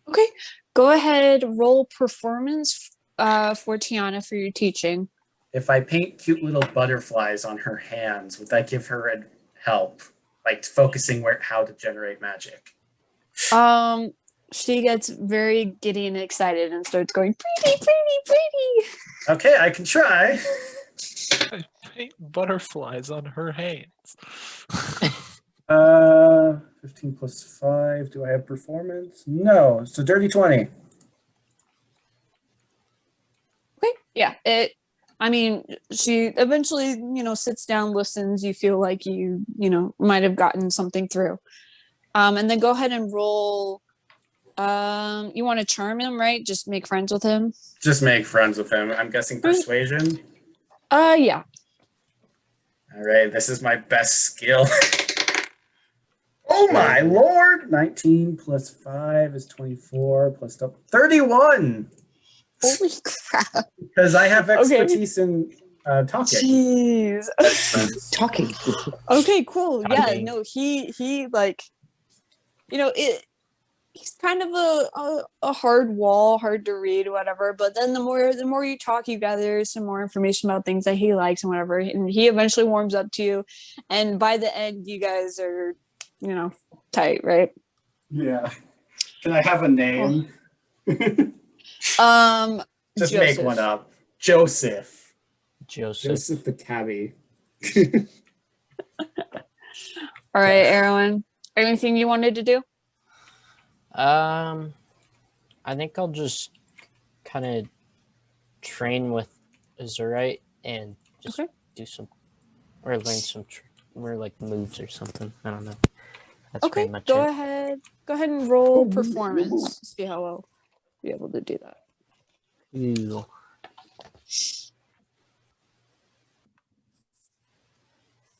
Okay, go ahead, roll performance for Tiana for your teaching. If I paint cute little butterflies on her hands, would that give her help? Like focusing how to generate magic? She gets very giddy and excited and starts going, pretty, pretty, pretty. Okay, I can try. I paint butterflies on her hands. 15 plus 5. Do I have performance? No. It's a dirty 20. Okay, yeah. She eventually, sits down, listens. You feel like you might have gotten something through. And then go ahead and roll. You want to charm him, right? Just make friends with him. Just make friends with him. I'm guessing persuasion. Yeah. All right, this is my best skill. Oh my lord! 19 plus 5 is 24 plus 31. Holy crap! Because I have expertise in talking. Jeez. Talking. Okay, cool. Yeah, Talking. no, he like, he's kind of a hard wall, hard to read, whatever. But then the more you talk, you gather some more information about things that he likes and whatever. And he eventually warms up to you. And by the end, you guys are, tight, right? Yeah. Can I have a name? Just Joseph. make one up. Joseph. Joseph. Joseph the cabbie. All right, Erwin. Anything you wanted to do? I think I'll just kind of train with Azurite and just do some, or learn some, moves or something. I don't know. That's Okay, pretty much go it. ahead. Go ahead and roll performance. See how well be able to do that. Ew.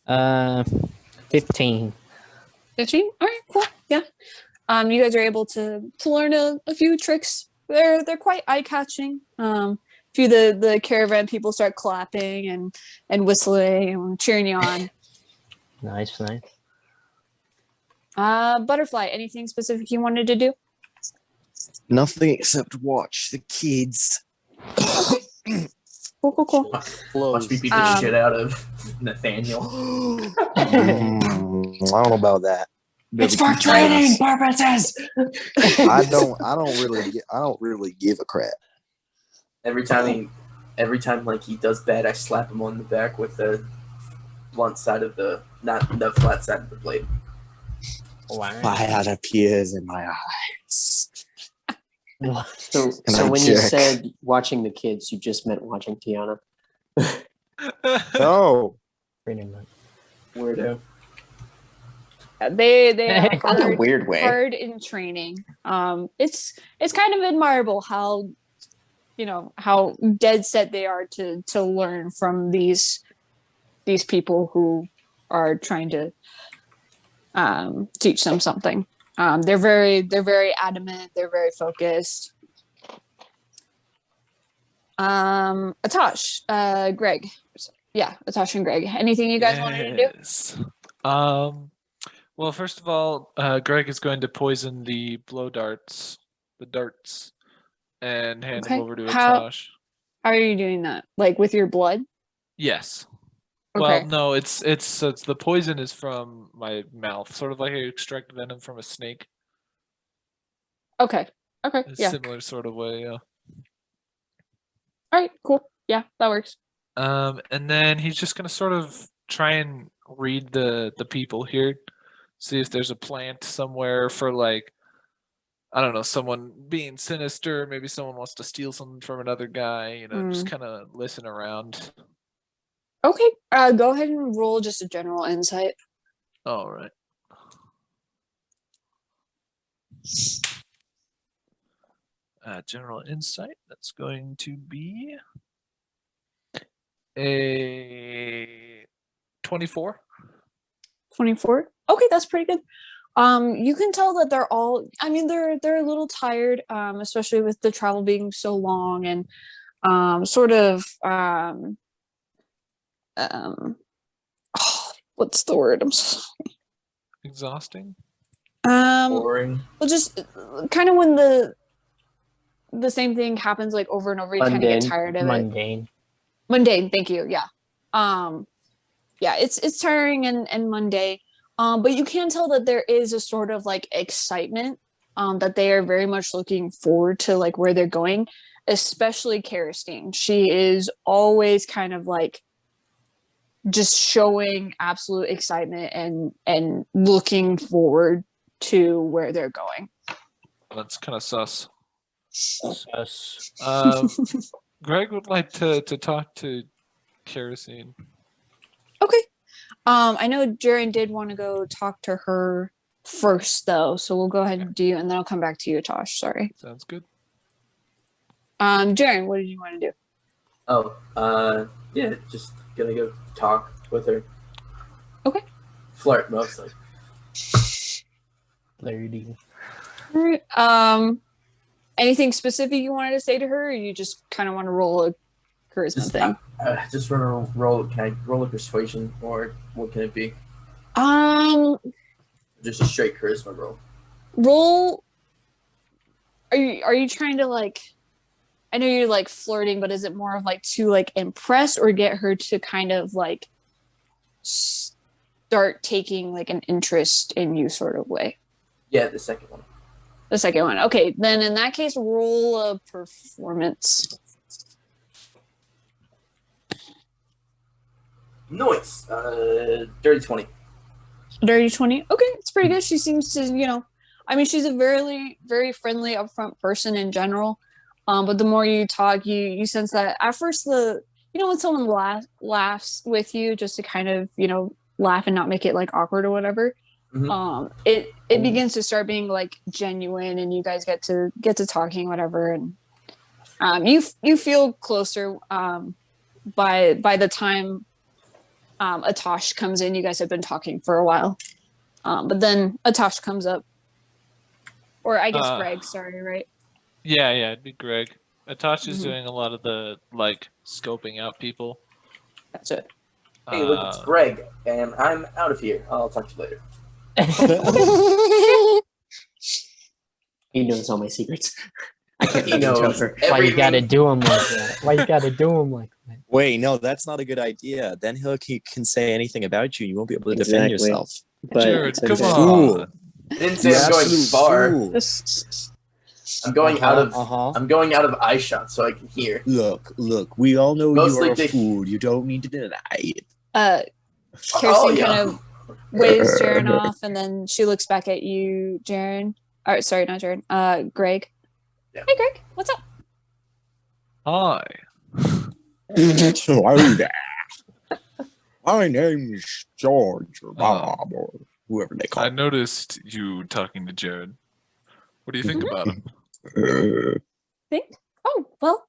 Uh, 15. 15? All right, cool. Yeah. You guys are able to learn a few tricks. They're quite eye-catching. A few of the caravan people start clapping and whistling and cheering you on. Nice. Butterfly, anything specific you wanted to do? Nothing except watch the kids. Cool. Watch me beat the shit out of Nathaniel. I don't know about that. It's for training purposes. I don't really give a crap. Every time like he does bad, I slap him on the back with the blunt side of not the flat side of the blade. Wow. Fire appears in my eyes. So when you said watching the kids, you just meant watching Tiana. No. Pretty much. Weirdo. They are Not in a weird way. hard in training. It's kind of admirable how dead set they are to learn from these people who are trying to teach them something. They're very adamant. They're very focused. Atash, Greg. Yeah, Atash and Greg. Anything you guys wanted to do? Well, first of all, Greg is going to poison the darts, and hand them over to Atash. How are you doing that? Like with your blood? Yes. Okay. Well, no, it's the poison is from my mouth, sort of like I extract venom from a snake. Okay. A Yeah. similar sort of way, yeah. All right, cool. Yeah, that works. And then he's just gonna sort of try and read the people here, see if there's a plant somewhere for like, I don't know, someone being sinister. Maybe someone wants to steal something from another guy. You know, just kind of listen around. Okay. Go ahead and roll just a general insight. All right. General insight. That's going to be a 24. 24. Okay, that's pretty good. You can tell that they're all, I mean, they're a little tired, especially with the travel being so long and sort of what's the word? I'm so sorry. Exhausting. Boring. Well, just kind of when the same thing happens like over and over, you kind of get tired of it. Mundane. Thank you. Yeah. Yeah, it's tiring and mundane. But you can tell that there is a sort of like excitement, that they are very much looking forward to like where they're going, especially Karastein. She is always kind of like just showing absolute excitement and looking forward to where they're going. That's kind of sus. Sus. Greg would like to talk to Kerosene. Okay. I know Jaren did want to go talk to her first, though, so we'll go ahead and do, and then I'll come back to you, Tosh. Sorry. Sounds good. Jaren, what did you want to do? Oh, yeah, just gonna go talk with her. Okay. Flirt, mostly. Flirty. All right. Anything specific you wanted to say to her, or you just kind of want to roll a charisma thing? Just want to roll. Can I roll a persuasion, or what can it be? Just a straight charisma roll. Roll. Are you trying to like? I know you're like flirting, but is it more of like to like impress or get her to kind of like start taking like an interest in you, sort of way? Yeah, the second one. The second one. Okay, then in that case, roll a performance. Nice. Dirty 20. Dirty 20. Okay, it's pretty good. She seems to, I mean, she's a very, very friendly, upfront person in general. But the more you talk, you sense that at first when someone laughs with you just to kind of, laugh and not make it like awkward or whatever. Mm-hmm. It begins to start being like genuine, and you guys get to talking, whatever, and you feel closer by the time Atash comes in. You guys have been talking for a while, but then Atash comes up, or I guess Greg. Sorry, right? Yeah, it'd be Greg. Atash is doing a lot of the like scoping out people. That's it. Hey, look, it's Greg, and I'm out of here. I'll talk to you later. He knows all my secrets. I can't He knows over. Why you gotta do him like that? Why you gotta do him like that? Wait, no, that's not a good idea. Then he can say anything about you. You won't be able to defend yourself. But Jared, come Fool. on. I didn't say I'm going far. Fool. I'm going out of Uh-huh. I'm going out of eye shot so I can hear. Look. We all know Mostly you are they- a fool. You don't need to deny it. Kirsten kind of waves Jaren off, and then she looks back at you, Jaren. Or sorry, not Jaren. Greg. Yeah. Hey, Greg. What's up? Hi. Hello there. My name is George or Bob or whoever they call I me. noticed you talking to Jared. What do you think about him? Oh, well,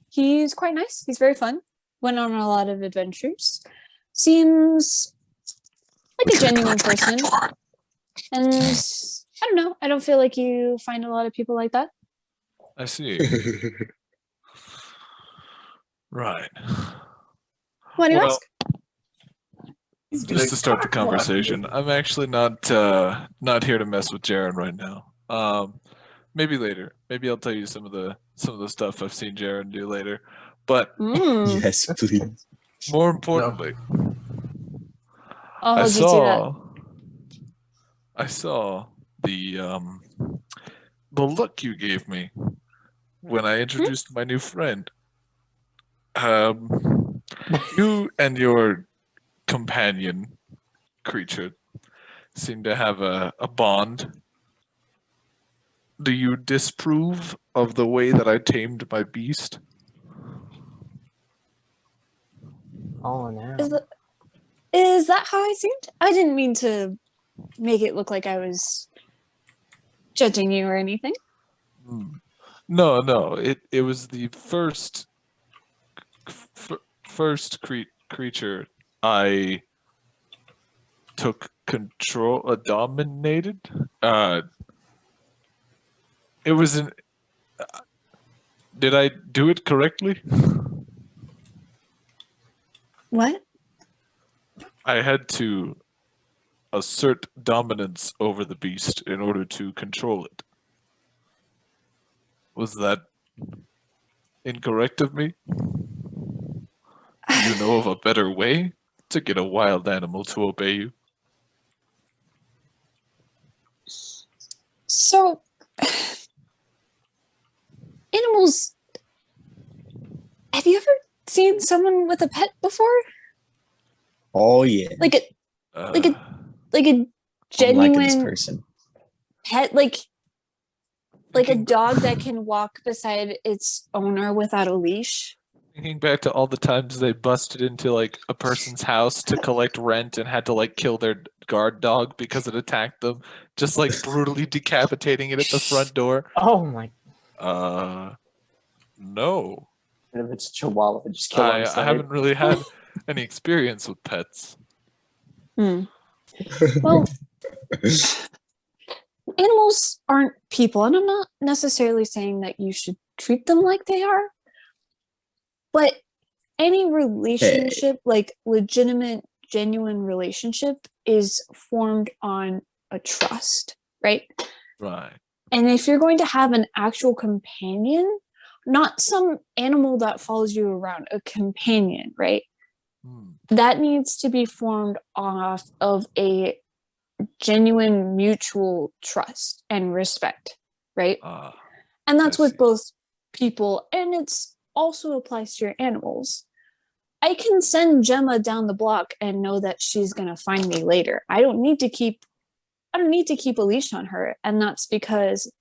he's quite nice. He's very fun. Went on a lot of adventures. Seems like a genuine person. And I don't know. I don't feel like you find a lot of people like that. I see. Right. Why do you Well, ask? just to start the conversation, I'm actually not here to mess with Jaren right now. Maybe later. Maybe I'll tell you some of the stuff I've seen Jaren do later. But Yes, please. more importantly, Oh, did you see that? I saw the look you gave me when I introduced my new friend. You and your companion creature seem to have a bond. Do you disapprove of the way that I tamed my beast? Oh no. Is that how I seemed? I didn't mean to make it look like I was judging you or anything. No. It was the first creature I took control, dominated. It was an. Did I do it correctly? What? I had to assert dominance over the beast in order to control it. Was that incorrect of me? Do you know of a better way to get a wild animal to obey you? So, animals. Have you ever seen someone with a pet before? Oh yeah. Like a I'm liking this genuine person. pet, like a dog that can walk beside its owner without a leash. Thinking back to all the times they busted into like a person's house to collect rent and had to like kill their guard dog because it attacked them, just like brutally decapitating it at the front door. Oh my. No. And if it's a chihuahua, just kill on I sight. haven't really had any experience with pets. Well, animals aren't people, and I'm not necessarily saying that you should treat them like they are. But any relationship, like legitimate, genuine relationship, is formed on a trust, right? Right. And if you're going to have an actual companion, not some animal that follows you around, a companion, right? That needs to be formed off of a genuine mutual trust and respect, right? And that's with both people, and it's also applies to your animals. I can send Gemma down the block and know that she's gonna find me later. I don't need to keep a leash on her, and that's because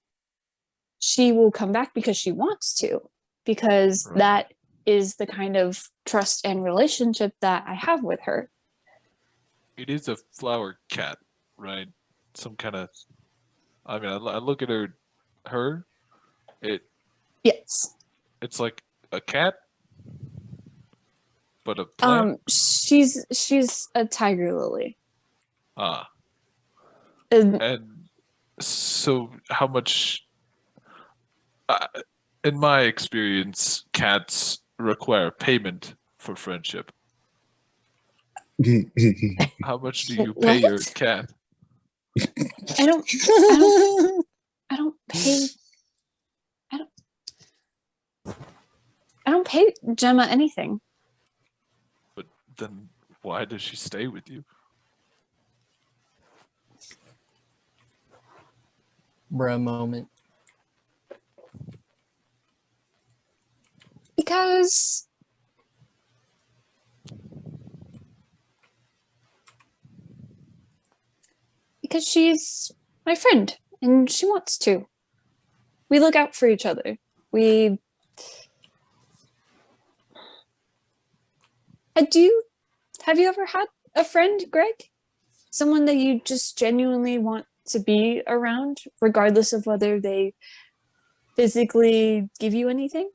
she will come back because she wants to, because that is the kind of trust and relationship that I have with her. It is a flower cat, right? Some kind of. I mean, I look at her. Yes. It's like a cat, but a plant. She's a tiger lily. And so how much? In my experience, cats require payment for friendship. How much do you pay your cat? I don't pay. I don't pay Gemma anything. But then why does she stay with you? Bruh moment. Because she's my friend and she wants to. We look out for each other. Have you ever had a friend, Greg? Someone that you just genuinely want to be around, regardless of whether they physically give you anything?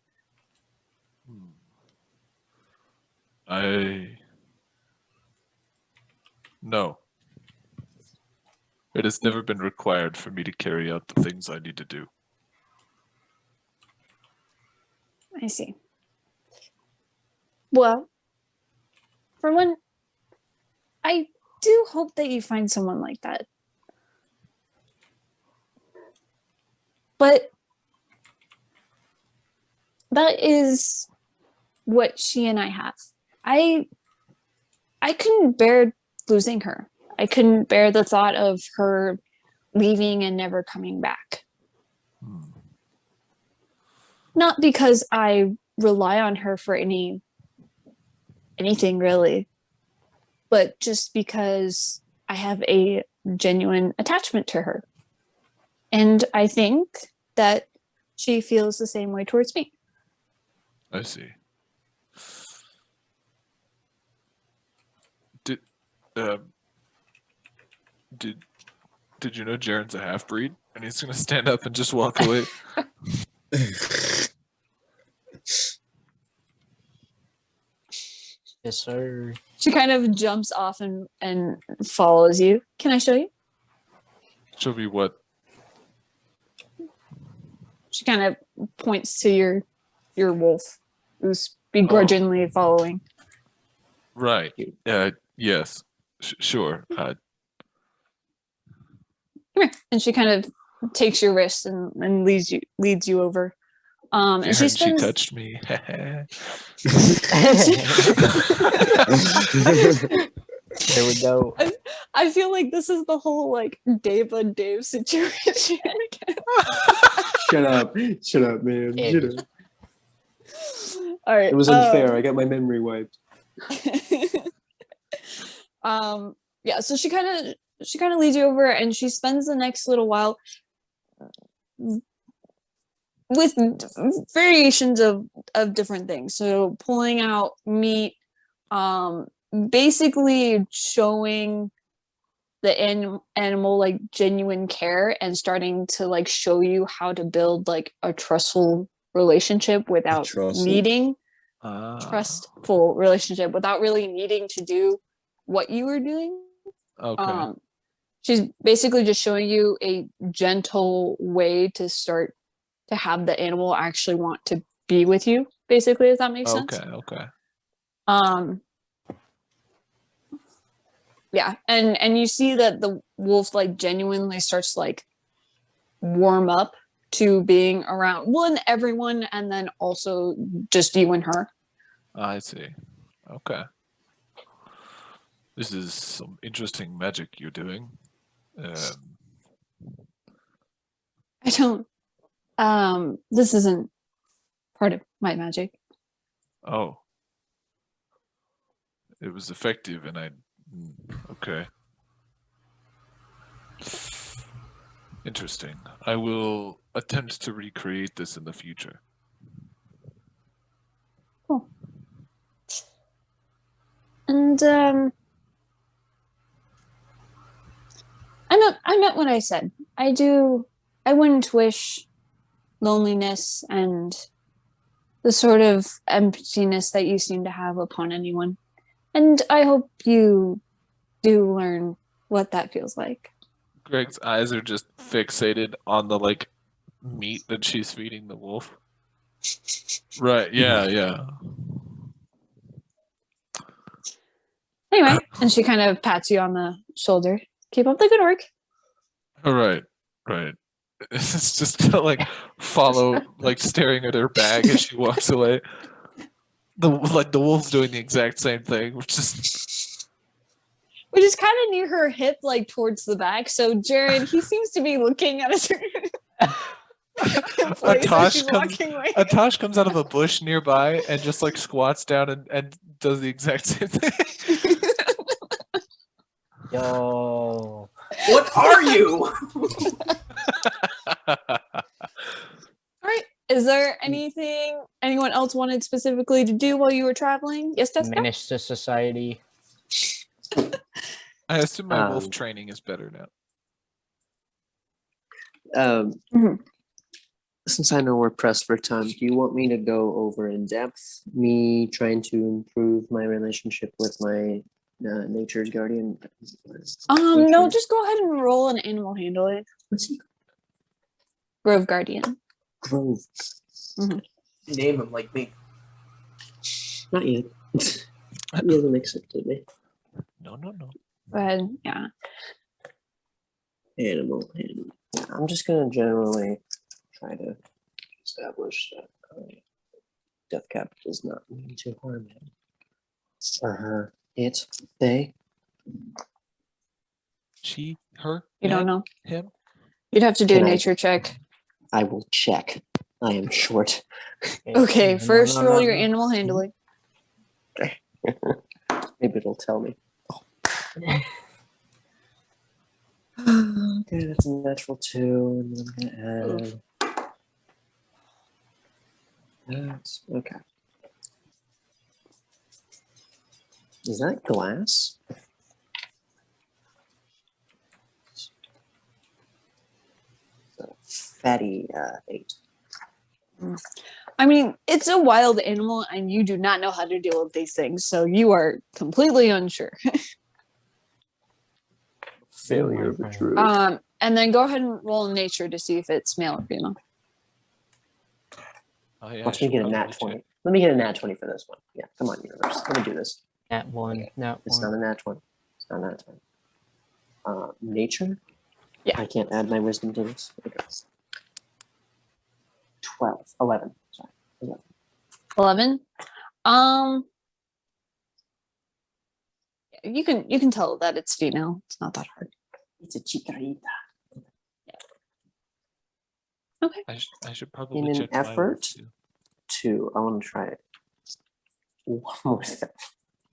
No. It has never been required for me to carry out the things I need to do. I see. Well, for one, I do hope that you find someone like that. But that is what she and I have. I couldn't bear losing her. I couldn't bear the thought of her leaving and never coming back. not because I rely on her for anything really, but just because I have a genuine attachment to her. And I think that she feels the same way towards me. I see. Did you know Jaren's a half breed? And he's gonna stand up and just walk away. Yes, sir. She kind of jumps off and follows you. Can I show you? Show me what? She kind of points to your wolf, who's begrudgingly following. Right. Yes. Sure. Come here. And she kind of takes your wrist and leads you over. And she touched me. There we go. I feel like this is the whole like Dave on Dave situation. Shut up, man. Shut up. All right. It was unfair. I got my memory wiped. Yeah. So she kind of leads you over, and she spends the next little while with variations of different things. So pulling out meat, basically showing the animal like genuine care and starting to like show you how to build like a trustful relationship without needing trustful relationship without really needing to do what you were doing. Okay. She's basically just showing you a gentle way to start to have the animal actually want to be with you, basically, if that makes sense. Okay. Yeah, and you see that the wolf like genuinely starts to like warm up to being around everyone, and then also just you and her. I see. Okay. This is some interesting magic you're doing. I don't. This isn't part of my magic. Oh. It was effective, and okay. Interesting. I will attempt to recreate this in the future. Cool. And I meant what I said. I wouldn't wish loneliness and the sort of emptiness that you seem to have upon anyone. And I hope you do learn what that feels like. Greg's eyes are just fixated on the like meat that she's feeding the wolf. Right, yeah. Anyway, and she kind of pats you on the shoulder. Keep up the good work. All right. It's just gonna like follow, like staring at her bag as she walks away. The wolf's doing the exact same thing, which is kind of near her hip, like towards the back. So Jared, he seems to be looking at a certain place as she's walking away. Atash comes out of a bush nearby and just like squats down and does the exact same thing. Yo. What are you? All right. Is there anything anyone else wanted specifically to do while you were traveling? Yes, Jessica? Menace to society. I assume my wolf training is better now. Since I know we're pressed for time, do you want me to go over in depth me trying to improve my relationship with my nature's guardian? No, just go ahead and roll an animal handling. What's he? Grove Guardian. Grove. Name him like me. Not yet. He hasn't accepted me. No. Go ahead, yeah. Animal. I'm just gonna generally try to establish that death cap does not mean to harm him. Or her. It. They. She. Her. You don't know. Him. You'd have to do Can a I- nature check. I will check. I am short. Okay, No, first no, roll no, your no. animal handling. Maybe it'll tell me. Okay, that's a natural 2. And then I'm gonna add. That's okay. Is that glass? So, fatty 8. I mean, it's a wild animal, and you do not know how to deal with these things, so you are completely unsure. Failure of the true. And then go ahead and roll nature to see if it's male or female. Oh yeah. Watch me get a nat 20. Let me get a nat 20 for this one. Yeah, come on, universe. Let me do this. Nat 1. Nat 1. It's not a nat 20. It's not a nat 20. Nature? Yeah. I can't add my wisdom to this. Okay. 11. Sorry. 11. You can tell that it's female. It's not that hard. It's a chicarita. Okay. I should probably In an check my effort too. I want to try it. One more thing.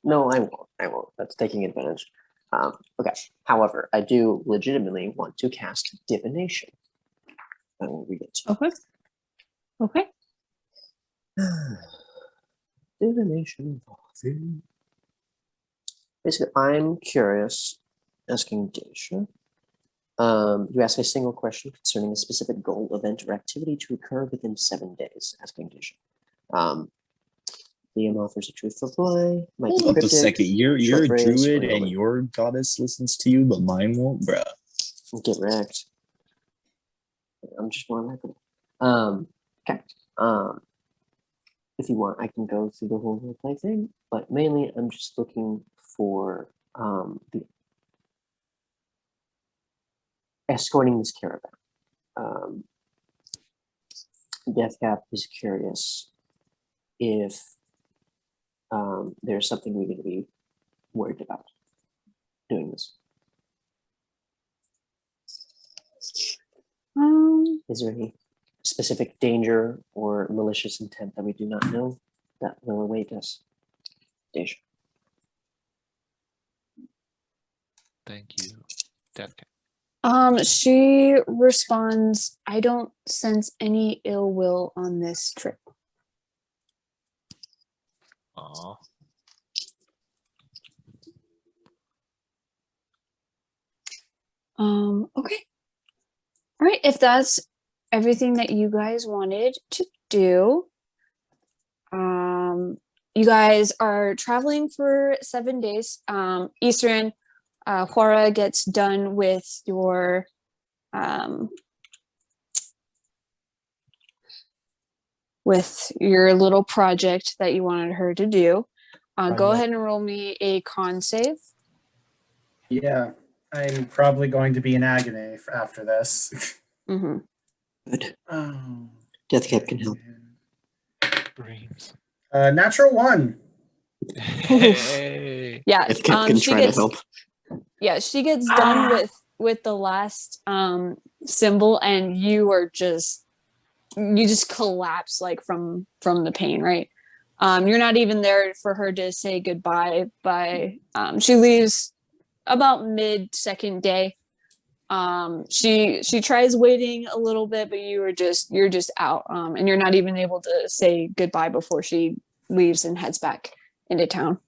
No, I won't. That's taking advantage. Okay. However, I do legitimately want to cast divination. I will read it. Okay. Okay. Divination. Basically, I'm curious, asking Daisha. You ask a single question concerning a specific goal, event, or activity to occur within 7 days. Asking Daisha. Liam offers a truthful reply. Might be Hold up a cryptic, second. You're a short phrase, druid or and moment. your goddess listens to you, but mine won't, bruh. Get wrecked. I'm just more like okay. If you want, I can go through the whole roleplay thing, but mainly I'm just looking for the escorting this caravan. Deathcap is curious if there's something we're going to be worried about doing this. Is there any specific danger or malicious intent that we do not know that will await us? Deja. Thank you, Deathcap. She responds, I don't sense any ill will on this trip. Aw. Okay. All right, if that's everything that you guys wanted to do, you guys are traveling for 7 days. Eastern, Hora gets done with your little project that you wanted her to do. Go ahead and roll me a con save. Yeah, I'm probably going to be in agony after this. Mm-hmm. Good. Oh. Deathcap can help. Dreams. Natural 1. Hey. Yeah, Deathcap can she try gets, to help. yeah, she gets done with the last symbol, and you just collapse like from the pain, right? You're not even there for her to say goodbye. She leaves about mid-second day. She tries waiting a little bit, but you're just out, and you're not even able to say goodbye before she leaves and heads back into town.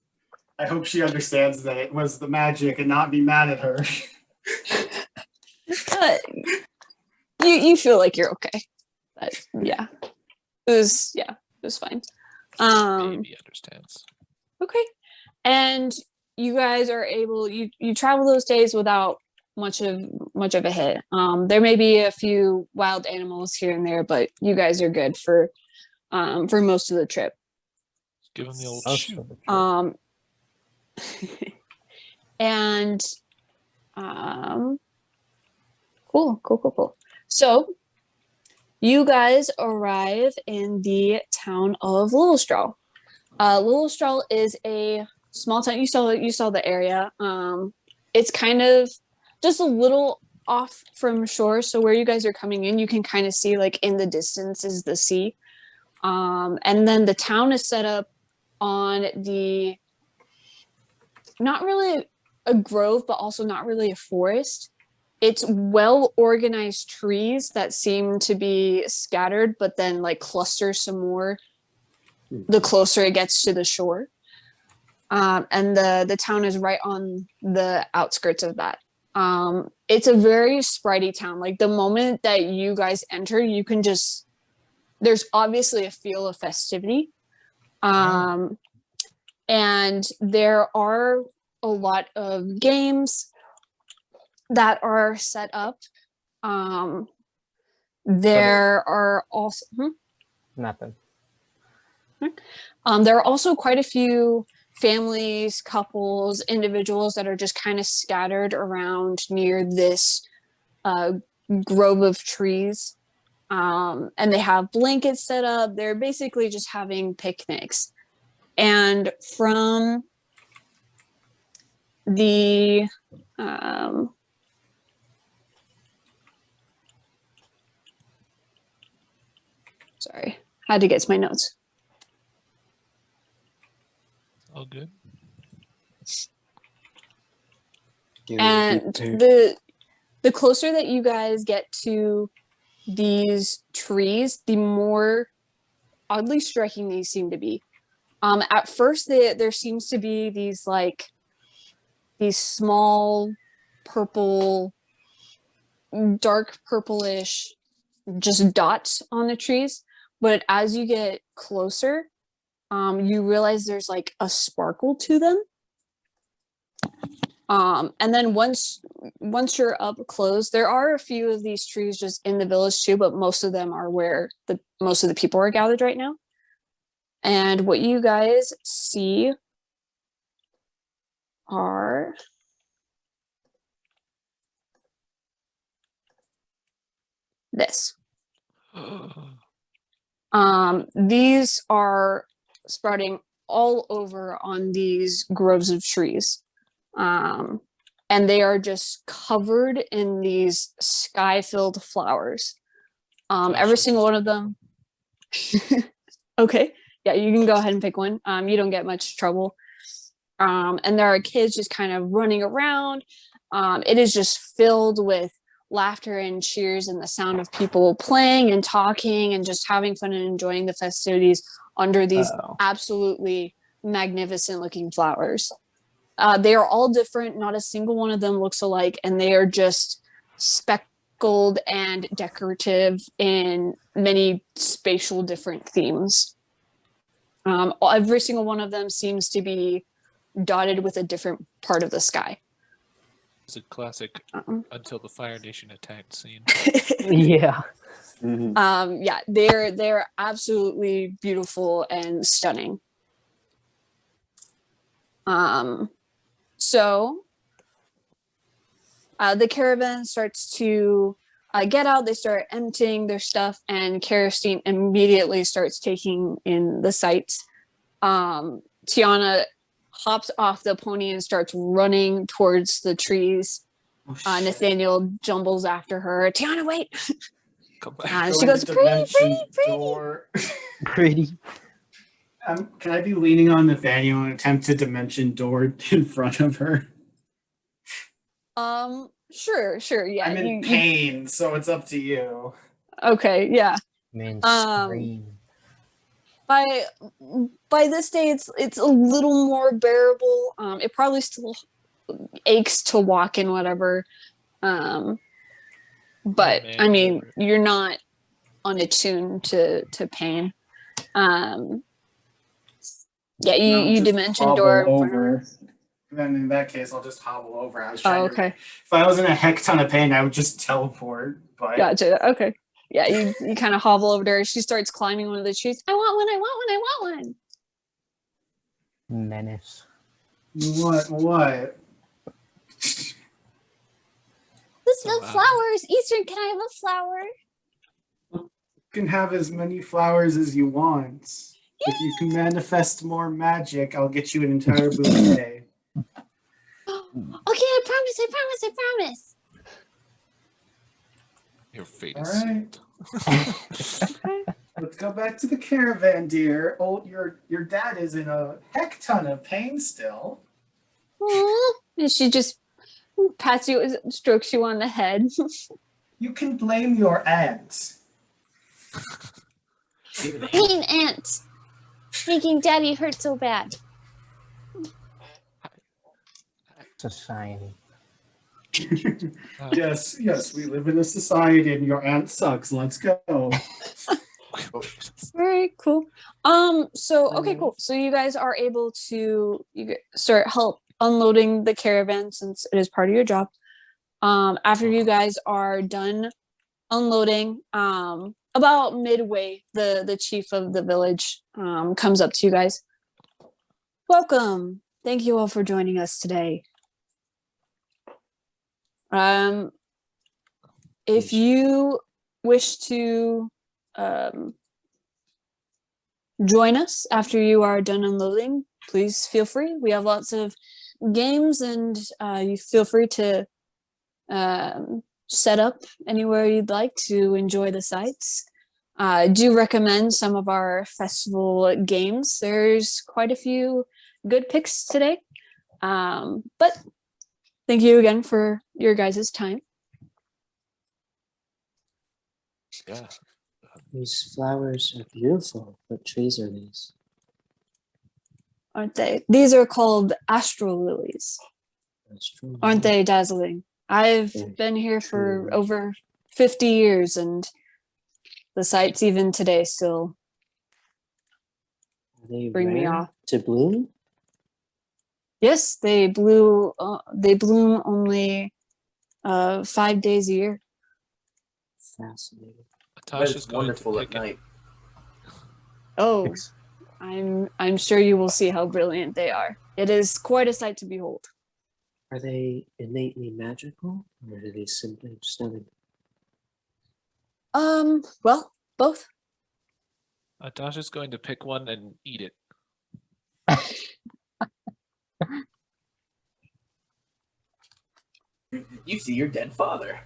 I hope she understands that it was the magic and not be mad at her. You feel like you're okay, but yeah, it was fine. Baby understands. Okay, and you guys are able. You travel those days without much of a hit. There may be a few wild animals here and there, but you guys are good for most of the trip. Give him the old Most shoe. of the trip. And cool. So you guys arrive in the town of Lilistral. Lilistral is a small town. You saw the area. It's kind of just a little off from shore. So where you guys are coming in, you can kind of see like in the distance is the sea. And then the town is set up on the, not really a grove, but also not really a forest. It's well organized trees that seem to be scattered, but then like cluster some more the closer it gets to the shore. And the town is right on the outskirts of that. It's a very spritey town. Like the moment that you guys enter, you can just, there's obviously a feel of festivity. And there are a lot of games that are set up. There are also Nothing. there are also quite a few families, couples, individuals that are just kind of scattered around near this grove of trees. And they have blankets set up. They're basically just having picnics. And from the sorry, had to get to my notes. All good. And the closer that you guys get to these trees, the more oddly striking these seem to be. At first, there seems to be these small purple, dark purplish, just dots on the trees. But as you get closer, you realize there's like a sparkle to them. And then once you're up close, there are a few of these trees just in the village too, but most of them are where most of the people are gathered right now. And what you guys see are this. These are sprouting all over on these groves of trees. And they are just covered in these sky-filled flowers. Every single one of them. Okay. Yeah, you can go ahead and pick one. You don't get much trouble. And there are kids just kind of running around. It is just filled with laughter and cheers and the sound of people playing and talking and just having fun and enjoying the festivities under these absolutely magnificent looking flowers. They are all different. Not a single one of them looks alike, and they are just speckled and decorative in many spatial different themes. Every single one of them seems to be dotted with a different part of the sky. It's a classic until the Fire Nation attacked scene. Yeah. Mhm. Yeah, they're absolutely beautiful and stunning. So the caravan starts to get out. They start emptying their stuff, and Karastein immediately starts taking in the sights. Tiana hops off the pony and starts running towards the trees. Nathaniel jumbles after her. Tiana, wait! Come back. She goes, pretty. Pretty. Can I be leaning on Nathaniel and attempt to dimension door in front of her? Sure, yeah. I'm in pain, so it's up to you. Okay, yeah. Man, scream. By this day, it's a little more bearable. It probably still aches to walk and whatever. But man, I mean, you're not unattuned to pain. Yeah, you just dimension door in front of her. over. Then in that case, I'll just hobble over. I was trying okay. If I was in a heck ton of pain, I would just teleport. But Gotcha. Okay. Yeah, you kind of hobble over to her. She starts climbing one of the trees. I want one. Menace. What? The flowers. Eastern, can I have a flower? You can have as many flowers as you want. If you can manifest more magic, I'll get you an entire bouquet. Okay, I promise. Your fate All is right. sealed. Let's go back to the caravan, dear. Oh, your dad is in a heck ton of pain still. Aw. And she just pats you, strokes you on the head. You can blame your aunt. Mean aunt, making daddy hurt so bad. Society. Yes, we live in a society and your aunt sucks. Let's go. All right, cool. So okay, cool. So you guys are able to start help unloading the caravan since it is part of your job. After you guys are done unloading, about midway, the chief of the village comes up to you guys. Welcome. Thank you all for joining us today. If you wish to join us after you are done unloading, please feel free. We have lots of games, and you feel free to set up anywhere you'd like to enjoy the sights. I do recommend some of our festival games. There's quite a few good picks today. But thank you again for your guys' time. Yeah. These flowers are beautiful. What trees are these? Aren't they? These are called Astral lilies. That's true. Aren't they dazzling? I've Very been here for true. over 50 years, and the sights even today still Are they bring me rare off. to bloom? Yes, they bloom only 5 days a year. Fascinating. But Tasha's it's going to wonderful at pick it. night. Oh, I'm sure you will see how brilliant they are. It is quite a sight to behold. Are they innately magical, or are they simply stunning? Well, both. Tasha's going to pick one and eat it. You see your dead father.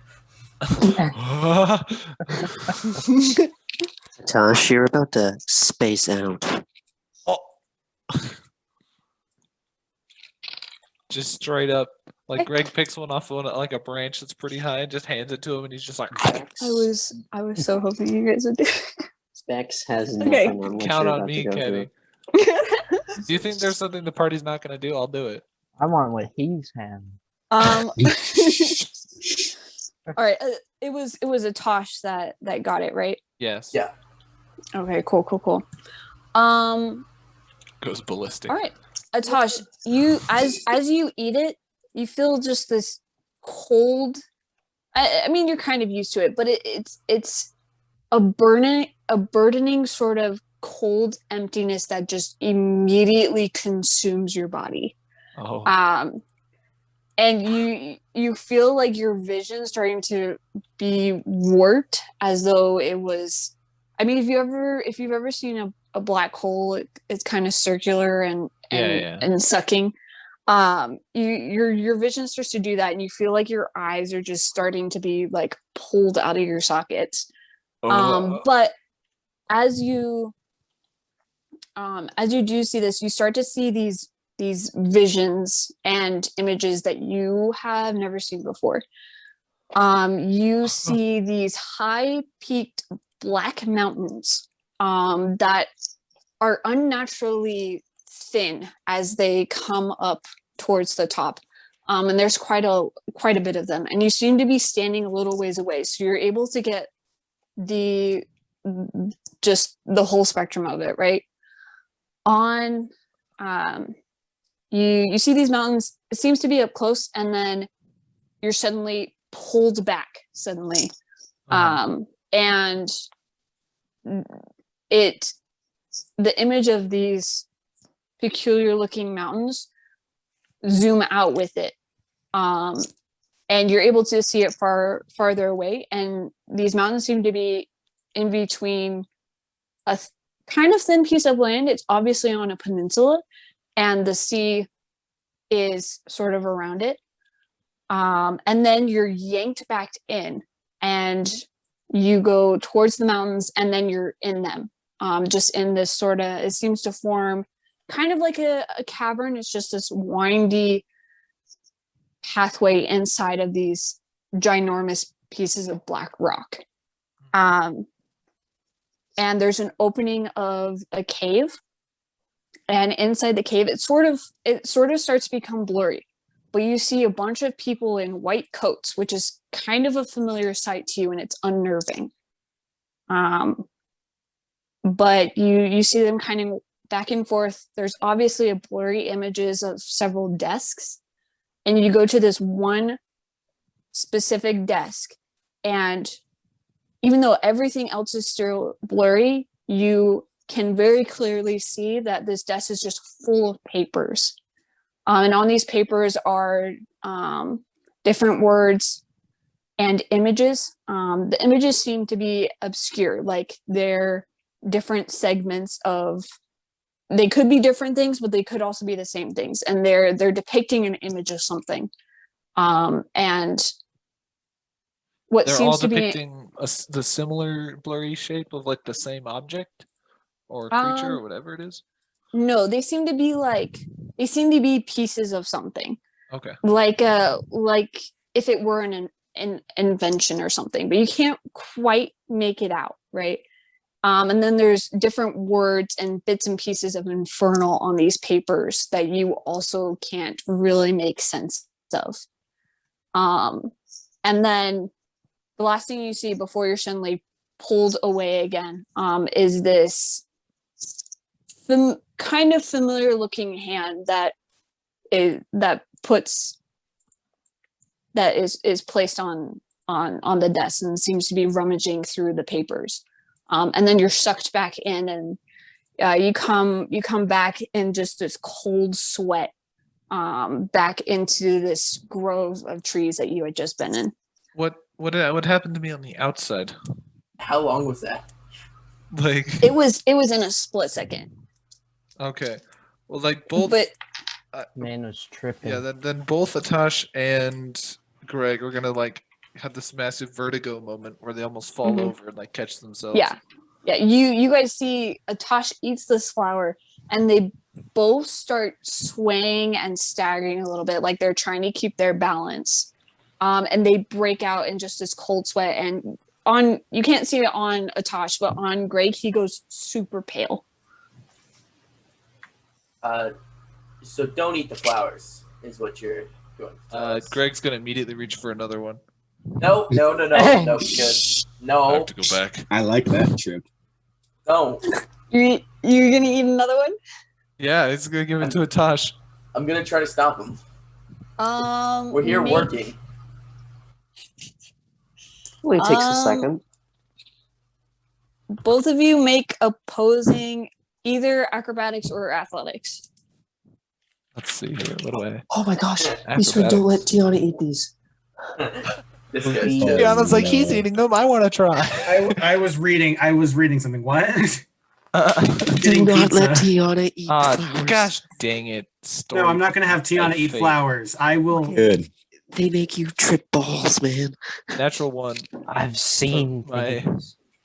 Tosh, you're about to space out. Oh. Just straight up, like Greg picks one off like a branch that's pretty high and just hands it to him, and he's just like, I was so hoping you guys would do. Specs has Okay. nothing on what count you're on about me, to go Kenny. through. Do you think there's something the party's not going to do? I'll do it. I want what he's having. All right. It was a Tosh that got it right. Yes. Yeah. Okay. Cool. Goes ballistic. All right, Tosh, you as you eat it, you feel just this cold. I mean, you're kind of used to it, but it's a burdening sort of cold emptiness that just immediately consumes your body. Oh. And you feel like your vision starting to be warped, as though it was. I mean, if you've ever seen a black hole, it's kind of circular and sucking. Your vision starts to do that, and you feel like your eyes are just starting to be like pulled out of your sockets. But as you do see this, you start to see these visions and images that you have never seen before. You see these high-peaked black mountains that are unnaturally thin as they come up towards the top. And there's quite a bit of them. And you seem to be standing a little ways away. So you're able to get just the whole spectrum of it, right? You see these mountains, it seems to be up close, and then you're suddenly pulled back suddenly. And the image of these peculiar looking mountains zoom out with it. And you're able to see it farther away. And these mountains seem to be in between a kind of thin piece of land. It's obviously on a peninsula, and the sea is sort of around it. And then you're yanked back in, and you go towards the mountains, and then you're in them. Just in this sort of, it seems to form kind of like a cavern. It's just this windy pathway inside of these ginormous pieces of black rock. And there's an opening of a cave, and inside the cave, it sort of starts to become blurry, but you see a bunch of people in white coats, which is kind of a familiar sight to you, and it's unnerving. But you see them kind of back and forth. There's obviously a blurry images of several desks, and you go to this one specific desk, and even though everything else is still blurry, you can very clearly see that this desk is just full of papers. And on these papers are different words and images. The images seem to be obscure, like they're different segments of, they could be different things, but they could also be the same things. And they're depicting an image of something. And what They're seems all to be depicting the similar blurry shape of like the same object or creature or whatever it is. no, they seem to be pieces of something. Okay. Like if it were an invention or something, but you can't quite make it out, right? And then there's different words and bits and pieces of infernal on these papers that you also can't really make sense of. And then the last thing you see before your Shenlei pulled away again is this kind of familiar looking hand that is placed on the desk and seems to be rummaging through the papers. And then you're sucked back in, and you come back in just this cold sweat back into this grove of trees that you had just been in. What happened to me on the outside? How long was that? Like it was in a split second. Okay, well, like both. But Man was tripping. Yeah, then both Atash and Greg are gonna like have this massive vertigo moment where they almost fall over and like catch themselves. Yeah. You guys see Atash eats this flower, and they both start swaying and staggering a little bit, like they're trying to keep their balance. And they break out in just this cold sweat. And you can't see it on Atash, but on Greg, he goes super pale. So don't eat the flowers, is what you're going to tell us. Greg's gonna immediately reach for another one. No, good. No. I have to go back. I like that trip. Don't. You're gonna eat another one? Yeah, it's gonna give it to Atash. I'm gonna try to stop him. We're here working. Only takes a second. Both of you make opposing either acrobatics or athletics. Let's see here. What do I? Oh my gosh! Eastwood, don't let Tiana eat these. This guy's Tiana's like, he's eating them. I want to try. I was reading something. What? Do not let Tiana eat flowers. Gosh dang it! No, I'm not gonna have Tiana eat flowers. I will. Good. They make you trip balls, man. Natural one. I've seen my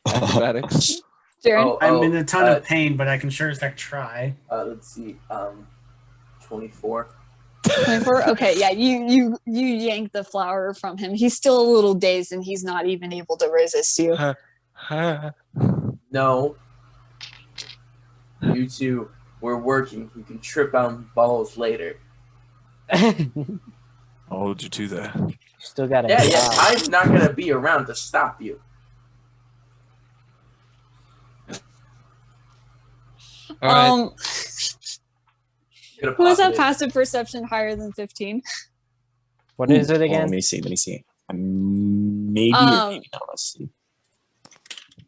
acrobatics. I'm in a ton of pain, but I can sure as heck try. Let's see. 24. 24? Okay, yeah, you yank the flower from him. He's still a little dazed, and he's not even able to resist you. No. You two, we're working. You can trip on balls later. I'll hold you to that. Still got it. Yeah, I'm not going to be around to stop you. All right. Who has that passive perception higher than 15? What is it again? Let me see. Maybe or maybe not. Let's see.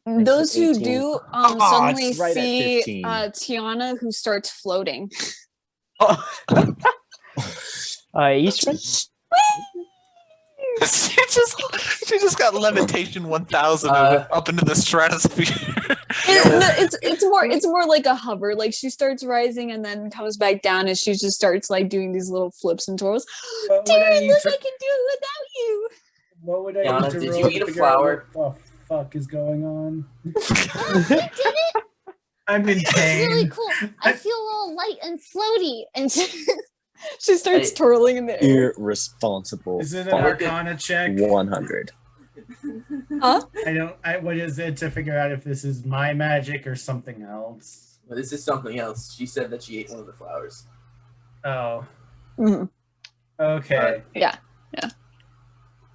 Those who 18. do suddenly it's right at see 15. Tiana, who starts floating. Eastman? she just got levitation 1000 up into the stratosphere. It's more like a hover. Like she starts rising and then comes back down, and she just starts like doing these little flips and twirls. Darren, look, I can do it without you. What would I Yana, do to did roll you to eat a figure out flower? what fuck is going on? You did it! I'm in It's pain. really cool. I feel all light and floaty. And She starts Hey. twirling in the air. Irresponsible. Is it an fuck. Arcana check? 100. Huh? What is it to figure out if this is my magic or something else? But this is something else. She said that she ate one of the flowers. Oh, Mhm. okay. Yeah.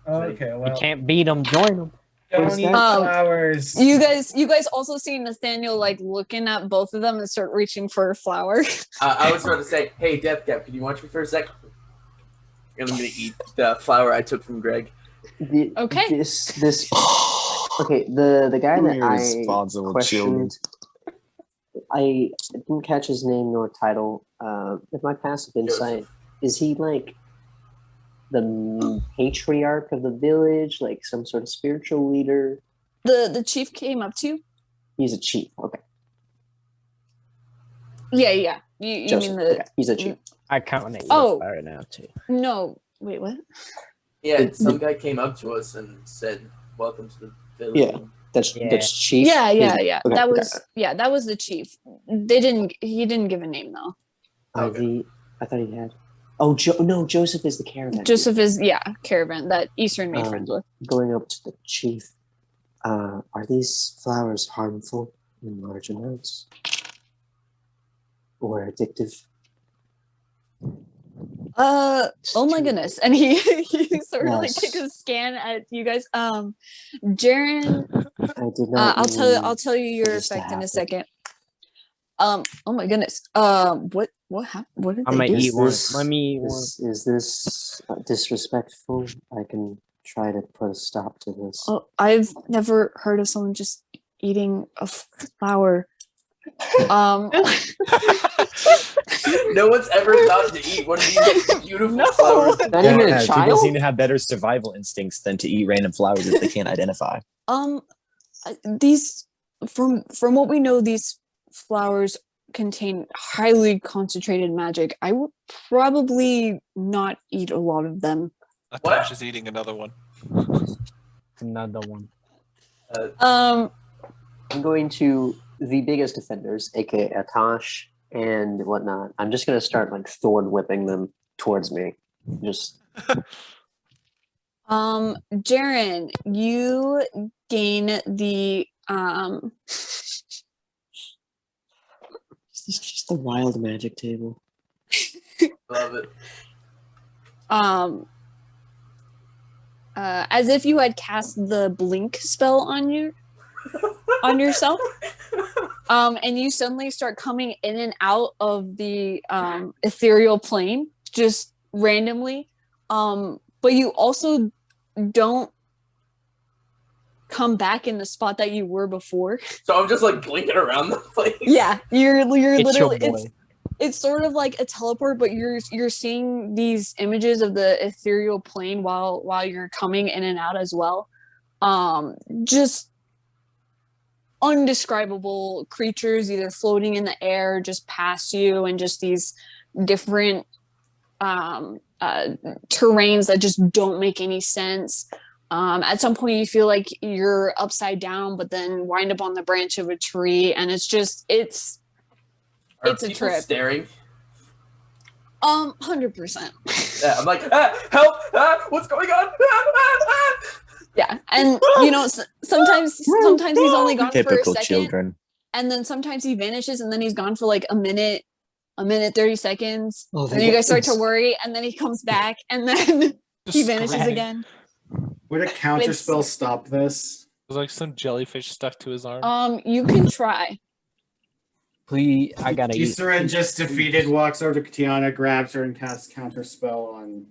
Okay, You well, can't beat them, join them. don't eat Um, flowers. You guys also see Nathaniel like looking at both of them and start reaching for a flower. I was about to say, hey, Death Cap, can you watch me for a sec? And I'm gonna eat the flower I took from Greg. Okay. This. Okay, the guy that I Irresponsible children. questioned. I didn't catch his name nor title. With my passive insight, is he like the patriarch of the village, like some sort of spiritual leader? The chief came up to you. He's a chief. Okay, Yeah. You Joseph. mean the Okay, he's a chief. I count it Oh. fire now too. no? Wait, what? Yeah, some guy came up to us and said, "Welcome to the village." Yeah. That's chief. Yeah. Okay, That okay. was the chief. He didn't give a name though. I thought he had. Oh, no, Joseph is the caravan. Joseph is caravan that Eastern made friends with. Going up to the chief. Are these flowers harmful in large amounts? Or addictive? Oh my goodness. And he sort of like Yes. takes a scan at you guys. Jaren, I did not. I'll tell you your this to effect in a happen. second. Oh my goodness. What happened? What did I'm they gonna do? eat one. Let me eat one. Is this disrespectful? I can try to put a stop to this. Oh, I've never heard of someone just eating a flower. No one's ever thought to eat one of these beautiful No. flowers. Not even a Yeah, people child? seem to have better survival instincts than to eat random flowers that they can't identify. These from what we know, these flowers contain highly concentrated magic. I would probably not eat a lot of them. Atash is eating another one. Another one. Um, I'm going to the biggest offenders, aka Atash and whatnot. I'm just gonna start like thorn whipping them towards me. Just Jaren, you gain the Is this just the wild magic table? Love it. As if you had cast the blink spell on yourself. And you suddenly start coming in and out of the ethereal plane just randomly. But you also don't come back in the spot that you were before. So I'm just like blinking around the place. Yeah, you're It's your literally boy. it's sort of like a teleport, but you're seeing these images of the ethereal plane while you're coming in and out as well. Just undescribable creatures either floating in the air just past you, and just these different terrains that just don't make any sense. At some point you feel like you're upside down, but then wind up on the branch of a tree, and it's Are a people trip. Staring. 100%. Yeah, I'm like, help! What's going on? Yeah, and you know, sometimes he's only gone for a Typical second, children. and then sometimes he vanishes, and then he's gone for like a minute 30 seconds. Oh, And then you guys start to worry, and then he comes back, and then he vanishes screaming. again. Would a counter spell stop this? There's like some jellyfish stuck to his arm. You can try. Please, I gotta eat. Isurin just defeated, walks over to Katiana, grabs her, and casts counter spell on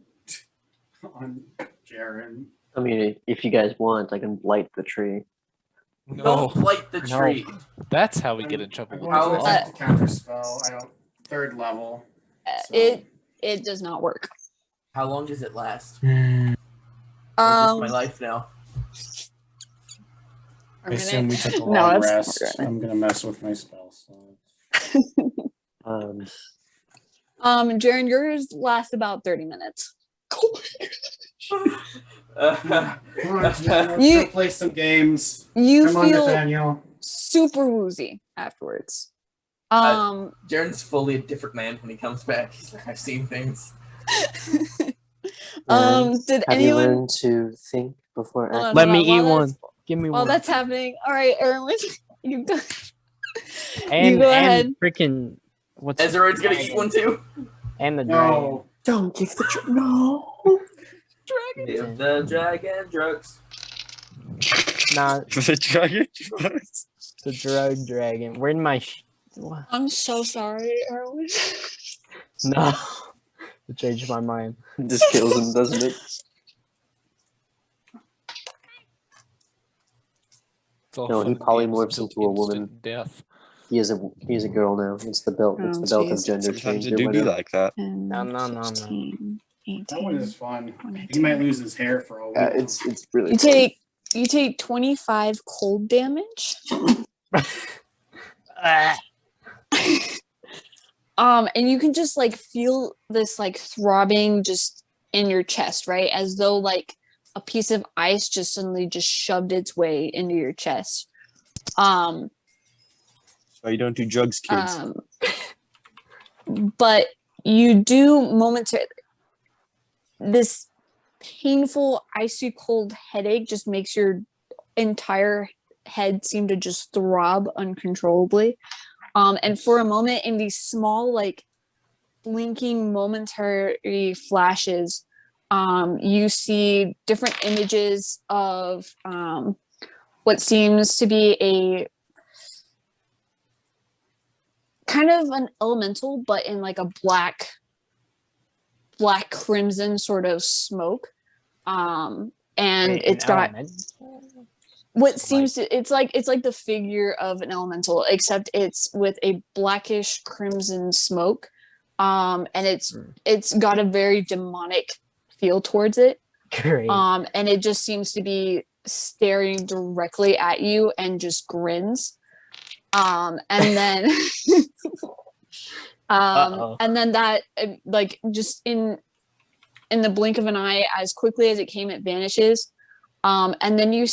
Jaren. I mean, if you guys want, I can blight the tree. No, Don't light the No. tree. that's how we get in trouble I'm with going the to law. attempt to counter spell. I don't. Third level. So. It does not work. How long does it last? Or just my life now. I assume we took a long No, that's rest. not right. I'm gonna mess with my spell slot. Jaren, yours lasts about 30 minutes. Come on, let's You- go play some games. You Come on, feel Nathaniel. super woozy afterwards. Jaren's fully a different man when he comes back. He's like, I've seen things. Did Have you anyone learned to think before Hold on, acting? Let hold me on. eat While one. that's- Give me while one. that's happening? All right, Erwin, you go. And, go ahead. and freaking what's Ezroid's gonna eat dragon? one too. And the dragon. No. Don't give the no. Dragon. Give the dragon drugs. Nah, The dragon. the drug dragon. Where'd my what? I'm so sorry, Erwin. No. It changed my mind. This kills him, doesn't it? It's all No, he fun and games polymorphs until into a woman. instant Death. He is a girl now. It's the belt. It's Oh, the belt of jeez. gender Sometimes change it or do be whatever. like that. No, no, no, no. 16, 18. That one is fun. 22. He might lose his hair for a week. It's really. You take 25 cold damage. And you can just like feel this like throbbing just in your chest, right? As though like a piece of ice just suddenly just shoved its way into your chest. So you don't do drugs, kids. But you do momentarily this painful icy cold headache just makes your entire head seem to just throb uncontrollably. And for a moment, in these small, like blinking momentary flashes, you see different images of what seems to be a kind of an elemental, but in like a black crimson sort of smoke. And Wait, it's an got elemental? what seems to it's like the figure of an elemental, except it's with a blackish crimson smoke. And it's got a very demonic feel towards it. Great. And it just seems to be staring directly at you and just grins. And then and then that like just in the blink of an eye, as quickly as it came, it vanishes. And then you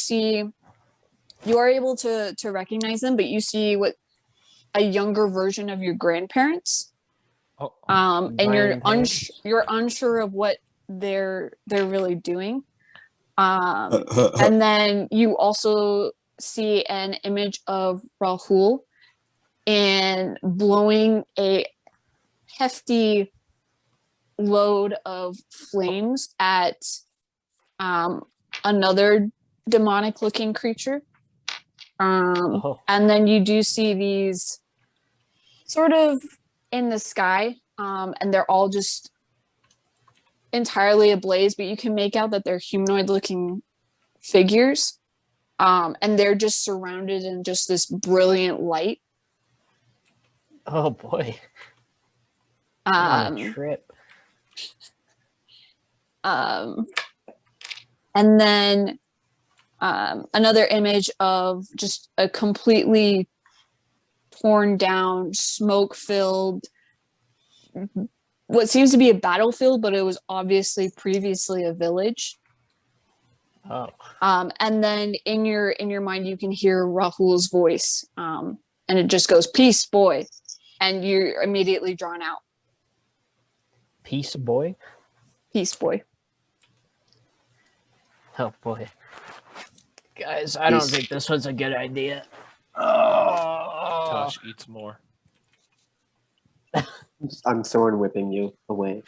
are able to recognize them, but you see what a younger version of your grandparents. And you're unsure of what they're really doing. And then you also see an image of Rahul and blowing a hefty load of flames at another demonic looking creature. And then you do see these sort of in the sky, and they're all just entirely ablaze, but you can make out that they're humanoid looking figures. And they're just surrounded in just this brilliant light. Oh boy. Trip. And then another image of just a completely torn down, smoke filled, what seems to be a battlefield, but it was obviously previously a village. Oh. And then in your mind you can hear Rahul's voice, and it just goes, "Peace, boy," and you're immediately drawn out. Peace, boy. Peace, boy. Oh boy. Guys, I don't think this was a good idea. Oh. Tosh eats more. I'm thorn whipping you away.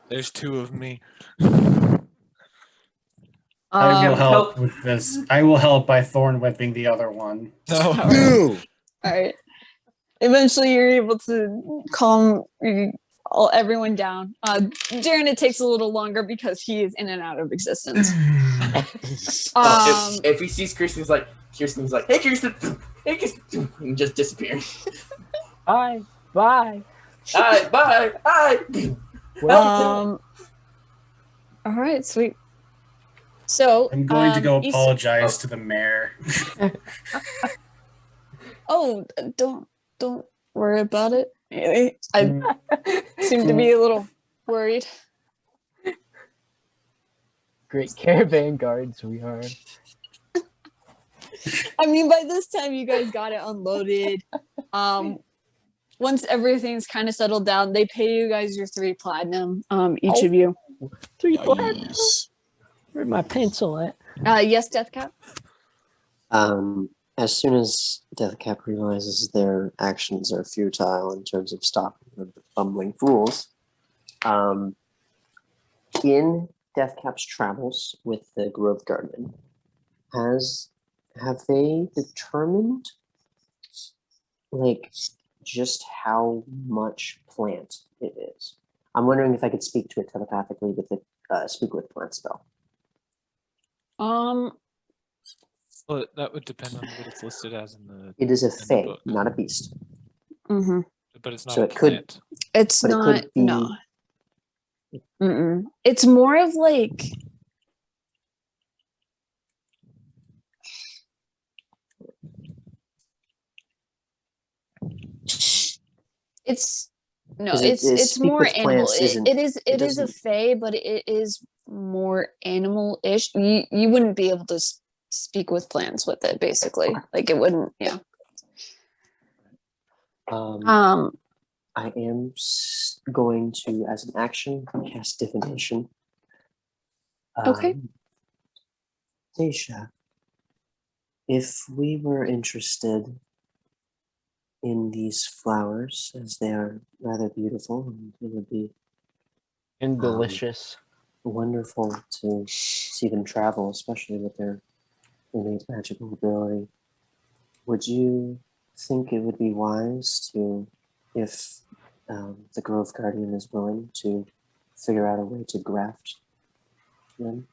There's two of me. I will help with this. I will help by thorn whipping the other one. No. All right. Eventually, you're able to calm everyone down. Jaren, it takes a little longer because he is in and out of existence. If he sees Kirsten's like, "Hey, Kirsten, hey, Kirsten," and just disappears. Bye. Bye. Hi, bye. Hi. All right, sweet. So I'm going to go you apologize to the mayor. Oh, don't worry about it. I seem to be a little worried. Great caravan guards we are. I mean, by this time you guys got it unloaded. Once everything's kind of settled down, they pay you guys your 3 platinum, each of you. 3 platinum. Nice. Where's my pencil at? Yes, Deathcap. As soon as Deathcap realizes their actions are futile in terms of stopping the bumbling fools, in Deathcap's travels with the Grove Guardian, have they determined like just how much plant it is? I'm wondering if I could speak to it telepathically with the speak with plant spell. Well, that would depend on what it's listed as in the. It is a the fae, book. not a beast. Mm-hmm. But it's not So a it could- plant. It's But it not. could be- No. Mm-mm. It's more of like. It's no. 'Cause It's speak more with animal. plants It isn't- is a doesn't- fae, but it is more animal-ish. You wouldn't be able to speak with plants with it. Basically, like it wouldn't. Yeah. I am going to, as an action, cast divination. Okay. Daisha, if we were interested in these flowers, as they are rather beautiful, and it would be And delicious. wonderful to see them travel, especially with their innate magical ability. Would you think it would be wise to, if the Grove Guardian is willing, to figure out a way to graft them?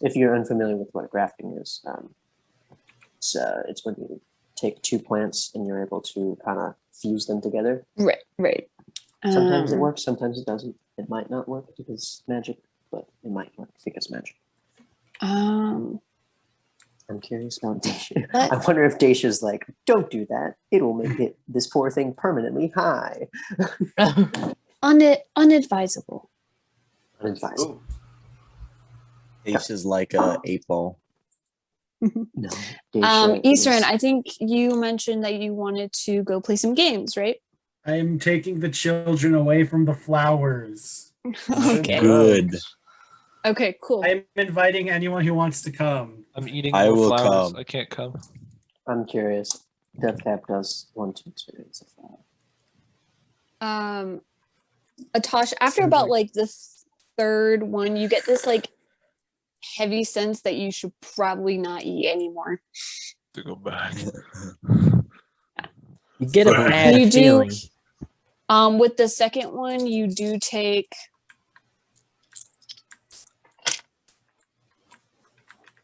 If you're unfamiliar with what grafting is, it's when you take 2 plants and you're able to kind of fuse them together. Right. Right. Sometimes it works, sometimes it doesn't. It might not work because it's magic, but it might work because it's magic. I'm curious about Daisha. But- I wonder if Daisha's like, don't do that. It'll make this poor thing permanently high. Unadvisable. Unadvisable. Ooh, Ace like a 8 ball. No. Daisha Eastern, is- I think you mentioned that you wanted to go play some games, right? I am taking the children away from the flowers. Okay. Good. Okay, cool. I am inviting anyone who wants to come. I'm eating I more will flowers. come. I can't come. I'm curious. Deathcap does want to experience a flower. Atosh, after about like the 3rd one, you get this like heavy sense that you should probably not eat anymore. To go back. You get a bad You do- feeling. With the 2nd one, you do take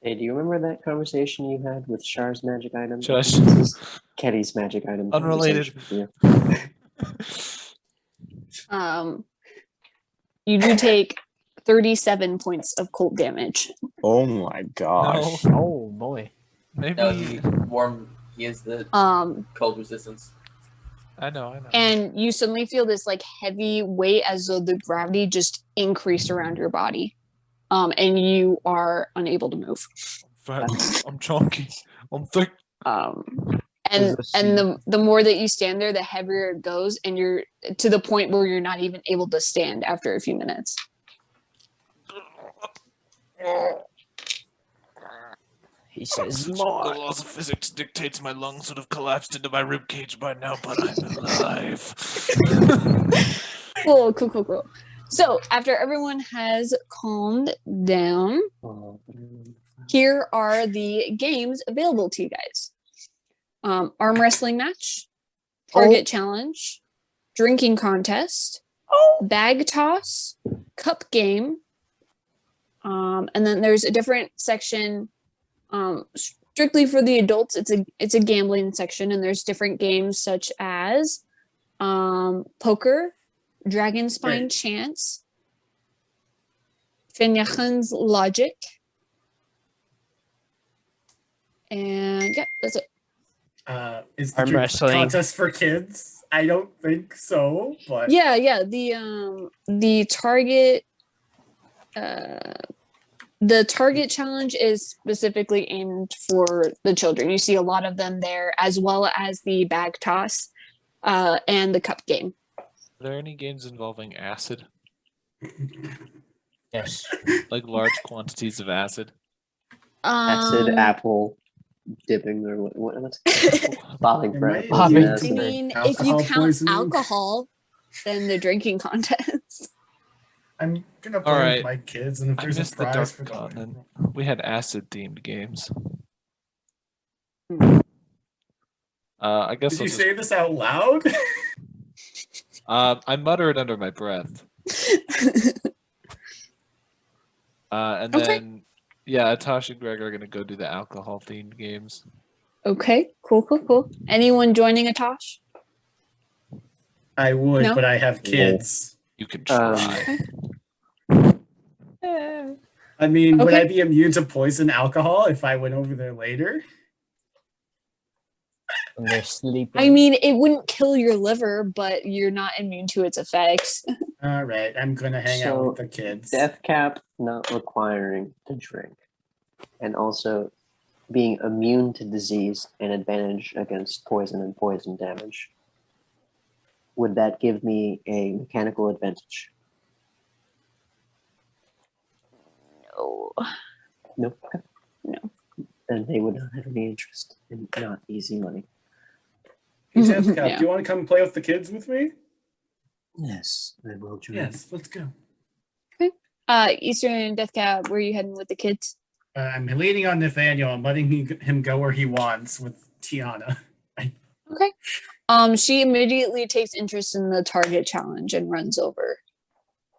Hey, do you remember that conversation you had with Char's magic item? Shush. This is Ketty's magic item. Unrelated. conversation for you. you do take 37 points of cold damage. Oh my gosh. No. Oh boy. Maybe. no, he warm. He has the cold resistance. I know. And you suddenly feel this like heavy weight as though the gravity just increased around your body. And you are unable to move. Fat. I'm chunky. I'm thick. And There's a the more that you stand there, the heavier it goes, and you're to the point where you're not even able to stand after a few minutes. He says The more. laws of physics dictates my lungs would have collapsed into my rib cage by now, but I'm alive. Cool. So after everyone has calmed down, here are the games available to you guys. Arm wrestling match, target challenge, drinking contest, bag toss, cup game, and then there's a different section strictly for the adults. It's a gambling section, and there's different games such as poker, Dragon Spine Chance, Finnachan's Logic, and yeah, that's it. Is the Arm drink wrestling. contest for kids? I don't think so, but Yeah. The target the target challenge is specifically aimed for the children. You see a lot of them there, as well as the bag toss and the cup game. Are there any games involving acid? Yes. Like large quantities of acid? Acid, apple, dipping, or what's bobbing for Am I- bobbing I acid. mean, if Alcohol you count poisoning? alcohol, then the drinking contest. I'm gonna play Alright. with my kids, and if I there's a missed the prize Dark for the Continent. We had acid-themed games. I guess Did I'll you just, say this out loud? I mutter it under my breath. And Okay. then, yeah, Atash and Greg are gonna go do the alcohol-themed games. Okay, cool. Anyone joining Atash? I would, No? but I have kids. You can try. I mean, would I Okay. be immune to poison alcohol if I went over there later? When they're sleeping. I mean, it wouldn't kill your liver, but you're not immune to its effects. All right, I'm gonna hang out with the kids. Death cap not requiring to drink, and also being immune to disease and advantage against poison and poison damage. Would that give me a mechanical advantage? No. No. Okay. No. Then they would not have any interest in not easy money. Hey, Death Cap, Yeah. do you want to come play with the kids with me? Yes, I will join. Yes, let's go. Eastern Death Cab, where are you heading with the kids? I'm leaning on Nathaniel and letting him go where he wants with Tiana. Okay. She immediately takes interest in the target challenge and runs over.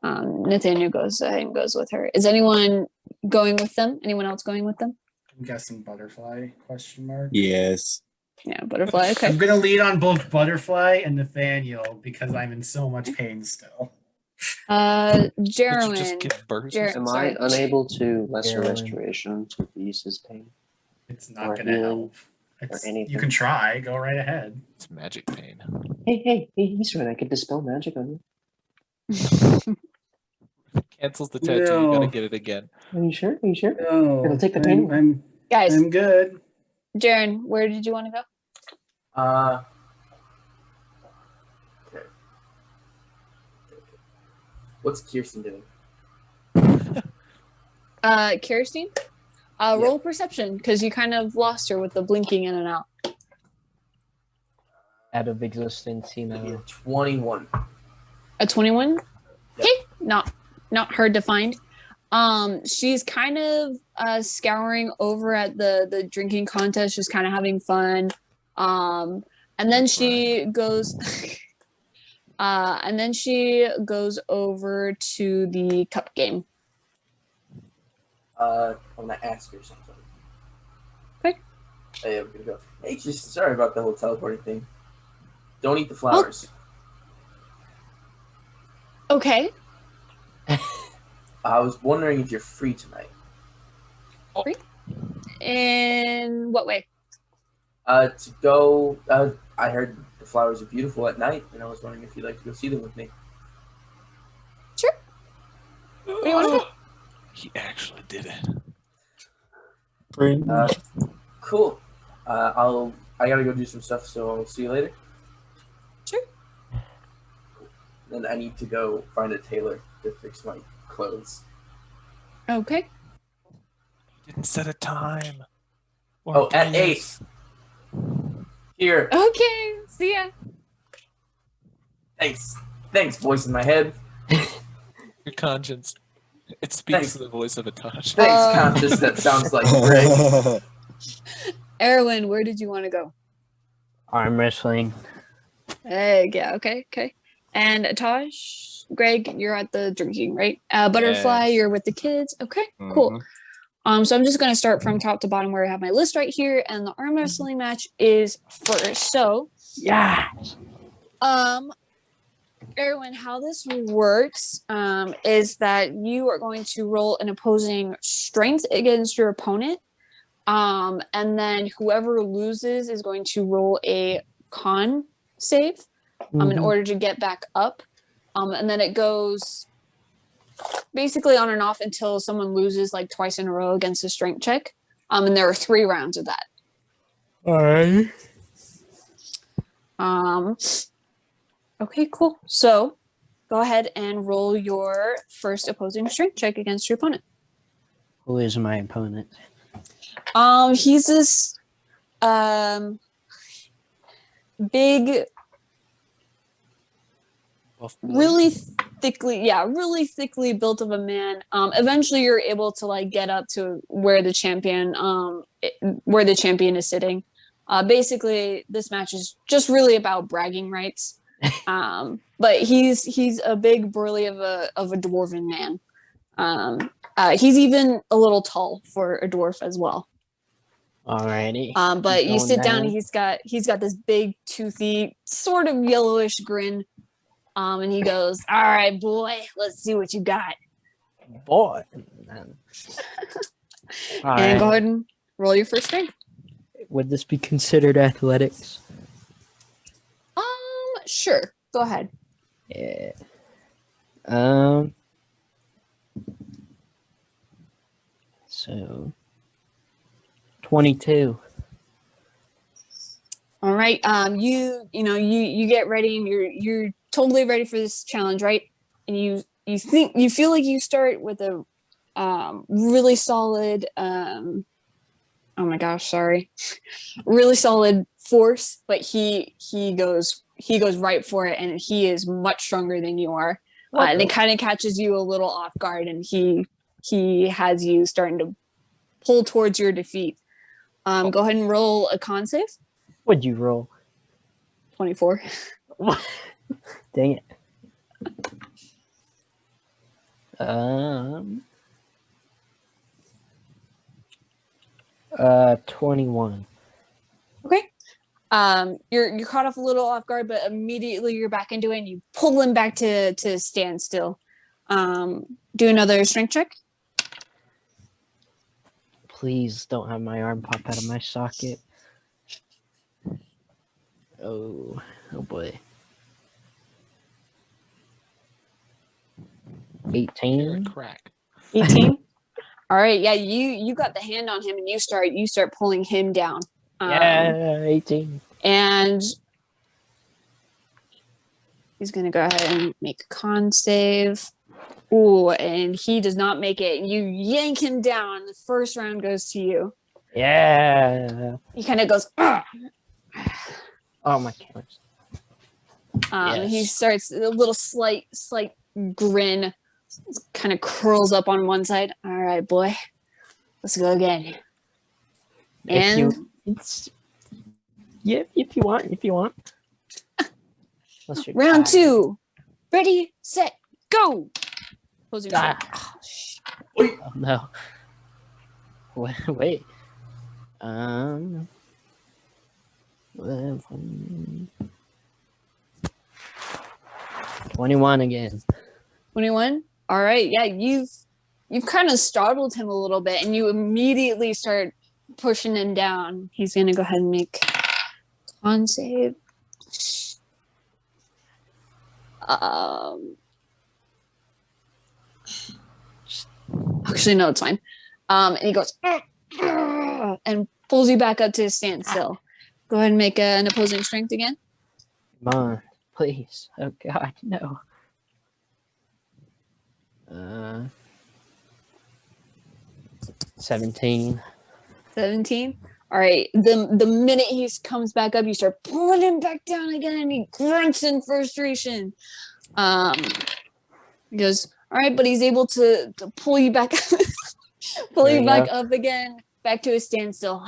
Nathaniel goes ahead and goes with her. Is anyone going with them? Anyone else going with them? I'm guessing butterfly, question mark. Yes. Yeah, butterfly. Okay. I'm gonna lead on both Butterfly and Nathaniel because I'm in so much pain still. Did you just Jarwin. give birth? Jer- Am sorry. I unable to lesser Heroin. restoration to ease his pain? It's not Or gonna healing, help. It's, anything. you can try. Go right ahead. It's magic pain. Hey, Eastern, I could dispel magic on you. Cancels the tattoo. You No. gotta get it again. Are you sure? Are you sure? No, It'll take the pain away. Guys, I'm good. Jaren, where did you want to go? Okay. What's Kirsten doing? Kirsten? Roll perception, because you kind of lost her with the blinking in and out. Out of existence, you know. 21. A 21? Yep. Okay, not hard to find. She's kind of scouring over at the drinking contest, just kind of having fun. And then she goes over to the cup game. I'm gonna ask her something. Okay. Hey, I'm gonna go. Hey, just sorry about the whole teleporting thing. Don't eat the flowers. Okay. I was wondering if you're free tonight. In what way? To go. I heard the flowers are beautiful at night, and I was wondering if you'd like to go see them with me. Sure. What do you want to do? He actually did it. Cool. I gotta go do some stuff, so I'll see you later. Sure. Then I need to go find a tailor to fix my clothes. Okay. Didn't set a time. Or Oh, at place. 8. Here. Okay. See ya. Thanks, voice in my head. Your conscience. It speaks Thanks. to the voice of Atash. Thanks, conscious. That sounds like Greg. Erwin, where did you want to go? Arm wrestling. Yeah, okay. And Tosh, Greg, you're at the drinking, right? Butterfly, Yes. you're with the kids. Okay, cool. So I'm just gonna start from top to bottom where I have my list right here, and the arm wrestling match is first. So Yeah. Erwin, how this works is that you are going to roll an opposing strength against your opponent. And then whoever loses is going to roll a con save in order to get back up. And then it goes basically on and off until someone loses like twice in a row against a strength check. And there are 3 rounds of that. All right. Okay, cool. So go ahead and roll your first opposing strength check against your opponent. Who is my opponent? He's this big, really thickly built of a man. Eventually you're able to like get up to where the champion is sitting. Basically this match is just really about bragging rights. But he's a big burly of a dwarven man. He's even a little tall for a dwarf as well. Alrighty. But you sit down, he's got this big toothy sort of yellowish grin. And he goes, "All right, boy, let's see what you got." Boy. And go ahead and roll your first strength. Would this be considered athletics? Sure. Go ahead. Yeah. So 22. All right. You get ready and you're totally ready for this challenge, right? And you feel like you start with a really solid oh my gosh, sorry. Really solid force, but he goes right for it, and he is much stronger than you are. And it kind of catches you a little off guard, and he has you starting to pull towards your defeat. Go ahead and roll a con save. What'd you roll? 24. Dang it. 21. Okay. You're caught off a little off guard, but immediately you're back into it and you pull him back to stand still. Do another strength check. Please don't have my arm pop out of my socket. Oh boy. 18. Crack. 18. All right, yeah, you got the hand on him and you start pulling him down. Yeah, 18. And he's gonna go ahead and make a con save. Ooh, and he does not make it. You yank him down. The first round goes to you. Yeah. He kind of goes, "Ugh." Oh, my cameras. He Yes. starts a little slight grin, kind of curls up on one side. All right, boy, let's go again. And if you want. round 2, ready, set, go. Opposing Oh no. Wait. 21 again. 21. All right, yeah, you've kind of startled him a little bit, and you immediately start pushing him down. He's gonna go ahead and make con save. Actually, no, it's fine. And he goes and pulls you back up to a standstill. Go ahead and make an opposing strength again. Come on, please. Oh God, no. 17. 17. All right. The minute he comes back up, you start pulling him back down again, and he grunts in frustration. He goes, all right, but he's able to pull you back, up again, back to a standstill.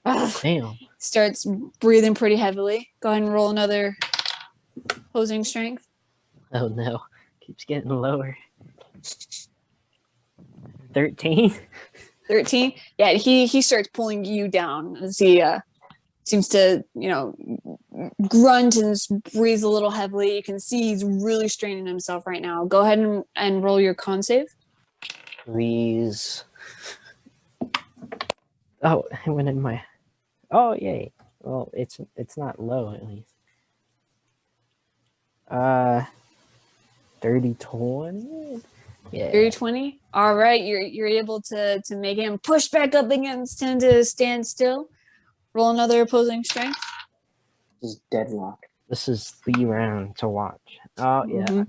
Damn. Starts breathing pretty heavily. Go ahead and roll another opposing strength. Oh no, keeps getting lower. 13. 13. Yeah, he starts pulling you down as he seems to, grunt and breathes a little heavily. You can see he's really straining himself right now. Go ahead and roll your con save. Please. Oh, it went in my. Oh yay! Well, it's not low at least. 30, 20. Yeah. 320. All right, you're able to make him push back up against him to stand still. Roll another opposing strength. This is deadlock. This is the round to watch. Oh yeah.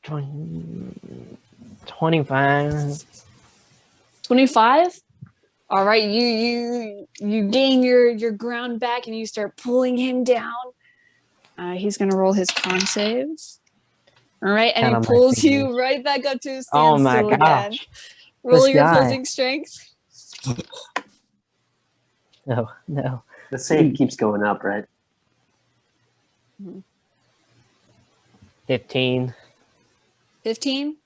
Mhm. 25. 25. All right, you gain your ground back and you start pulling him down. He's gonna roll his con saves. All right, and Count he on my pulls you fingers. right back up to a Oh my standstill again. gosh. Roll This your guy. opposing strength. No, no. The save keeps going up, right? 15. 15.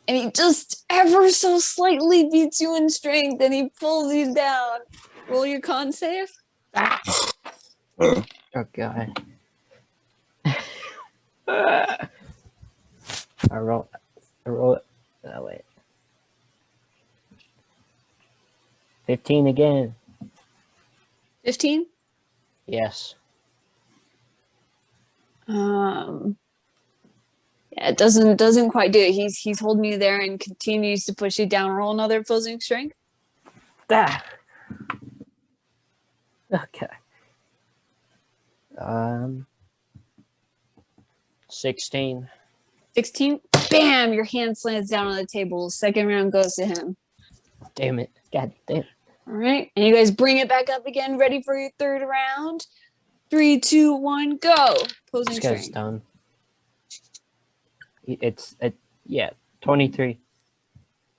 And he just ever so slightly beats you in strength and he pulls you down. Roll your con save. Oh god. I roll it. Oh wait. 15 again. 15. Yes. Yeah, it doesn't quite do it. He's holding you there and continues to push you down. Roll another opposing strength. Ah. Okay. 16. 16. Bam! Your hand slams down on the table. Second round goes to him. Damn it. God damn. All right. And you guys bring it back up again. Ready for your third round. 3, 2, 1, go. Opposing This guy's strength. done. Yeah, 23.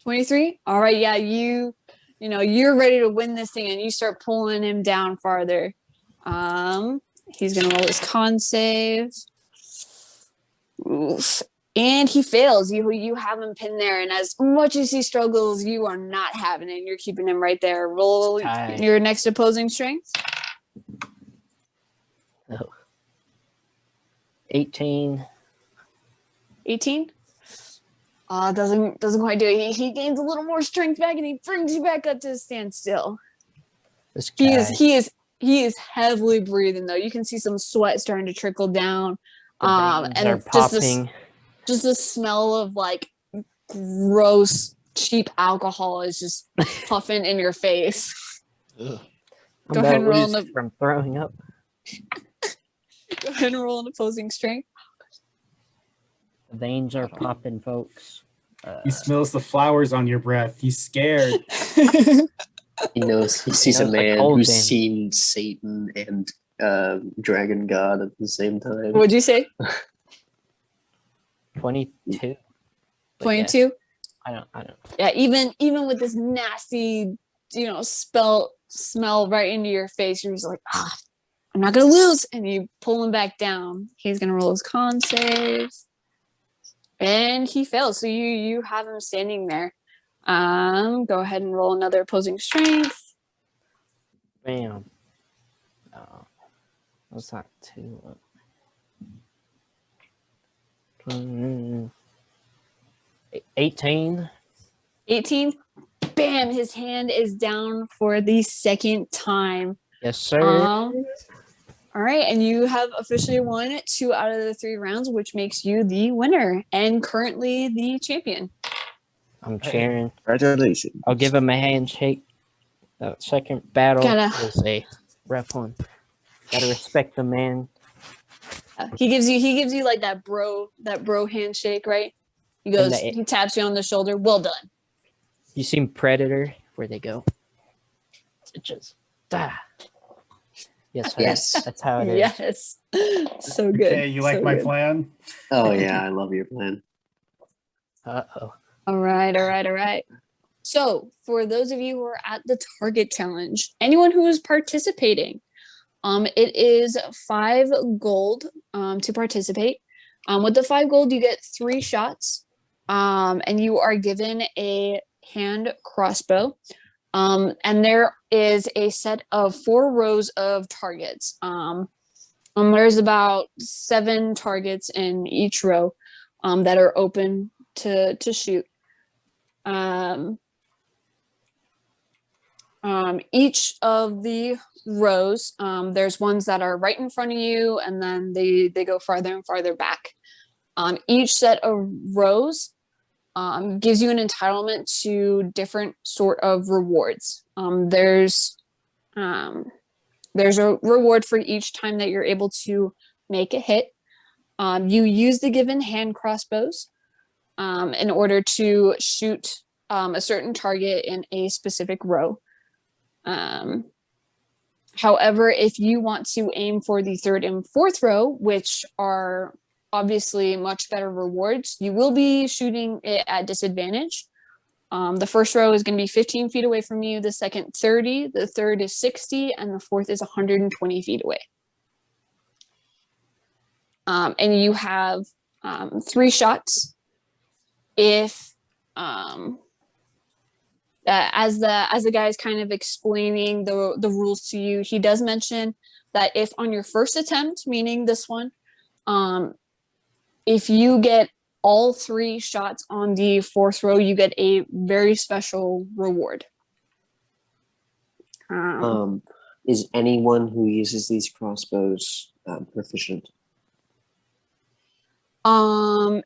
23. All right. Yeah, you're ready to win this thing and you start pulling him down farther. He's gonna roll his con save. Oof. And he fails. You have him pinned there, and as much as he struggles, you are not having it. You're keeping him right there. Roll your next opposing strength. Oh. 18. 18. Doesn't quite do it. He gains a little more strength back, and he brings you back up to a standstill. This guy. He is heavily breathing though. You can see some sweat starting to trickle down. And And are popping. just the smell of like gross cheap alcohol is just puffing in your face. I'm Go ahead and roll lose from throwing up. Go ahead and roll an opposing strength. The veins are popping, folks. He smells the flowers on your breath. He's scared. He knows. He sees a knows the man cold who's damage. seen Satan and Dragon God at the same time. What'd you say? 22. But 22? Yeah, I don't. Yeah, even with this nasty, smell right into your face, you're just like, I'm not gonna lose. And you pull him back down. He's gonna roll his con save. And he fails. So you have him standing there. Go ahead and roll another opposing strength. Bam. Oh, that's not too. 18. 18. Bam! His hand is down for the second time. Yes, sir. All right, and you have officially won 2 out of the 3 rounds, which makes you the winner and currently the champion. I'm cheering. Congratulations. I'll give him a handshake. The second battle was a rough one. Gotta respect the man. He gives you like that bro handshake, right? He goes, And he taps you on the shoulder. Well done. You seen Predator? Where they go? It just Yes, Yes. that's how it is. Yes. So good. Okay, you like So my good. plan? Oh yeah, I love your plan. Uh-oh. All right. So for those of you who are at the target challenge, anyone who is participating, it is 5 gold to participate. With the 5 gold, you get 3 shots, and you are given a hand crossbow. And there is a set of 4 rows of targets. There's about 7 targets in each row that are open to shoot. Each of the rows, there's ones that are right in front of you, and then they go farther and farther back. Each set of rows gives you an entitlement to different sort of rewards. There's a reward for each time that you're able to make a hit. You use the given hand crossbows in order to shoot a certain target in a specific row. However, if you want to aim for the third and fourth row, which are obviously much better rewards, you will be shooting it at disadvantage. The first row is going to be 15 feet away from you, the second 30, the third is 60, and the fourth is 120 feet away. And you have 3 shots. If as the guy is kind of explaining the rules to you, he does mention that if on your first attempt, meaning this one, if you get all 3 shots on the fourth row, you get a very special reward. Is anyone who uses these crossbows proficient?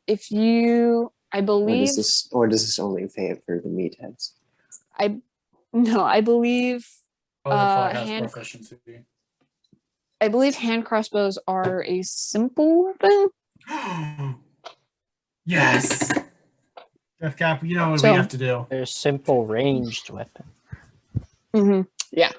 If you, I believe, or does this only favor the meatheads? I believe hand crossbows are a simple weapon. Yes. Death Cap, you know what we have to do. They're a simple ranged weapon. Yeah.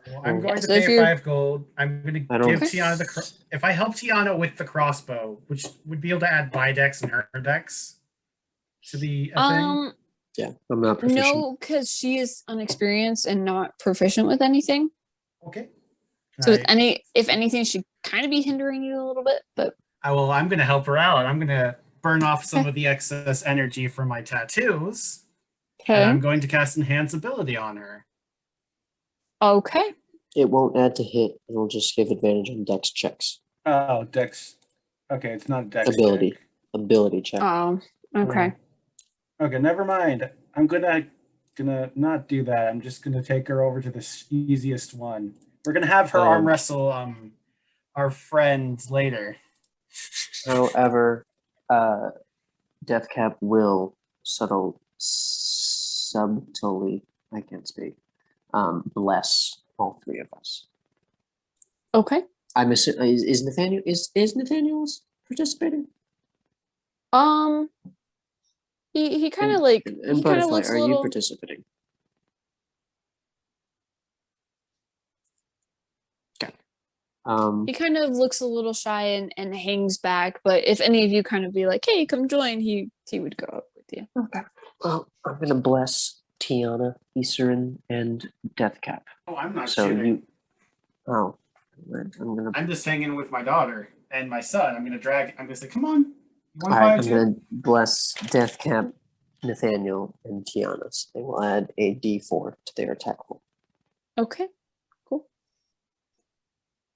So I'm going to pay 5 gold. I'm going to give Tiana if I help Tiana with the crossbow, which would be able to add Bidex and Herdex to the thing. Yeah, I'm not proficient. No, because she is unexperienced and not proficient with anything. Okay. So if anything, she'd kind of be hindering you a little bit, but I'm going to help her out. I'm going to burn off some of the excess energy from my tattoos. Okay. And I'm going to cast Enhance Ability on her. Okay. It won't add to hit. It'll just give advantage on dex checks. Oh, dex. Okay, it's not dex ability. check. Ability check. Oh, okay. Okay, never mind. I'm gonna not do that. I'm just gonna take her over to the easiest one. We're gonna have her arm wrestle our friends later. However, Deathcap will subtly, I can't speak, bless all 3 of us. Okay. I'm assuming is Nathaniel's participating? He kind of like and Butterfly, are you participating? Okay. He kind of looks a little shy and hangs back, but if any of you kind of be like, "Hey, come join," he would go up with you. Okay. Well, I'm gonna bless Tiana, Iserin, and Deathcap. Oh, I'm not shooting. I'm just hanging with my daughter and my son. I'm gonna say, come on. You want to I'm fight gonna bless Deathcap, Nathaniel, and Tiana. So they will add a D4 to their attack roll. Okay. Cool.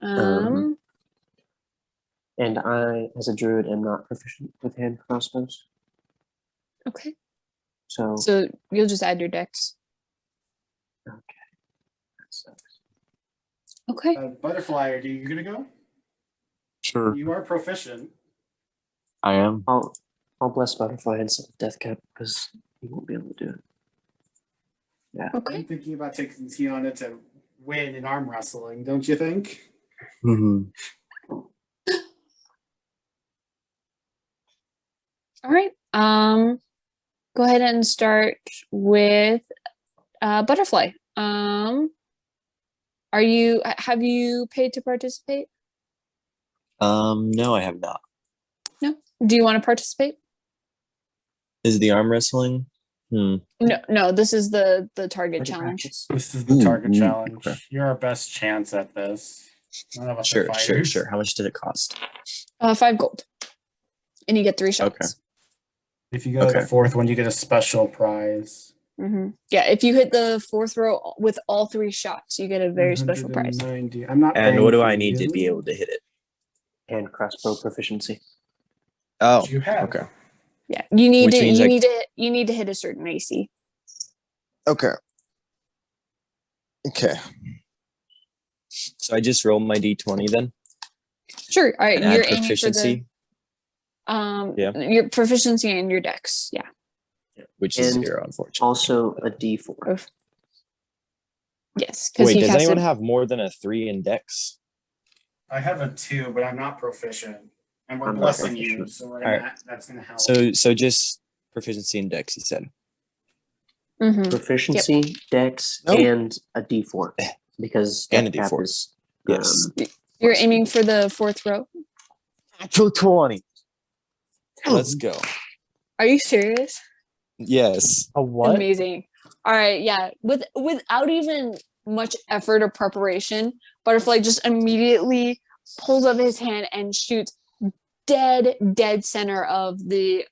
And I, as a druid, am not proficient with hand crossbows. Okay. So you'll just add your dex. Okay. That sucks. Okay. Butterfly, are you gonna go? Sure. You are proficient. I am. I'll bless Butterfly instead of Deathcap because he won't be able to do it. Yeah. Okay. I'm thinking about taking Tiana to win in arm wrestling, don't you think? Mm-hmm. All right. Go ahead and start with Butterfly. Have you paid to participate? No, I have not. No. Do you want to participate? Is the arm wrestling? No, this is the target challenge. This is the target challenge. Okay. You're our best chance at this. None of us Sure, are fighters. sure. How much did it cost? 5 gold. And you get 3 shots. Okay. If you go to the 4th one, you get a special prize. Yeah, if you hit the 4th row with all 3 shots, you get a very special prize. 190. I'm not. And what do paying I for need to you. be able to hit it? And crossbow proficiency. Oh, You have. okay. Yeah, you need Which to means you need to hit a certain AC. Okay. Okay. So I just roll my d20 then? Sure. All right, And add you're aiming for proficiency? Yeah. Your proficiency and your dex. Yeah. Which is And 0, unfortunately. Also a D4. Yes. Because Wait, he does cast anyone it. have more than a 3 in Dex? I have a 2, but I'm not proficient. And we're I'm not blessing you, proficient. so Alright. that's gonna help. So just proficiency in Dex, you said. Mhm. Proficiency, Dex, Nope. and a D4. Because And a dex cap D4. is Yes. You're aiming for the 4th row. Natural 20. Let's go. Are you serious? Yes. A what? Amazing. All right, yeah. Without even much effort or preparation, Butterfly just immediately pulls up his hand and shoots dead center of the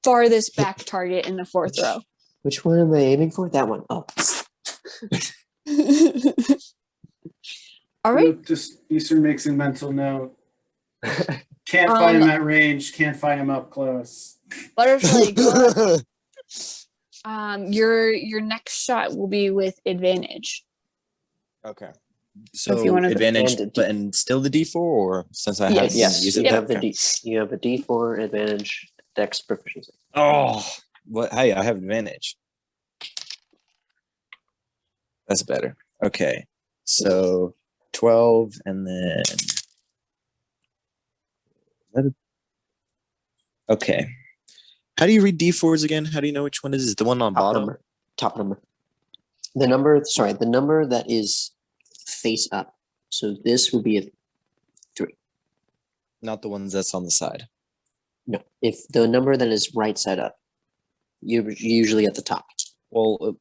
farthest back target in the 4th row. Which one am I aiming for? That one. Oh. All right. Just Eastern makes a mental note. Can't find him at range. Can't find him up close. Butterfly, go ahead. Your next shot will be with advantage. Okay. So if So you wanna- advantage, And a but and still the D4, or since I Yes. haven't Yes, used you it, have the okay. you have a D4 advantage, Dex proficiency. Oh, what? Hey, I have advantage. That's better. Okay, so 12, and then okay. How do you read D4s again? How do you know which one is the one on bottom? Number. Top number. The number that is face up. So this would be a 3. Not the ones that's on the side. No, if the number that is right side up, you're usually at the top. Well, it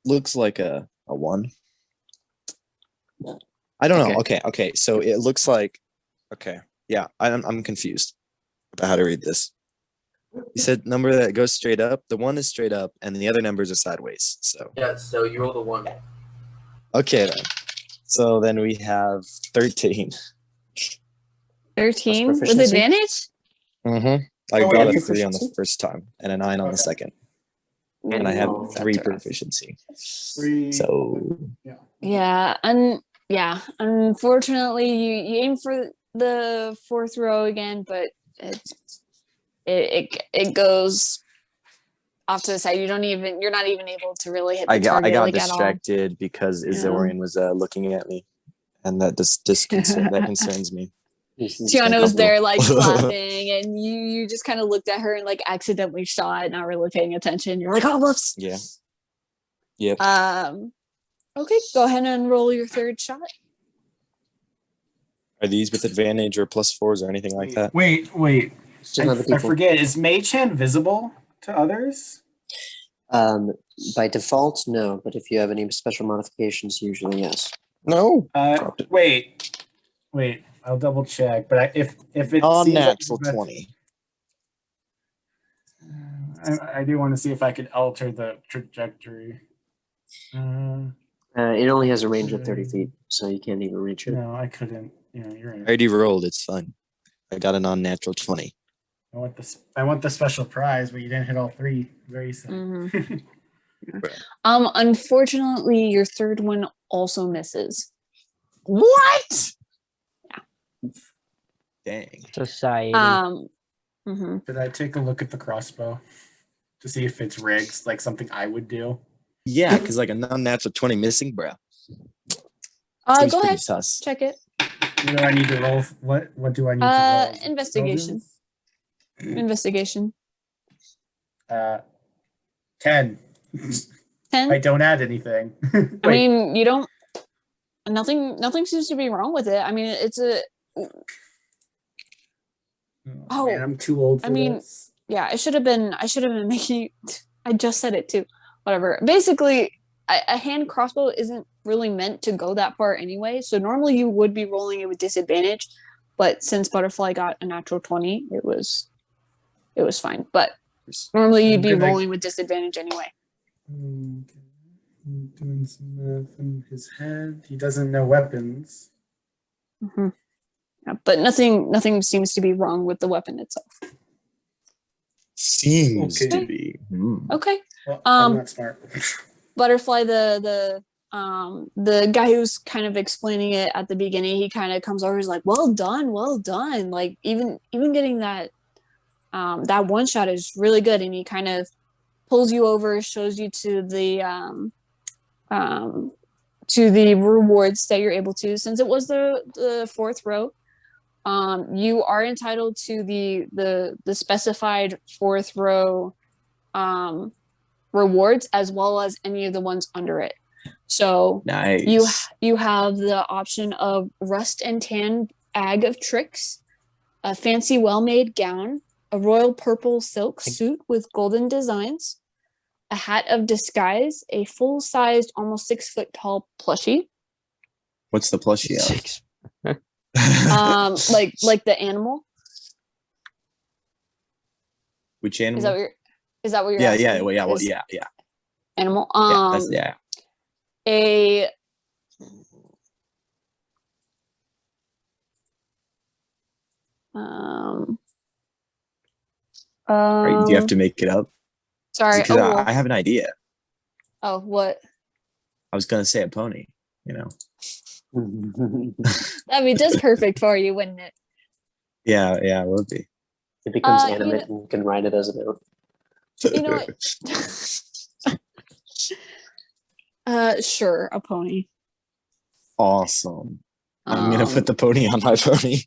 looks like a 1. I don't know. Okay. So it looks like, okay. Yeah, I'm confused about how to read this. You said number that goes straight up. The 1 is straight up, and the other numbers are sideways. So Yeah, so you roll the 1. okay then. So then we have 13. 13 with proficiency? advantage? Mm-hmm. I Oh, got yeah, a 3 on the proficiency? first time, and a 9 on the second, And and I have oh, 3 that's all right. proficiency. 3. So Yeah, unfortunately you aim for the 4th row again, but it goes off to the side. You're not even able to really hit the target. I got like, distracted because Azorian was looking at me, and that that concerns me. Tiana was there like clapping, and you just kind of looked at her and like accidentally shot, not really paying attention. You're like, oh whoops. Yeah. Yep. Okay, go ahead and roll your 3rd shot. Are these with advantage or +4s or anything like that? Wait. Still have a I D4. forget. Is Mage Hand visible to others? By default, no, but if you have any special modifications, usually yes. No. Wait. I'll double check. But if it Non-natural 20. I do want to see if I could alter the trajectory. It only has a range of 30 feet, so you can't even reach it. No, I couldn't. Yeah, you're I right. already rolled. It's fine. I got a non-natural 20. I want the special prize, but you didn't hit all 3. Very sad. Unfortunately, your 3rd one also misses. What? Yeah. Dang. Society. Did I take a look at the crossbow to see if it's rigged, like something I would do? Yeah, because like a non-natural 20 missing, bro. Go ahead. Sus. Check it. What do I need to roll? What do I need to roll? Investigation. Investigation. 10. 10. I don't add anything. I mean, you don't. Nothing seems to be wrong with it. I mean, it's a. Oh, man, I'm too old for this. Yeah, I should have been making. I just said it too. Whatever. Basically, a hand crossbow isn't really meant to go that far anyway. So normally you would be rolling it with disadvantage, but since Butterfly got a natural 20, it was fine. But normally you'd be rolling with disadvantage anyway. Okay. Doing some math in his head. He doesn't know weapons. Mm-hmm. Yeah, but nothing seems to be wrong with the weapon itself. Seems to be. Okay. Well, I'm not smart. Butterfly, the guy who's kind of explaining it at the beginning, he kind of comes over, he's like, well done. Like even getting that that one shot is really good, and he kind of pulls you over, shows you to the rewards that you're able to. Since it was the fourth row, you are entitled to the specified fourth row rewards, as well as any of the ones under it. So Nice. you have the option of rust and tan bag of tricks, a fancy well-made gown, a royal purple silk suit with golden designs, a hat of disguise, a full-sized, almost 6 foot tall plushie. What's the plushie of? 6. Like the animal. Which animal? Is that what you're yeah, asking? yeah, well, yeah, well, Is yeah. animal. Yeah. A Right, do you have to make it up? Sorry. Because I have an idea. Oh, what? I was gonna say a pony. You know. That'd be just perfect for you, wouldn't it? Yeah, it would be. It becomes You animate and you can ride it as an mount. You know what? Sure, a pony. Awesome. I'm gonna put the pony on my pony.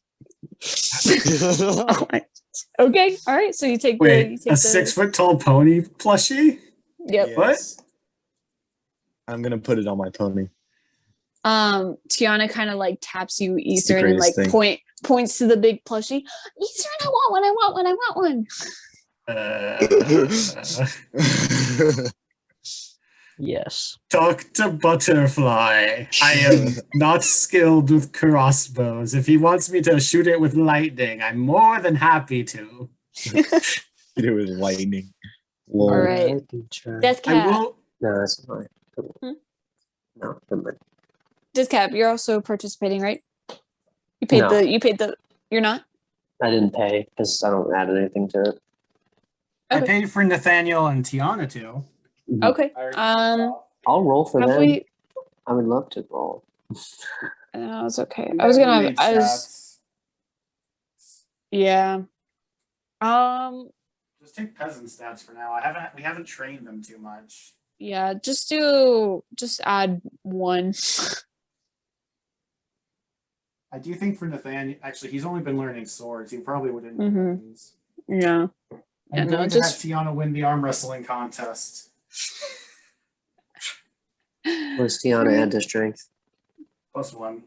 Okay, all right. So you take Wait, the a 6 foot tall pony plushie? Yep. Yes. I'm gonna put it on my pony. Tiana kind of like taps you, It's the Eastern, and like greatest thing. points to the big plushie. Eastern, I want one. Yes. Talk to Butterfly. I am not skilled with crossbows. If he wants me to shoot it with lightning, I'm more than happy to. It was lightning. All right. Death I Cap. will. No, that's fine. No, never mind. Death Cap, you're also participating, right? You paid No. You're not? I didn't pay because I don't add anything to it. I Okay. paid for Nathaniel and Tiana too. Okay. I'll roll for have them. we? I would love to roll. No, it's okay. I was gonna. Yeah. Just take peasant stats for now. We haven't trained them too much. Yeah. Just add 1. I do think for Nathaniel, actually, he's only been learning swords. He probably wouldn't. Yeah. I'm Yeah, going no, to have Tiana win the arm wrestling contest. What's Tiana add to strength? +1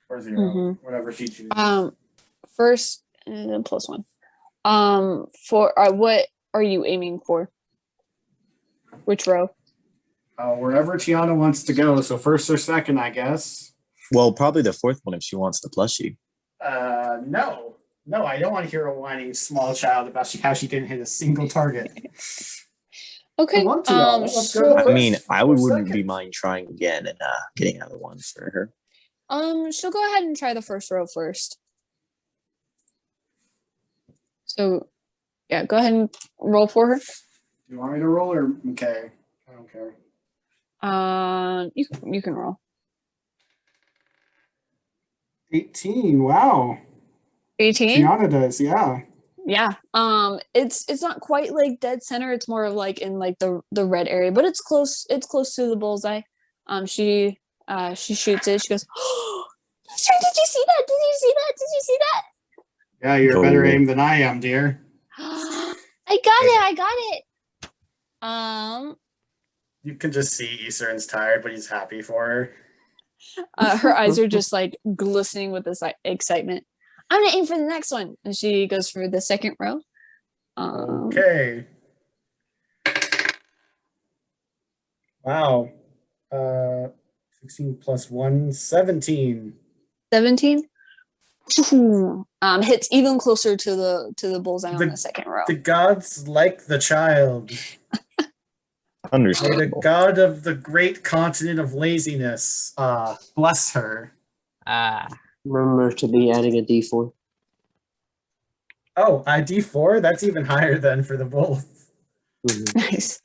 or 0, whatever she chooses. First +1. For what are you aiming for? Which row? Wherever Tiana wants to go. So first or second, I guess. Well, probably the fourth one if she wants the plushie. No, I don't want to hear a whining small child about how she didn't hit a single target. Okay. I want Tiana. Let's go. I mean, I wouldn't second. be mind trying again and getting another one for her. She'll go ahead and try the first row first. So, yeah, go ahead and roll for her. Do you want me to roll or okay? I don't care. You can roll. 18. Wow. 18. Tiana does, yeah. Yeah. It's not quite like dead center. It's more of like in like the red area, but it's close. It's close to the bullseye. She shoots it. She goes, "Oh, sir, did you see that? Did you see that? Did you see that?" Yeah, you're a better aim than I am, dear. I got it. You can just see Eastern's tired, but he's happy for her. Her eyes are just like glistening with this excitement. I'm gonna aim for the next one, and she goes for the second row. Okay. Wow. 16 plus 1, 17. 17. Hits even closer to the bullseye on the second row. The gods like the child. May Understandable. the god of the great continent of laziness bless her. Remember to be adding a D4. Oh, a D4? That's even higher than for the both. Nice.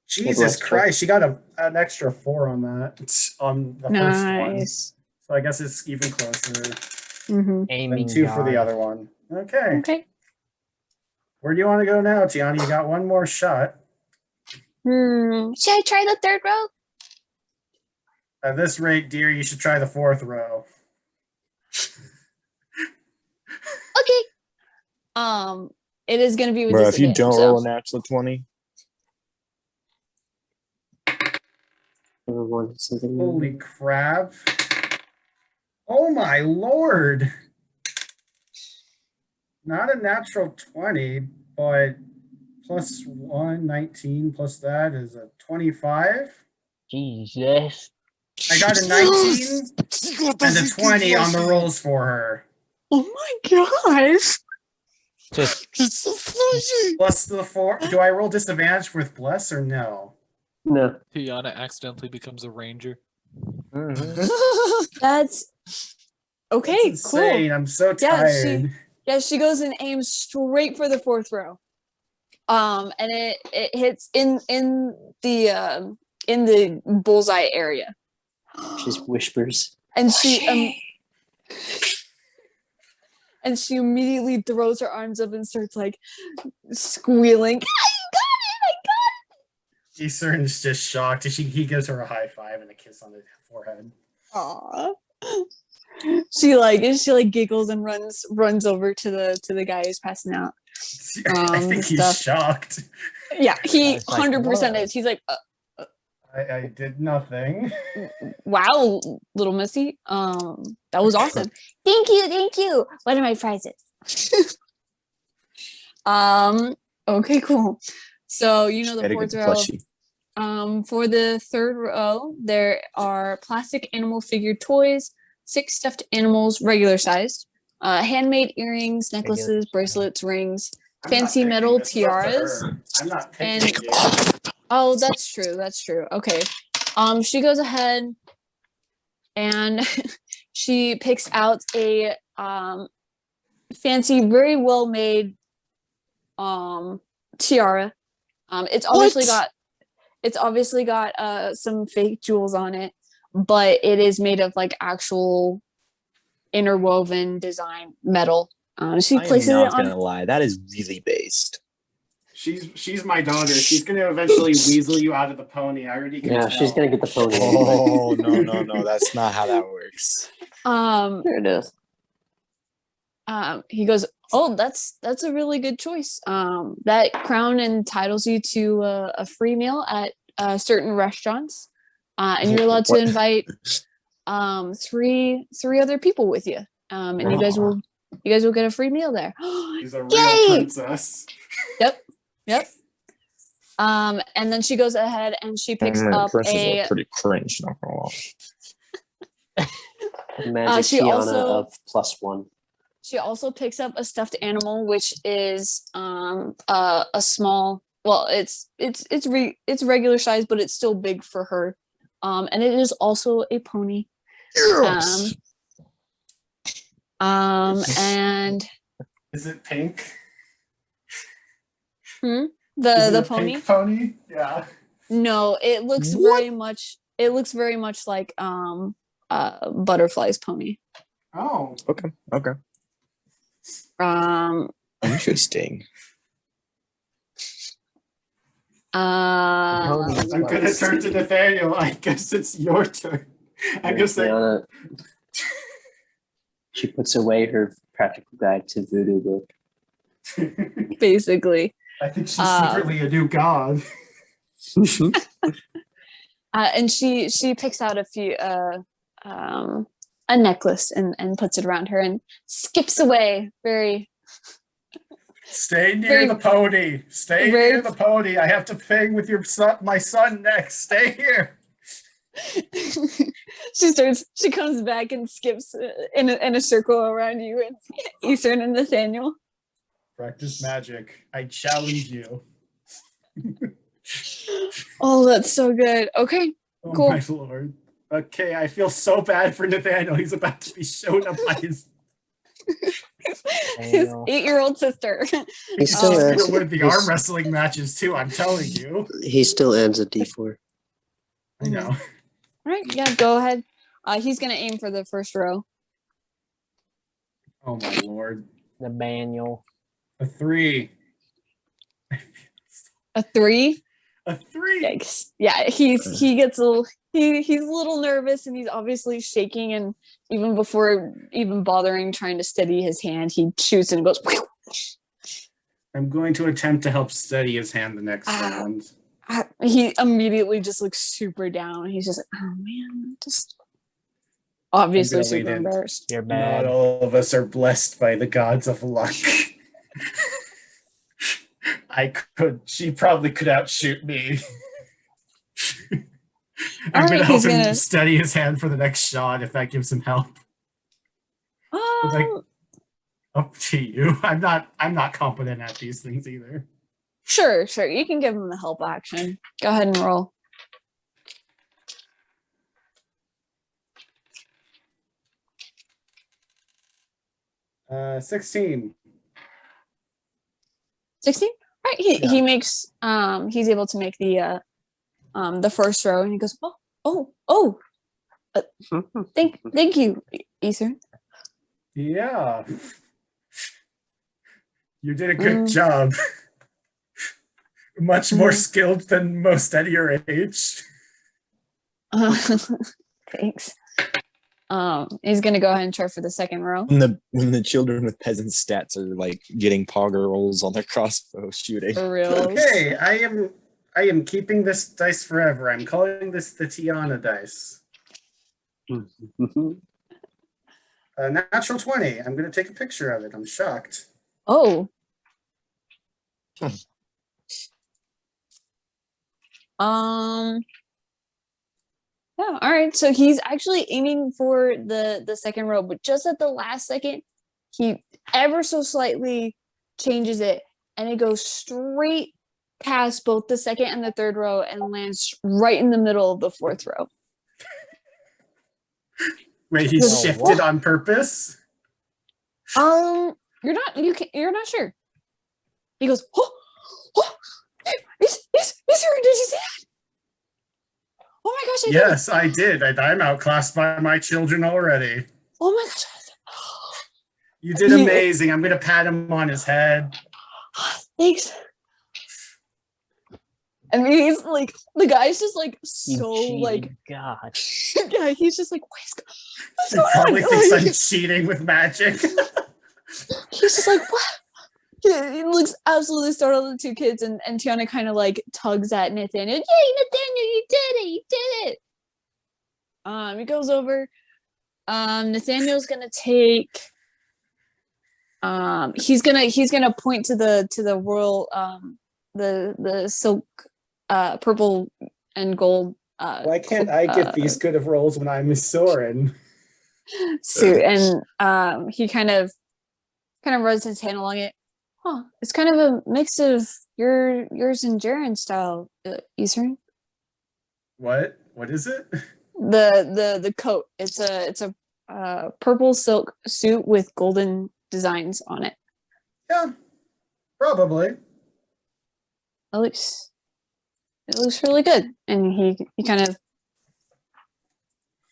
Jesus Christ, she got an extra 4 on that. On the first one. Nice. So I guess it's even closer. Mm-hmm. Aiming And 2 for the God. other one. Okay. Okay. Where do you want to go now, Tiana? You got one more shot. Should I try the third row? At this rate, dear, you should try the fourth row. Okay. It is going to be with Bro, if you disadvantage. don't So. roll a natural 20, Holy crap. Oh my lord. Not a natural 20, but plus 1, 19 plus that is a 25. Jesus. I got a 19 and a 20 on the rolls for her. Oh my gosh. Just Plus the 4. Do I roll disadvantage with bless or no? No. Tiana accidentally becomes a ranger. That's okay. That's Cool. insane. I'm so tired. Yeah, she goes and aims straight for the fourth row. And it hits in the bullseye area. She whispers. And she and she immediately throws her arms up and starts like squealing. Eastern's just shocked. He gives her a high five and a kiss on the forehead. Aww. She giggles and runs over to the guy who's passing out. I think he's shocked. Yeah, he It's like, 100% is. He's like, I did nothing. wow, little Missy. That was awesome. Thank you. What are my prizes? Okay, cool. So you know the better get fourth the row. plushie. For the third row, there are plastic animal figured toys, 6 stuffed animals, regular sized, handmade earrings, necklaces, bracelets, rings, fancy metal tiaras. I'm not and picking you. oh, that's true. Okay. She goes ahead and she picks out a fancy, very well made tiara. It's obviously got some fake jewels on it, but it is made of like actual interwoven design metal. She places I'm it not on. gonna lie, that is really based. She's my daughter. She's gonna eventually weasel you out of the pony. I already can Yeah, tell. she's gonna get the pony. Oh no, that's not how that works. There it is. He goes, oh, that's a really good choice. That crown entitles you to a free meal at certain restaurants, and you're allowed to invite three other people with you, and you guys will get a free meal there. She's a real princess. Yep. And then she goes ahead and she picks up Princes a. are pretty cringe, not gonna lie. Magic she Tiana also- of +1. She also picks up a stuffed animal, which is a small. Well, it's regular size, but it's still big for her. And it is also a pony. Yes. And Is it pink? the Is it a pony. pink pony? Yeah. No, it looks very much. It looks very much like Butterfly's pony. Oh. Okay. Interesting. I'm gonna turn to Nathaniel. I guess it's your turn. I'm gonna say. Tiana, she puts away her practical guide to voodoo book. basically. I think she's secretly a new god. And she picks out a necklace and puts it around her and skips away very. Stay near the pony. Stay near the pony. I have to ping with my son next. Stay here. She comes back and skips in a circle around you and Eastern and Nathaniel. Practice magic. I challenge you. Oh, that's so good. Okay, Oh cool. my lord. Okay, I feel so bad for Nathaniel. He's about to be shown up by his 8-year-old sister. He still He's ends. gonna win the arm wrestling matches too, I'm telling you. He still ends at D4. I know. All right, yeah, go ahead. He's gonna aim for the first row. Oh my lord. The manual. A 3. A 3? A 3. Yikes. Yeah, he gets a little he's a little nervous and he's obviously shaking, and even before even bothering trying to steady his hand, he shoots and goes. I'm going to attempt to help steady his hand the next round. He immediately just looks super down. He's just like, oh man, just obviously super embarrassed. You're bad. Not all of us are blessed by the gods of luck. She probably could outshoot me. I'm going to help him steady his hand for the next shot if that gives him help. Up to you. I'm not competent at these things either. Sure. You can give him the help action. Go ahead and roll. Uh, 16. 16? Right. He makes he's able to make the first row, and he goes, thank you, Ethan. Yeah. You did a good job. Much more skilled than most at your age. Thanks. He's gonna go ahead and try for the second row. When the children with peasant stats are like getting pogger rolls on their crossbow shooting. For real. Okay, I am keeping this dice forever. I'm calling this the Tiana dice. Natural 20. I'm gonna take a picture of it. I'm shocked. Oh. Yeah, all right. So he's actually aiming for the second row, but just at the last second, he ever so slightly changes it, and it goes straight past both the second and the third row and lands right in the middle of the fourth row. Wait, he shifted on purpose? You're not sure. He goes, Is did you see that? Oh my gosh, Yes, I did. I'm outclassed by my children already. Oh my gosh. You did amazing. I'm going to pat him on his head. Thanks. And he's like, the guy's just like, so like, God. Yeah, he's just like, what's He going probably on? thinks Like, I'm cheating with magic. he's just like, what? He looks absolutely startled at the two kids, and Tiana kind of like tugs at Nathaniel. Yay, Nathaniel, you did it! He goes over. Nathaniel's gonna take. He's gonna point to the royal the silk purple and gold. Why can't I get these good of rolls when I'm Soren? Suit, and he kind of runs his hand along it. Huh, it's kind of a mix of yours and Jaren's style, Eastern. What is it? The coat. It's a purple silk suit with golden designs on it. Yeah, probably. It looks really good, and he kind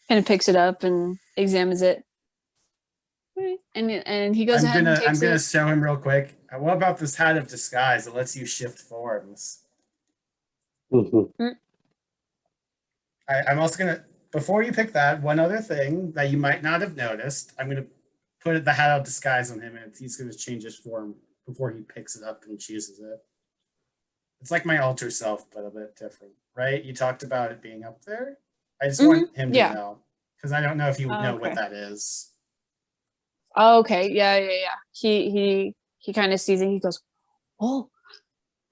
of picks it up and examines it, and he goes ahead and takes I'm gonna it. show him real quick. What about this hat of disguise? It lets you shift forms. I'm also gonna, before you pick that, one other thing that you might not have noticed, I'm gonna put the hat of disguise on him, and he's gonna change his form before he picks it up and chooses it. It's like my alter self, but a bit different, right? You talked about it being up there. I just want him to know, because I don't know if you know what that is. Oh, okay, yeah. He kind of sees it. He goes, "Oh,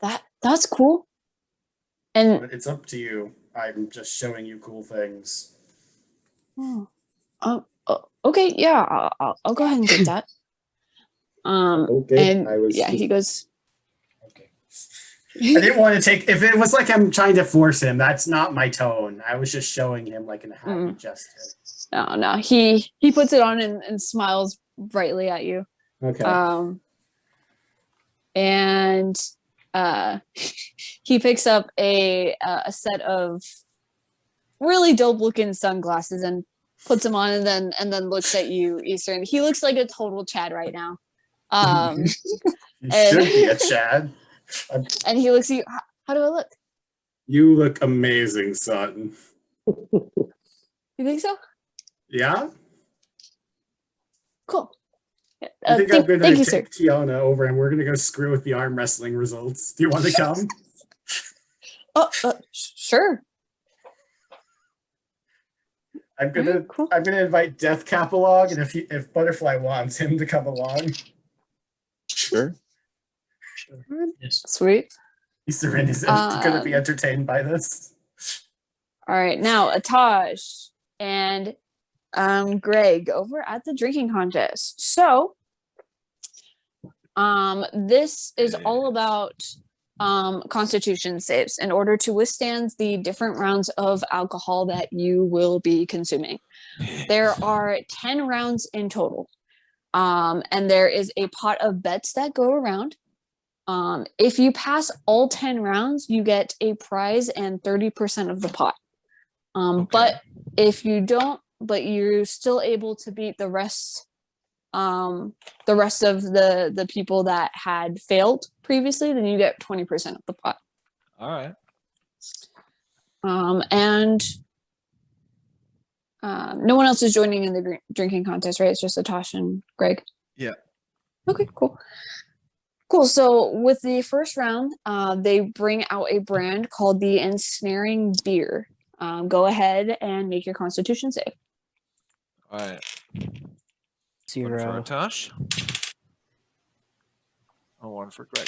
that's cool." And But it's up to you. I'm just showing you cool things. Okay, yeah, I'll go ahead and get that. Okay, and he goes. Okay. I didn't want to take. If it was like I'm trying to force him, that's not my tone. I was just showing him like in a happy gesture. No. He puts it on and smiles brightly at you. Okay. And he picks up a set of really dope looking sunglasses and puts them on, and then looks at you, Eastern. He looks like a total Chad right now. You should be a Chad. And he looks at you. How do I look? You look amazing, son. You think so? Yeah? Cool. I think I'm going thank to you, sir. take Tiana over and we're going to go screw with the arm wrestling results. Do you want to come? Sure. I'm gonna invite Death Cap along, and if Butterfly wants him to come along, Sure. Yes. Sweet. Easter is gonna be entertained by this. All right, now Atash and Greg over at the drinking contest. So this is all about constitution saves in order to withstand the different rounds of alcohol that you will be consuming. There are 10 rounds in total. And there is a pot of bets that go around. If you pass all 10 rounds, you get a prize and 30% of the pot. But if you don't, but you're still able to beat the rest of the people that had failed previously, then you get 20% of the pot. All right. And no one else is joining in the drinking contest, right? It's just Atash and Greg. Yeah. Okay, cool. Cool. So with the first round, they bring out a brand called the Ensnaring Beer. Go ahead and make your Constitution save. All right. 0. One for Atash. Oh, one for Greg.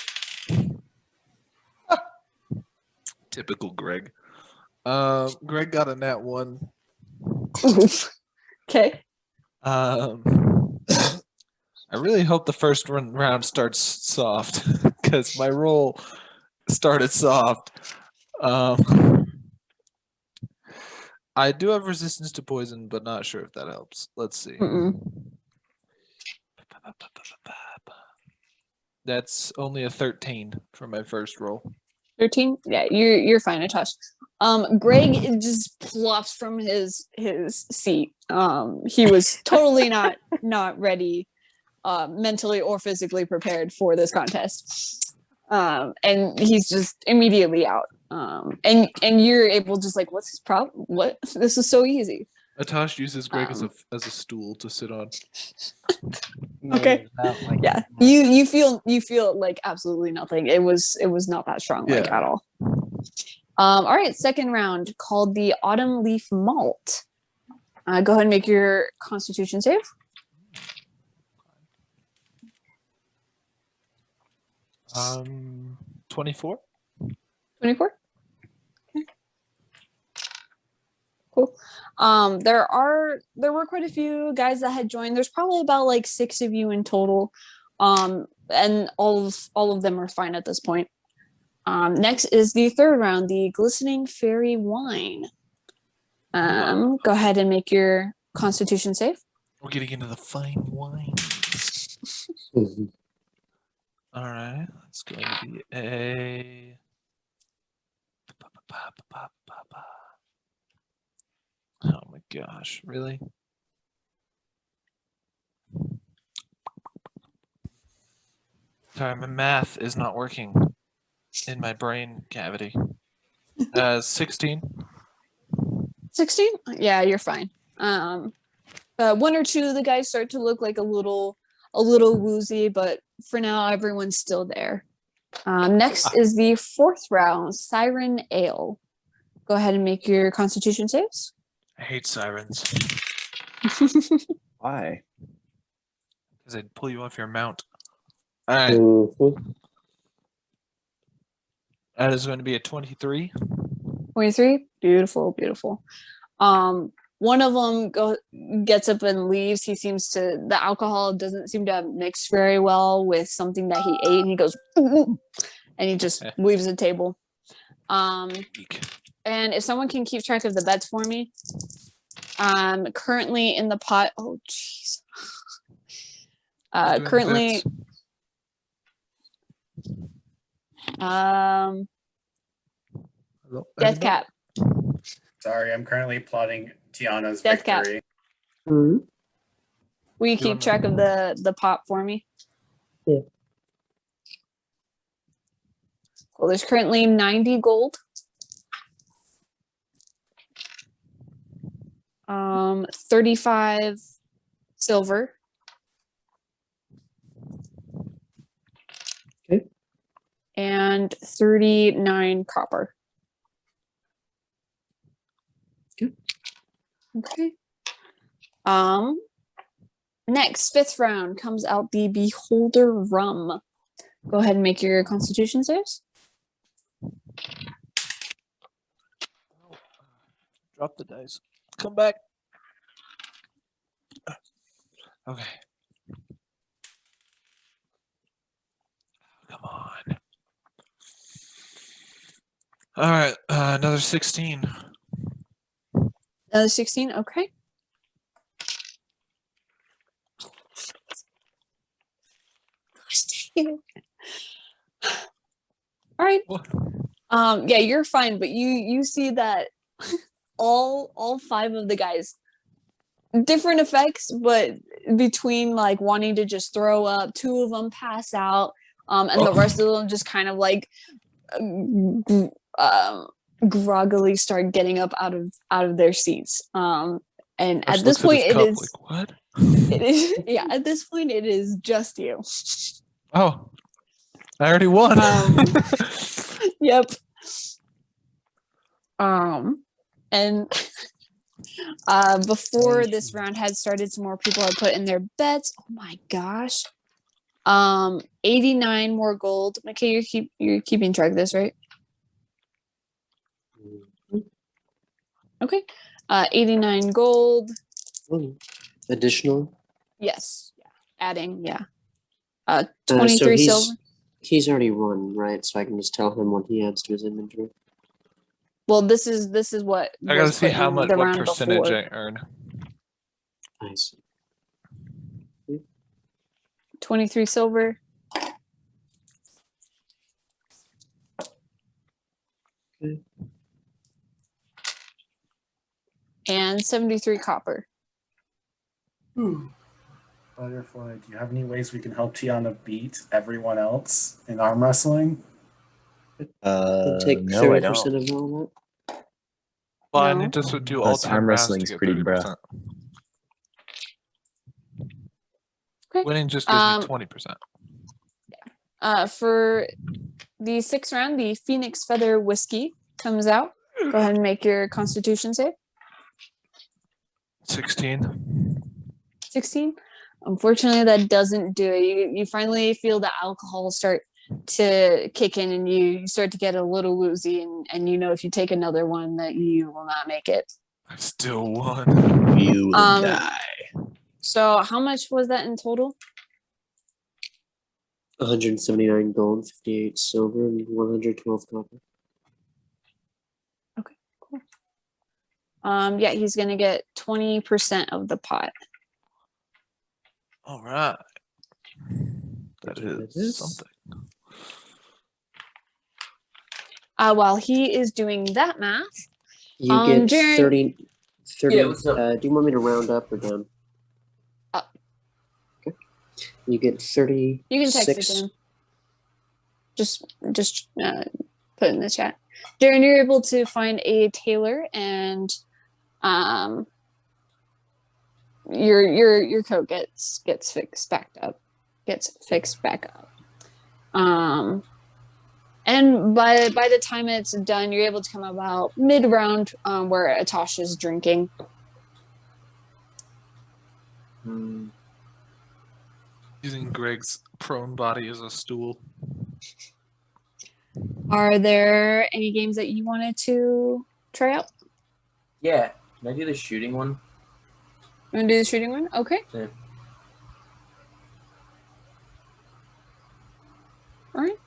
Typical Greg. Greg got a nat 1. Okay. I really hope the first round starts soft because my roll started soft. I do have resistance to poison, but not sure if that helps. Let's see. That's only a 13 for my first roll. 13? Yeah, you're fine, Atash. Greg just plops from his seat. He was totally not ready, mentally or physically prepared for this contest. And he's just immediately out. And you're able just like, what's his problem? What? This is so easy. Atash uses Greg as a stool to sit on. Okay. Yeah. You feel like absolutely nothing. It was not that strong like at all. All right, second round called the Autumn Leaf Malt. Go ahead and make your Constitution save. Um, 24. 24. Okay. Cool. There were quite a few guys that had joined. There's probably about like 6 of you in total. And all of them are fine at this point. Next is the third round, the Glistening Fairy Wine. Go ahead and make your Constitution save. We're getting into the fine wine. All right, it's going to be a. Oh my gosh, really? Sorry, my math is not working in my brain cavity. 16. 16? Yeah, you're fine. One or two of the guys start to look like a little woozy, but for now everyone's still there. Next is the fourth round, Siren Ale. Go ahead and make your Constitution saves. I hate sirens. Why? Because they'd pull you off your mount. All right. That is going to be a 23. 23? Beautiful. One of them gets up and leaves. He seems to, the alcohol doesn't seem to have mixed very well with something that he ate. And he goes, and he just leaves the table. And if someone can keep track of the bets for me, currently in the pot. Oh, jeez. Currently, Death Cap. Sorry, I'm currently plotting Tiana's Death victory. Cap. Will you keep track of the pot for me? Yeah. Well, there's currently 90 gold. 35 silver. Okay. And 39 copper. Okay. Next, fifth round comes out the Beholder Rum. Go ahead and make your Constitution saves. Drop the dice. Come back. Okay. Come on. All right, another 16. Another 16, okay. All right. Yeah, you're fine, but you see that all five of the guys, different effects, but between like wanting to just throw up, two of them pass out, and the rest of them just kind of like groggily start getting up out of their seats. And at this point, it is like, what? It is, yeah. At this point, it is just you. Oh, I already won. Yep. And before this round had started, some more people had put in their bets. Oh my gosh. 89 more gold. Okay, you're keeping track of this, right? Okay. 89 gold. Additional? Yes. Yeah. Adding, yeah. 23 so silver. He's already won, right? So I can just tell him what he adds to his inventory. Well, this is what I gotta was see put how in much, the what round percentage before. I earn. I see. 23 silver. Okay. And 73 copper. Butterfly, do you have any ways we can help Tiana beat everyone else in arm wrestling? Take No, I 30% don't. of all that. Well, I No. need to do all Plus, 10 arm rounds to wrestling's get pretty 30%. Okay. Winning just gives me 20%. For the sixth round, the Phoenix Feather Whiskey comes out. Go ahead and make your Constitution save. 16. 16. Unfortunately, that doesn't do it. You finally feel the alcohol start to kick in, and you start to get a little woozy, and you know if you take another one that you will not make it. I still won. You will die. So how much was that in total? 179 gold, 58 silver, and 112 copper. Okay, cool. Yeah, he's gonna get 20% of the pot. All right. That is something. While he is doing that math, You get Jaren, 30. Yeah, what's up? Do you want me to round up or down? Up. Okay. You get 36. you can text it to him. Just put it in the chat. Darren, you're able to find a tailor, and your coat gets fixed back up. And by the time it's done, you're able to come about mid round, where Atosh is drinking. Using Greg's prone body as a stool. Are there any games that you wanted to try out? Yeah. Can I do the shooting one? You want to do the shooting one? Okay. Yeah. All right.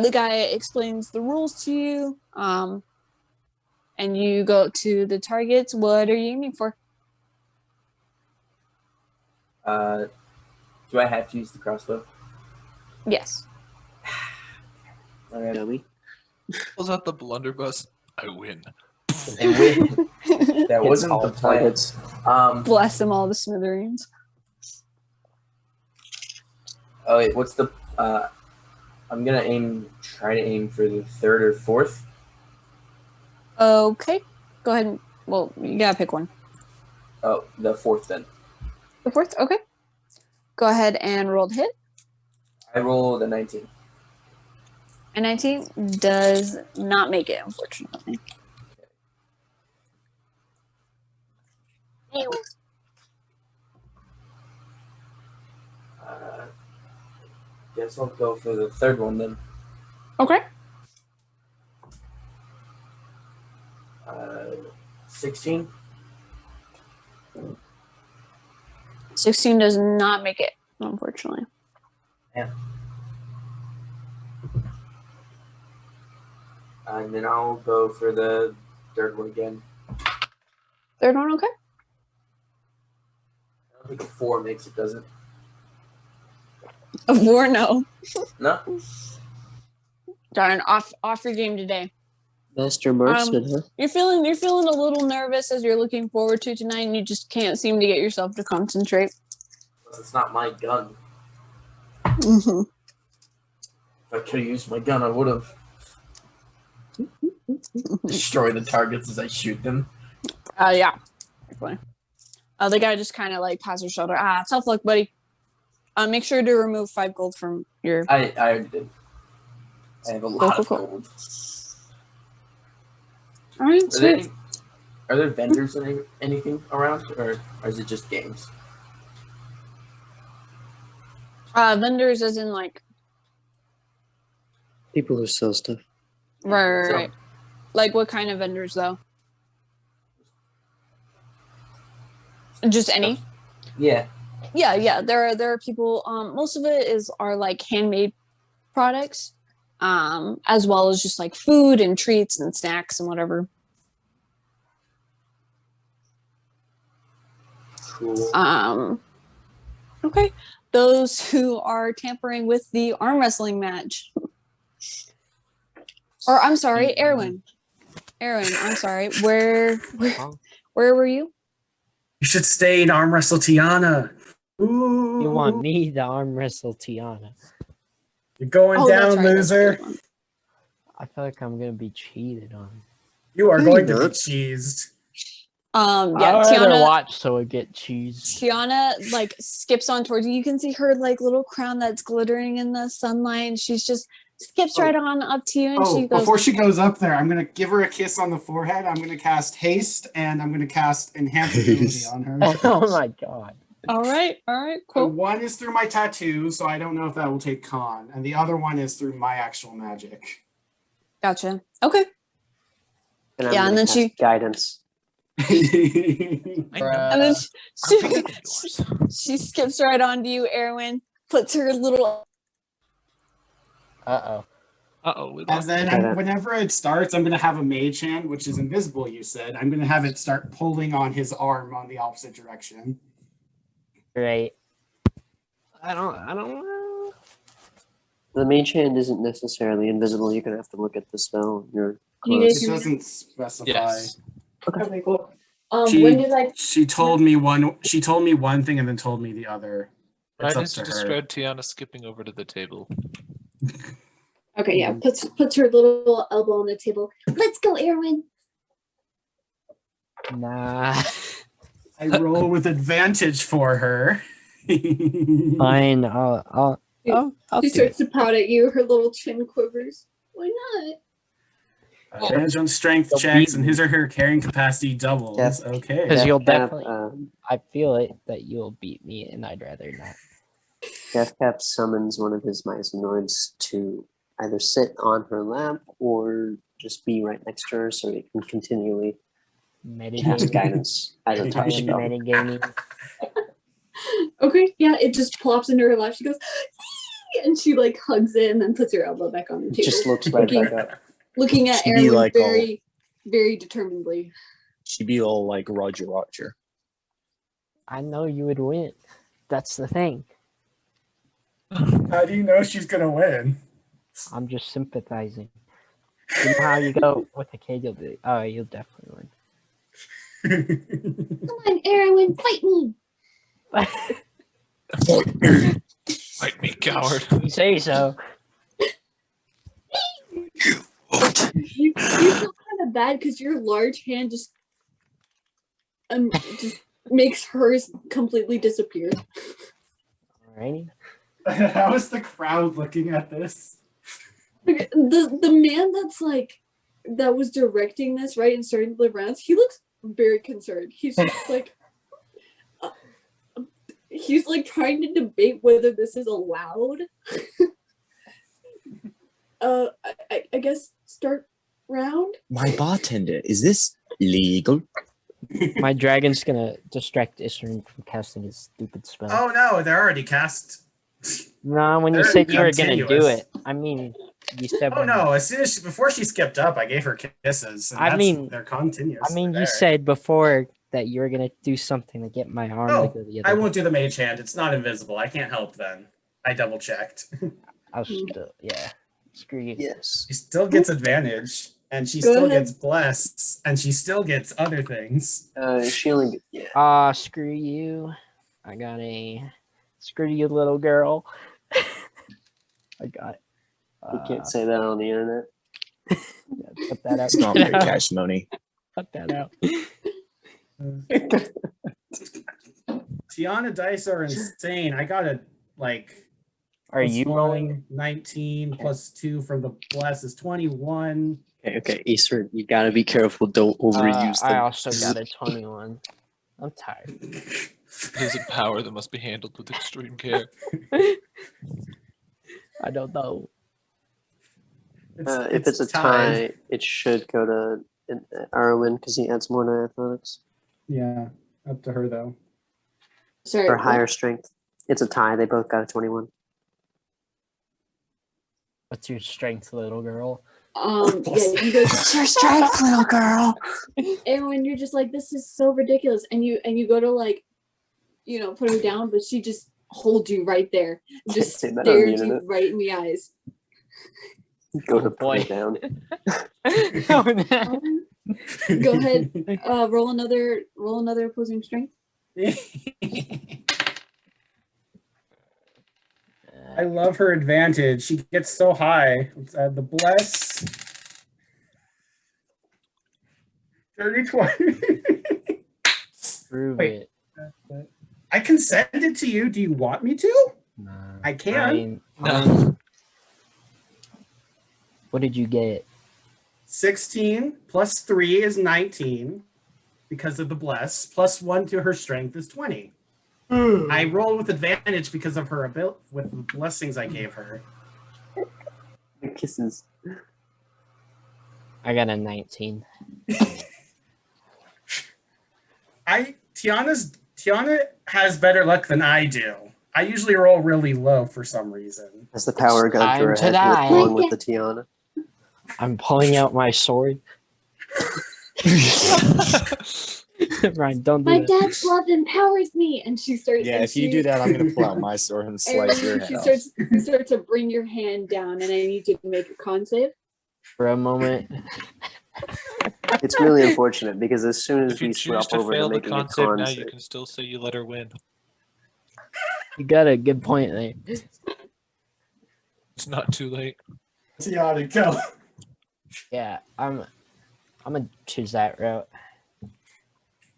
The guy explains the rules to you, and you go to the targets. What are you aiming for? Do I have to use the crossbow? Yes. All right. Dummy. Pulls out the blunderbuss. I win. And win. That Hits wasn't all the plan. targets. Bless them all to smithereens. Oh wait, what's the I'm gonna try to aim for the third or fourth. Okay. Go ahead and, well, you gotta pick one. Oh, the fourth then. The fourth? Okay. Go ahead and roll the hit. I roll the 19. A 19 does not make it, unfortunately. Guess I'll go for the third one then. Okay. 16. 16 does not make it, unfortunately. Yeah. And then I'll go for the third one again. Third one, okay. I don't think a 4 makes it, does it? A 4, no. No? Darn, off your game today. Master Marksman, huh? You're feeling a little nervous as you're looking forward to tonight, and you just can't seem to get yourself to concentrate. It's not my gun. Mm-hmm. If I could have used my gun, I would have. Destroy the targets as I shoot them. Yeah. Definitely. The guy just kind of like pats your shoulder. Tough luck, buddy. Make sure to remove 5 gold from your. I already did. I have a lot of gold. All right, sweet. Are there vendors and anything around, or is it just games? Vendors, as in like People who sell stuff. right. Like what kind of vendors though? Just any? Yeah. Yeah. There are people. Most of it are like handmade products, as well as just like food and treats and snacks and whatever. Cool. Okay. Those who are tampering with the arm wrestling match. Or I'm sorry, Erwin. I'm sorry. Where were you? You should stay and arm wrestle Tiana. Ooh. You want me to arm wrestle Tiana? You're going down, loser. I feel like I'm gonna be cheated on. You are going to be cheesed. Yeah, I'd rather Tiana watch so I get cheese. Tiana like skips on towards you. You can see her like little crown that's glittering in the sunlight, and she's just skips right on up to you, and she goes. Before she goes up there, I'm gonna give her a kiss on the forehead. I'm gonna cast haste, and I'm gonna cast enhance ability on her. Oh my god! All right, cool. One is through my tattoo, so I don't know if that will take con, and the other one is through my actual magic. Gotcha. Okay. And yeah, and then she guidance. and then she skips right onto you, Erwin. Puts her little. And then whenever it starts, I'm gonna have a mage hand, which is invisible. You said I'm gonna have it start pulling on his arm on the opposite direction. Right. I don't know. The mage hand isn't necessarily invisible. You're gonna have to look at the spell. Your it doesn't specify. Yes. Okay, cool. She told me one thing and then told me the other. I It's up just to her. described Tiana skipping over to the table. Okay, yeah. Puts her little elbow on the table. Let's go, Erwin. Nah. I roll with advantage for her. Fine. I'll She do starts it. to pout at you. Her little chin quivers. Why not? Advantage on strength checks, and his or her carrying capacity doubles. Yes. Okay. Because you'll Cap, definitely. I feel it that you'll beat me, and I'd rather not. Death Cap summons one of his Mysonoids to either sit on her lap or just be right next to her so it can continually cast guidance as a touch spell. Metagaming. Okay, yeah, it just plops into her lap. She goes, and she like hugs it and then puts her elbow back on the table. Just looks right back up. Looking at She'd be Erwin like very, very determinedly. She'd be all like Roger. I know you would win. That's the thing. How do you know she's gonna win? I'm just sympathizing. You know how you go with the kid, you'll definitely Come on, Erwin, fight me. win. Fight me, coward. You say so. you feel kind of bad because your large hand just makes hers completely disappear. Alrighty. How is the crowd looking at this? The man that was directing this, right, and starting the rounds, he looks very concerned. He's just like he's like trying to debate whether this is allowed. I guess start round. My bartender, is this legal? My dragon's gonna distract Isrin from casting his stupid spell. Oh no, they're already cast. No, when you They're said you were gonna do continuous. it, I mean, you said. Oh no! As soon as before she skipped up, I gave her kisses. And I mean, they're continuous. I mean, They're you there. said before that you were gonna do something to get my arm to Oh, go the other I way. won't do the mage hand. It's not invisible. I can't help then. I double checked. I'll still, yeah. Screw you. Yes. She still gets advantage, and she Go still ahead. gets blessed, and she still gets other things. She only yeah. Screw you. I got a screw you, little girl. I got it. You can't say that on the internet. Yeah, put that out. It's not Get my out. cash money. Cut that out. Tiana dice are insane. I got a Are plus you one, rolling? 19 plus 2 from the bless is 21. Okay, Eastern, you gotta be careful. Don't overuse them. I also got a 21. I'm tired. It is a power that must be handled with extreme care. I don't know. If it's a tie, it should go to Arwen because he adds more to athletics Yeah, up to her though. Sorry. or what? higher strength. It's a tie. They both got a 21. What's your strength, little girl? Yeah, you go. What's your strength, little girl? And when you're just like, this is so ridiculous, and you go to put her down, but she just holds you right there, just Say that on stares the you internet. right in the eyes. Go Oh, to boy. put it down. Oh, no. Go ahead, roll another opposing strength. I love her advantage. She gets so high. Let's add the bless. 30-20. Prove Wait. it. I can send it to you. Do you want me to? No. I can. No. What did you get? 16 plus 3 is 19 because of the bless. Plus 1 to her strength is 20. I roll with advantage because of her ability with the blessings I gave her. Kisses. I got a 19. Tiana has better luck than I do. I usually roll really low for some reason. Has the power gone Time through her to head die. along with the Tiana? I'm pulling out my sword. Ryan, don't do My that. dad's love empowers me, and she starts. Yeah, and if you she- do that, I'm gonna pull out my sword and slice your and head she off. starts to bring your hand down, and I need you to make a con save. For a moment. It's really unfortunate because as soon as If you we choose swap to over to fail the making a con save con now, save, you can still say you let her win. You got a good point there. It's not too late. Tiana, go. Yeah, I'm gonna choose that route.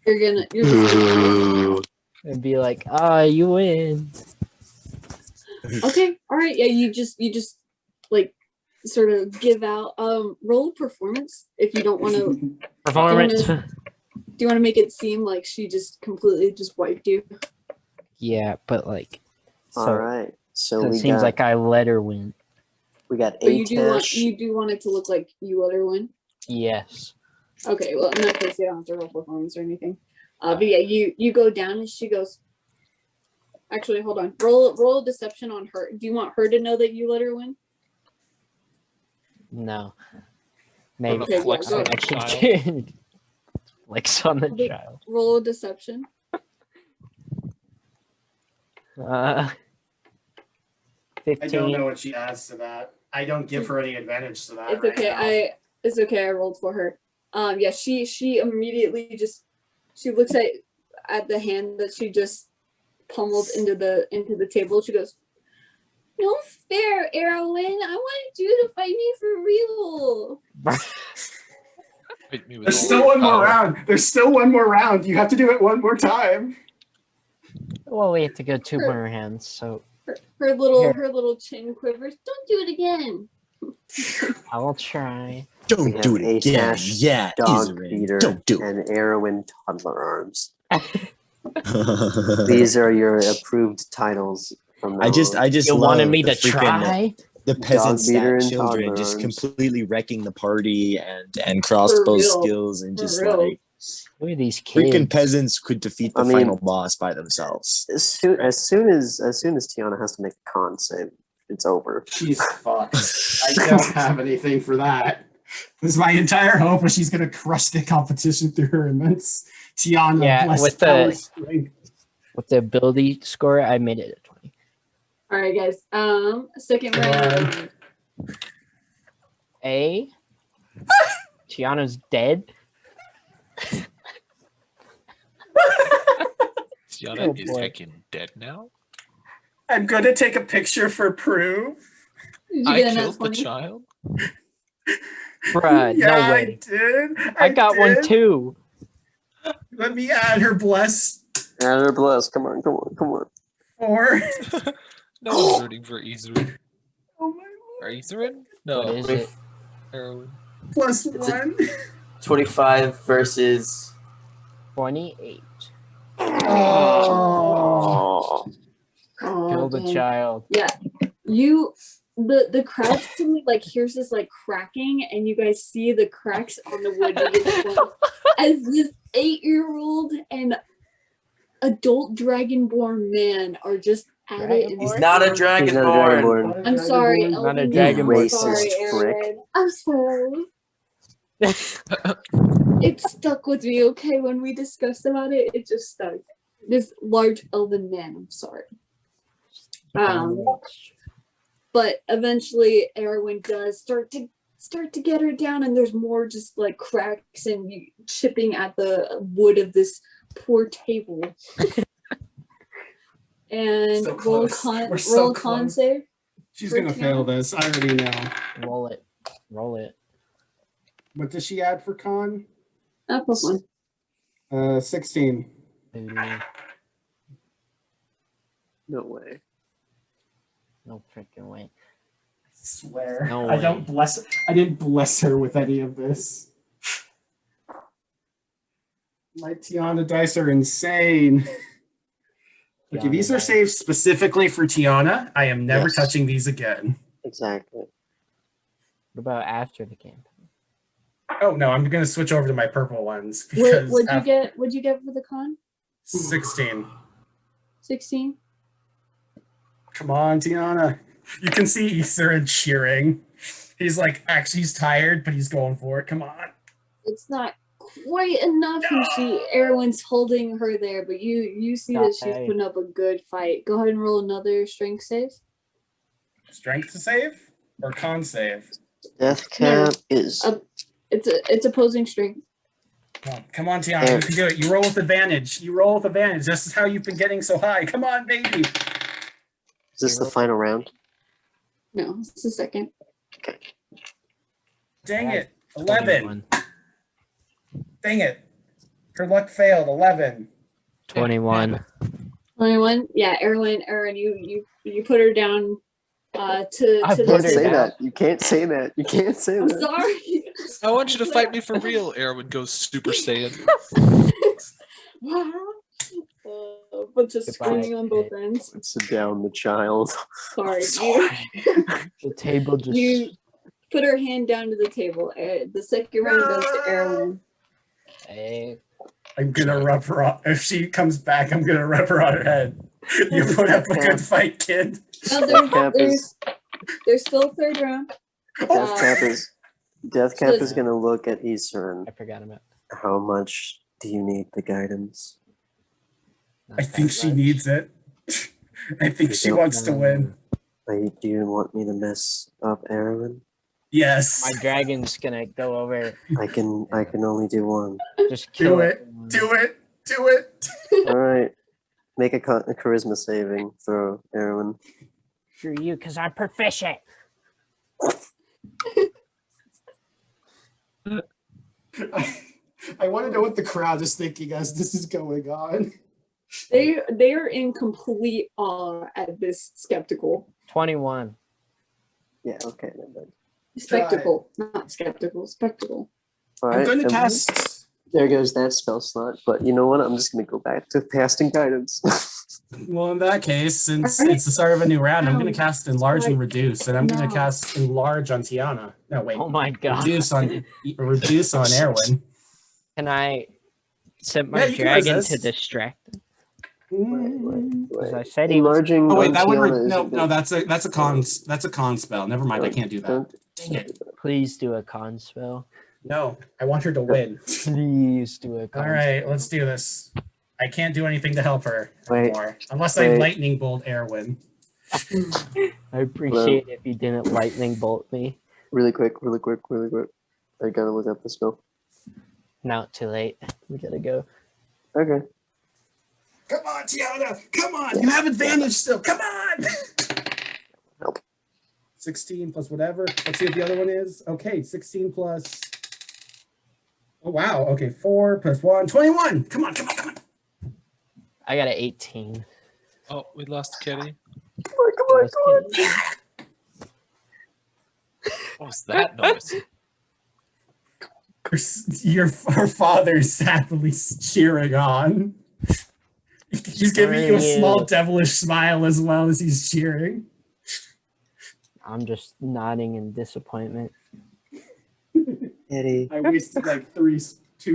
You're just And be like, you win. okay. All right. Yeah, you just like sort of give out roll performance if you don't want to. Performance. Do you want to make it seem like she just completely just wiped you? Yeah, but like, so, all right. So so it we seems got like I let her win. we got But you Atash. do want it to look like you let her win. Yes. Okay. Well, in that case, you don't have to roll performance or anything. But yeah, you go down and she goes. Actually, hold on. Roll a deception on her. Do you want her to know that you let her win? No. Maybe. Okay, Flex yeah, on go the ahead. child. Flex on the Okay. child. Roll a deception. 15. I don't know what she adds to that. I don't give her any advantage to that. It's right okay. now. It's okay. I rolled for her. Yeah, she immediately just she looks at the hand that she just pummeled into the table. She goes, "No fair, Erwin. I wanted you to fight me for real." Hit me with There's all still your one more power. round. There's still one more round. You have to do it one more time. Well, we have to go 2 Her- more hands, so Her little Here. her little chin quivers. Don't do it again. I will try. We Don't have do it again. Ash, Yeah, Dog Izarin, Beater, don't do and Erwin Toddler Arms. it. These are your approved titles from now I just on. You love wanted me the to freaking try? the peasant Dog beater stat and children toddler just arms. completely wrecking the party and crossbow real. skills and For just real. like Look at these freaking kids. peasants could defeat the I mean- final boss by themselves. As soon as Tiana has to make a con save, it's over. She's fucked. I don't have anything for that. This is my entire hope was she's gonna crush the competition through her immense Tiana Yeah, blessed with the- power strength. With the ability score, I made it a 20. All right, guys. Second Come round. Tiana's dead. Tiana Oh, is boy. heckin' dead now. I'm gonna take a picture for proof. Did you I get a nat killed the 20? child. Bruh, Yeah, no I way. did. I got one did. too. Let me add her bless And they're blessed. Come on. 4. No one's rooting for Izarin. Oh my Or Izarin? What No, is it? Erwin. plus It's a- 1. 25 versus 28. Oh. Kill the dang. child. Yeah, the crowd suddenly like hears this like cracking, and you guys see the cracks on the wood begin to form as this 8-year-old and adult dragonborn man are just at it. And he's not a He's not a dragonborn. dragonborn. I'm sorry, Not a Elvin. dragonborn. I'm sorry, Racist frick. Aaron. I'm sorry. It stuck with me. Okay, when we discussed about it, it just stuck. This large elven man. I'm sorry. But eventually Erwin does start to get her down, and there's more just like cracks and chipping at the wood of this poor table. And So roll close. con We're so roll con close. save. She's For gonna fail this. I already know. Roll it. Roll it. What does she add for con? Plus 1. 16. Ooh, No way. no freaking way. Swear. No I way. don't bless I didn't bless her with any of this. My Tiana dice are insane. Okay, Tiana these are dice. saved specifically for Tiana. I am never Yes. touching these again. Exactly. What about after the campaign? Oh no, I'm gonna switch over to my purple ones What because would you get? What'd you get for the con? 16. 16. Come on, Tiana. You can see Easter cheering. He's like, actually, he's tired, but he's going for it. Come on. It's not quite enough, and Erwin's holding her there, but you see that she's Okay. putting up a good fight. Go ahead and roll another strength save. Strength to save or con save? Death cap is It's opposing strength. Come on, Tiana. You can do it. You roll with advantage. This is how you've been getting so high. Come on, baby. Is this the final round? No, it's the second. Dang I have it. 11. 21. Dang it. Her luck failed. 11. 21. 21. Yeah, Erwin, you put her down to I to put You the can't her say down. that. You can't say that. You can't say I'm that. sorry. I want you to fight me for real. Erwin goes Super Saiyan. Wow. A bunch of Goodbye. screaming on both ends. Sit down, the child. Sorry. The table just. You put her hand down to the table. The second round goes to Erwin. Hey, I'm going to rub her on. If she comes back, I'm going to rub her on her head. You put up a good fight, kid. No, Cap is there's still a third round. Death Cap is gonna look at Eastern. I forgot about. How much do you need the guidance? I think she needs it. I think she wants to win. Do you want me to mess up Erwin? Yes. My dragon's gonna go over. I can only do one. Just kill Do it. Do it. Do it. All right. Make a charisma saving throw, Erwin. Screw you, because I'm proficient. I want to know what the crowd is thinking as this is going on. They are in complete awe at this skeptical. 21. Yeah, okay. Then. Spectacle, not skeptical, spectacle. All I'm right. going to and cast. There goes that spell slot. But you know what? I'm just going to go back to casting guidance. Well, in that case, since Alright. it's the start of a new round, I'm going to cast Enlarge and Reduce, and I'm going No. to cast Enlarge on Tiana. No, wait. Oh my god. Reduce on Erwin. Can I set my Yeah, you can dragon to resist. distract him? Because I Wait. said he was. Enlarging. Oh wait, on that would Tiana is a no, bit- no. That's a con spell. Never mind. I can't do that. Don't- Dang it. Please do a con spell. No, I want her to win. Please do a con All right, let's do this. I can't do anything to help her Wait, anymore unless I wait. lightning bolt Erwin. I appreciate if you didn't lightning bolt me. Really quick. I gotta look up the spell. Now too late. We gotta go. Okay. Come on, Tiana. Come on. You have advantage still. Come on. Nope. 16 plus whatever. Let's see what the other one is. Okay, 16 plus. Oh wow. Okay, 4 plus 1. 21. Come on. I got an 18. Oh, we lost Kitty. Come on. What was that noise? Her father's happily cheering on. He's giving you a small devilish smile as well as he's cheering. I'm just nodding in disappointment. Eddie. I wasted like two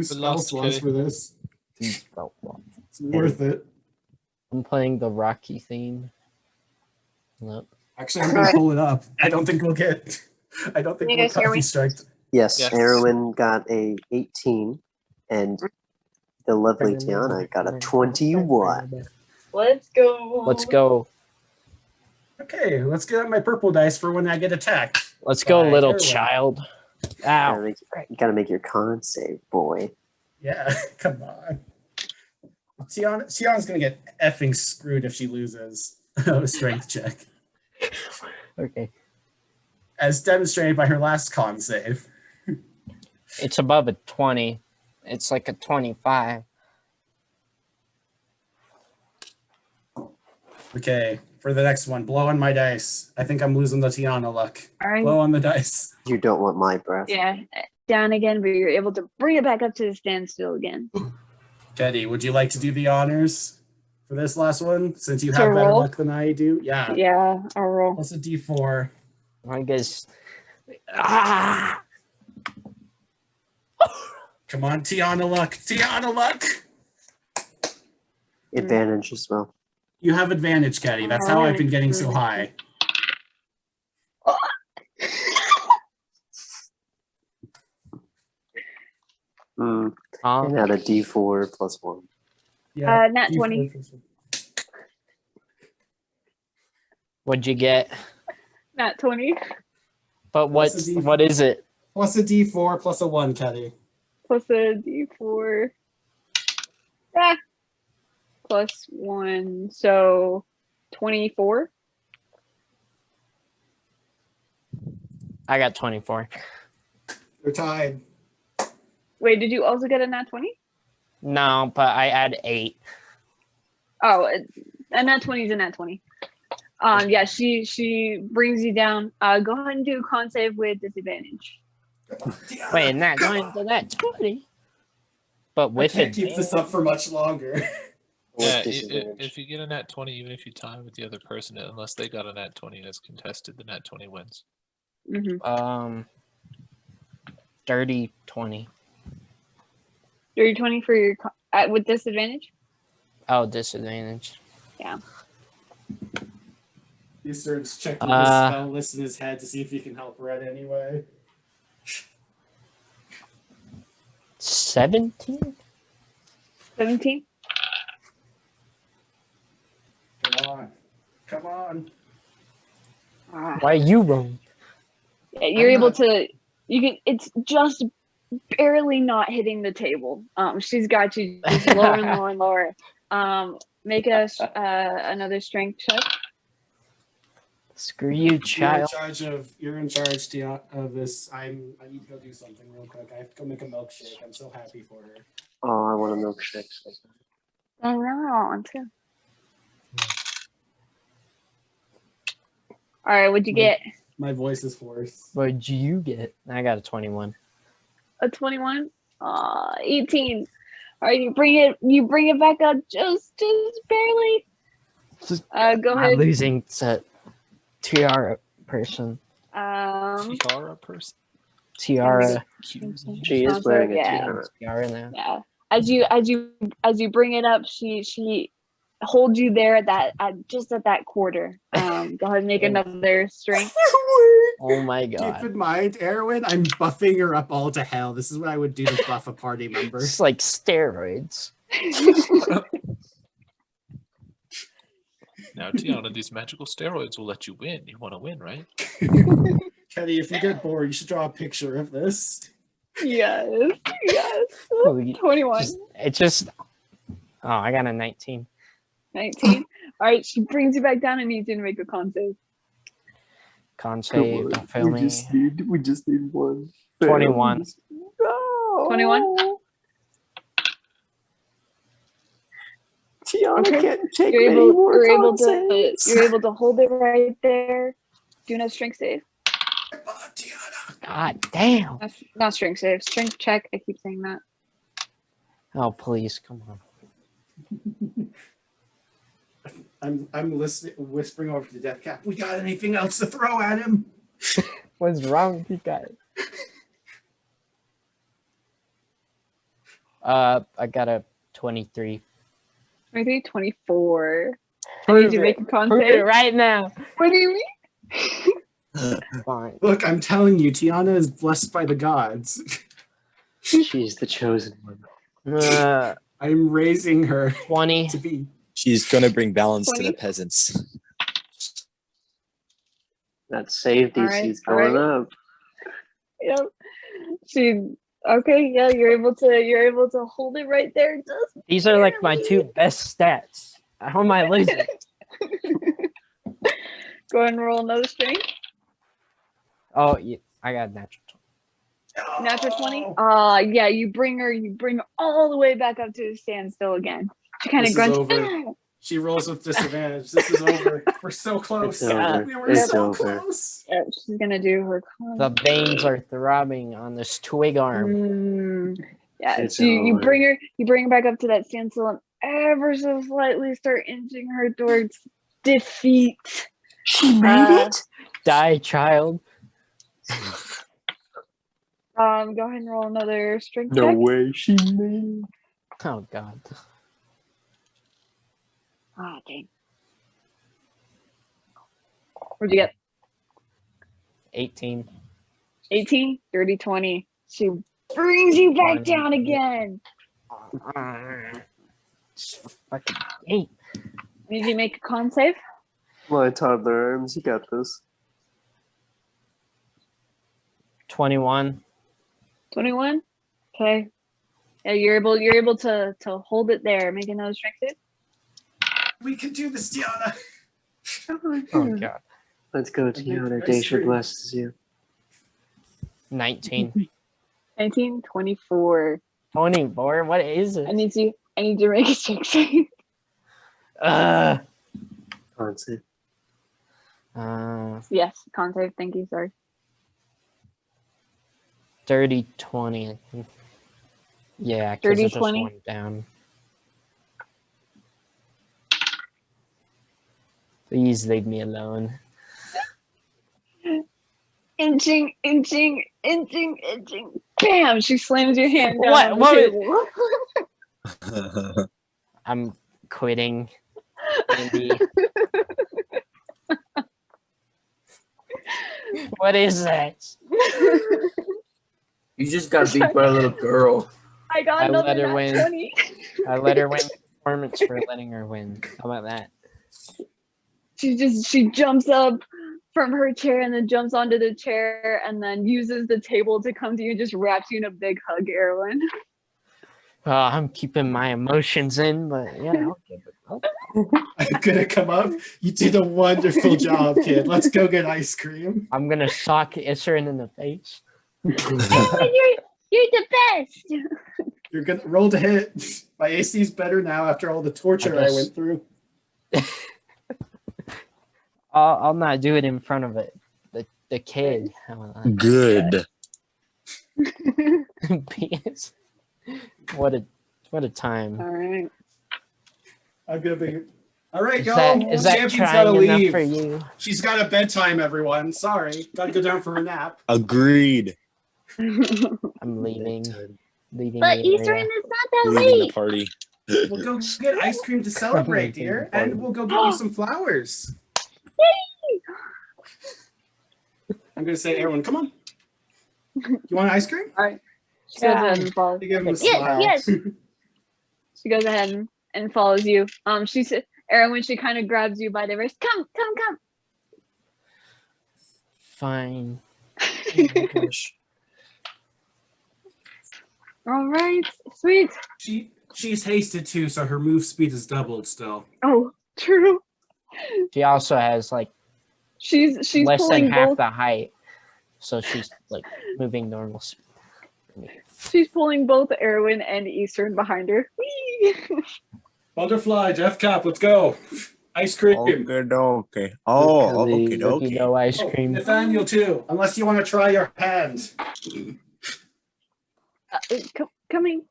spell lost slots Kitty. for this. It's It's worth it. I'm playing the Rocky theme. Nope. Actually, I'm gonna pull it up. I don't think we'll You guys hear copy me? striked. Yes, Yes. Erwin got a 18, and the lovely Tiana got a 21. Let's go. Let's go. Okay, let's get out my purple dice for when I get attacked. Let's go, Bye, little Erwin. child. Gotta Ow. make, you gotta make your con save, boy. Yeah, come on. Tiana's gonna get effing screwed if she loses a strength check, Okay. as demonstrated by her last con save. It's above a 20. It's like a 25. Okay, for the next one, blow on my dice. I think I'm losing the Tiana luck. All right. Blow on the dice. You don't want my breath. Yeah, down again, but you're able to bring it back up to the standstill again. Teddy, would you like to do the honors for this last one, since you To have better roll? luck than I do? Yeah. Yeah, I'll roll. What's a D4? I guess. Ah! Come on, Tiana luck. Tiana luck. Advantage as well. You have advantage, Caddy. That's how I've been getting so high. And Um, add a D4 plus 1. Yeah. Nat 20. what'd you get? Nat 20 But What's the what is it? Plus a D4 plus a 1, Caddy. plus a D4. Plus 1. So 24. I got 24. You're tied. Wait, did you also get a nat 20? No, but I add 8. Oh, a nat 20 is a nat 20. Yeah, she brings you down. Go ahead and do a con save with disadvantage. Wait, not going to that 20. But I with can't it, keep this up for much longer. Yeah, With disadvantage. if you get a nat 20, even if you tie with the other person, unless they got a nat 20 and it's contested, the nat 20 wins. Mm-hmm. dirty 20. 30-20 for your with disadvantage. Oh, disadvantage. Yeah. He starts checking the spell list in his head to see if he can help Red anyway. 17? 17. Come on. Why you wrong? Yeah, you're I'm able not- to. You can. It's just barely not hitting the table. She's got you just lower and lower and lower. Make us another strength check. Screw you, child. You're in charge of this. I need to go do something real quick. I have to go make a milkshake. I'm so happy for her. Oh, I want a milkshake. I know, too. All right, what'd you get? My voice is hoarse. What'd you get? I got a 21. A 21? 18. All right, you bring it back up just barely. Go I'm ahead. losing to Tiara person. Tiara person. Tiara. She is wearing a tiara. Tiara now. Yeah. As you bring it up, she holds you there at that quarter. Go ahead and make another strength. Oh my god. Keep in mind, Erwin, I'm buffing her up all to hell. This is what I would do to buff a party member. It's like steroids. Now, Tiana, these magical steroids will let you win. You want to win, right? Kenny, if you get bored, you should draw a picture of this. Yes. Oh, 21. I got a 19. 19. All right, she brings you back down and needs you to make a con save. Con save, don't fail me. We just need one. 21. No. 21. Tiana can't take You're many more you're able concepts. you're able to hold it right there. Do another strength save. God damn. Not strength save. Strength check. I keep saying that. Oh, please, come on. I'm listening, whispering over to Death Cap. We got anything else to throw at him? What's wrong with you guys? I got a 23. 23, 24. I need you to make a con Prove it save. right now. What do you mean? Fine. Look, I'm telling you, Tiana is blessed by the gods. She's the chosen one. I'm raising her 20. to be. She's gonna bring balance to 20. the peasants. That save DC's going up. Yep. Okay, yeah, you're able to hold it right there. Just These are like my two best stats. How am I losing? go ahead and roll another strength. Oh, yeah, I got a natural 20. Natural 20. Yeah, you bring her all the way back up to the standstill again. She kind of This is grunts. over. She rolls with disadvantage. This is over. We're so close. It's over. We were It's so over. close. Yeah, she's gonna do her con. The veins are throbbing on this twig arm. Yeah, It's so you over. bring her back up to that standstill and ever so slightly start inching her towards defeat. She made it. Die, child. Go ahead and roll another strength No check. way. She made it. Oh, God. Ah, dang. What'd you get? 18. 18? Dirty 20. She brings you back 20. down again. Fucking 8. Need you to make a con save? My toddler arms, you got this. 21. 21? Okay. Yeah, you're able to hold it there. Make another strength save. We can do this, Tiana. Oh, God. Let's go, Tiana. Daisha blesses you. 19. 19, 24. 24? What is it? I need you to make a strength save. Honestly. Yes, con save. Thank you. Sorry. 30, 20. Yeah, 30, because 20. went down. Please leave me alone. Inching. Bam! She slams your hand down on the table. I'm quitting. Andy. What is that? You just got beat by a little girl. I got I another let her nat win. 20. I let her win the performance for letting her win. How about that? She jumps up from her chair and then jumps onto the chair and then uses the table to come to you and just wraps you in a big hug, Erwin. I'm keeping my emotions in, but yeah, I'll give it. I'm gonna come up. You did a wonderful job, kid. Let's go get ice cream. I'm gonna sock Isserin in the face. You're the best. You're gonna roll to hit. My AC's better now after all the torture I went through. I'll not do it in front of it. The kid. Good. PS. What a time. All right. I'm gonna be. All right, Is y'all. that Champion's gotta trying enough leave. for you? She's got a bedtime, everyone. Sorry. Gotta go down for a nap. Agreed. I'm leaving. Leaving But the Eastern area. is not that Leaving the late. party. We'll go get ice cream to celebrate, dear, and we'll go get you some flowers. I'm gonna say, everyone, come on. You want ice cream? All right. She goes ahead and follows. You give him a Yes, smile. yes. She goes ahead and follows you. She said, Erin, when she kind of grabs you by the wrist, come. Fine. Oh my gosh. All right, sweet. She's hasted too, so her move speed is doubled still. Oh, true. She also has like She's less pulling than half both. the height, so she's like moving normal speed. She's pulling both Erwin and Eastern behind her. Whee! Butterfly, Jeff Cap, let's go. Ice cream. Okay. Oh, okay. Cookie dough ice cream. Nathaniel too, unless you want to try your hand. Coming.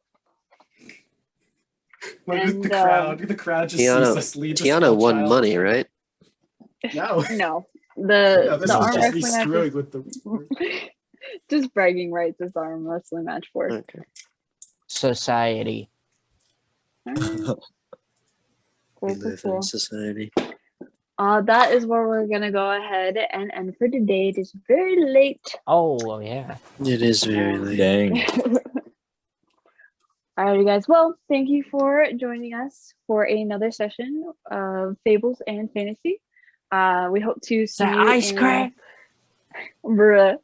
Look at the And, crowd. The crowd just sees us lead the Tiana small won child. money, right? No. No. No, this the is arm just me wrestling match screwing is with the. just bragging rights is the arm wrestling match for. Okay. Society. Alright. We Cool, live cool. in society. That is where we're gonna go ahead and end for today. It is very late. Oh yeah. It is very late. Dang. Alrighty, guys. Well, thank you for joining us for another session of Fables and Fantasy. We hope to see you ice in- cream. Bruh.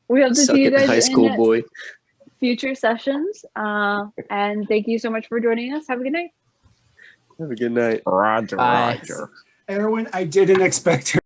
We hope to Suck see you it, guys high school in boy. future sessions. And thank you so much for joining us. Have a good night. Have a good night. Roger. Bye. Roger. Erwin, I didn't expect her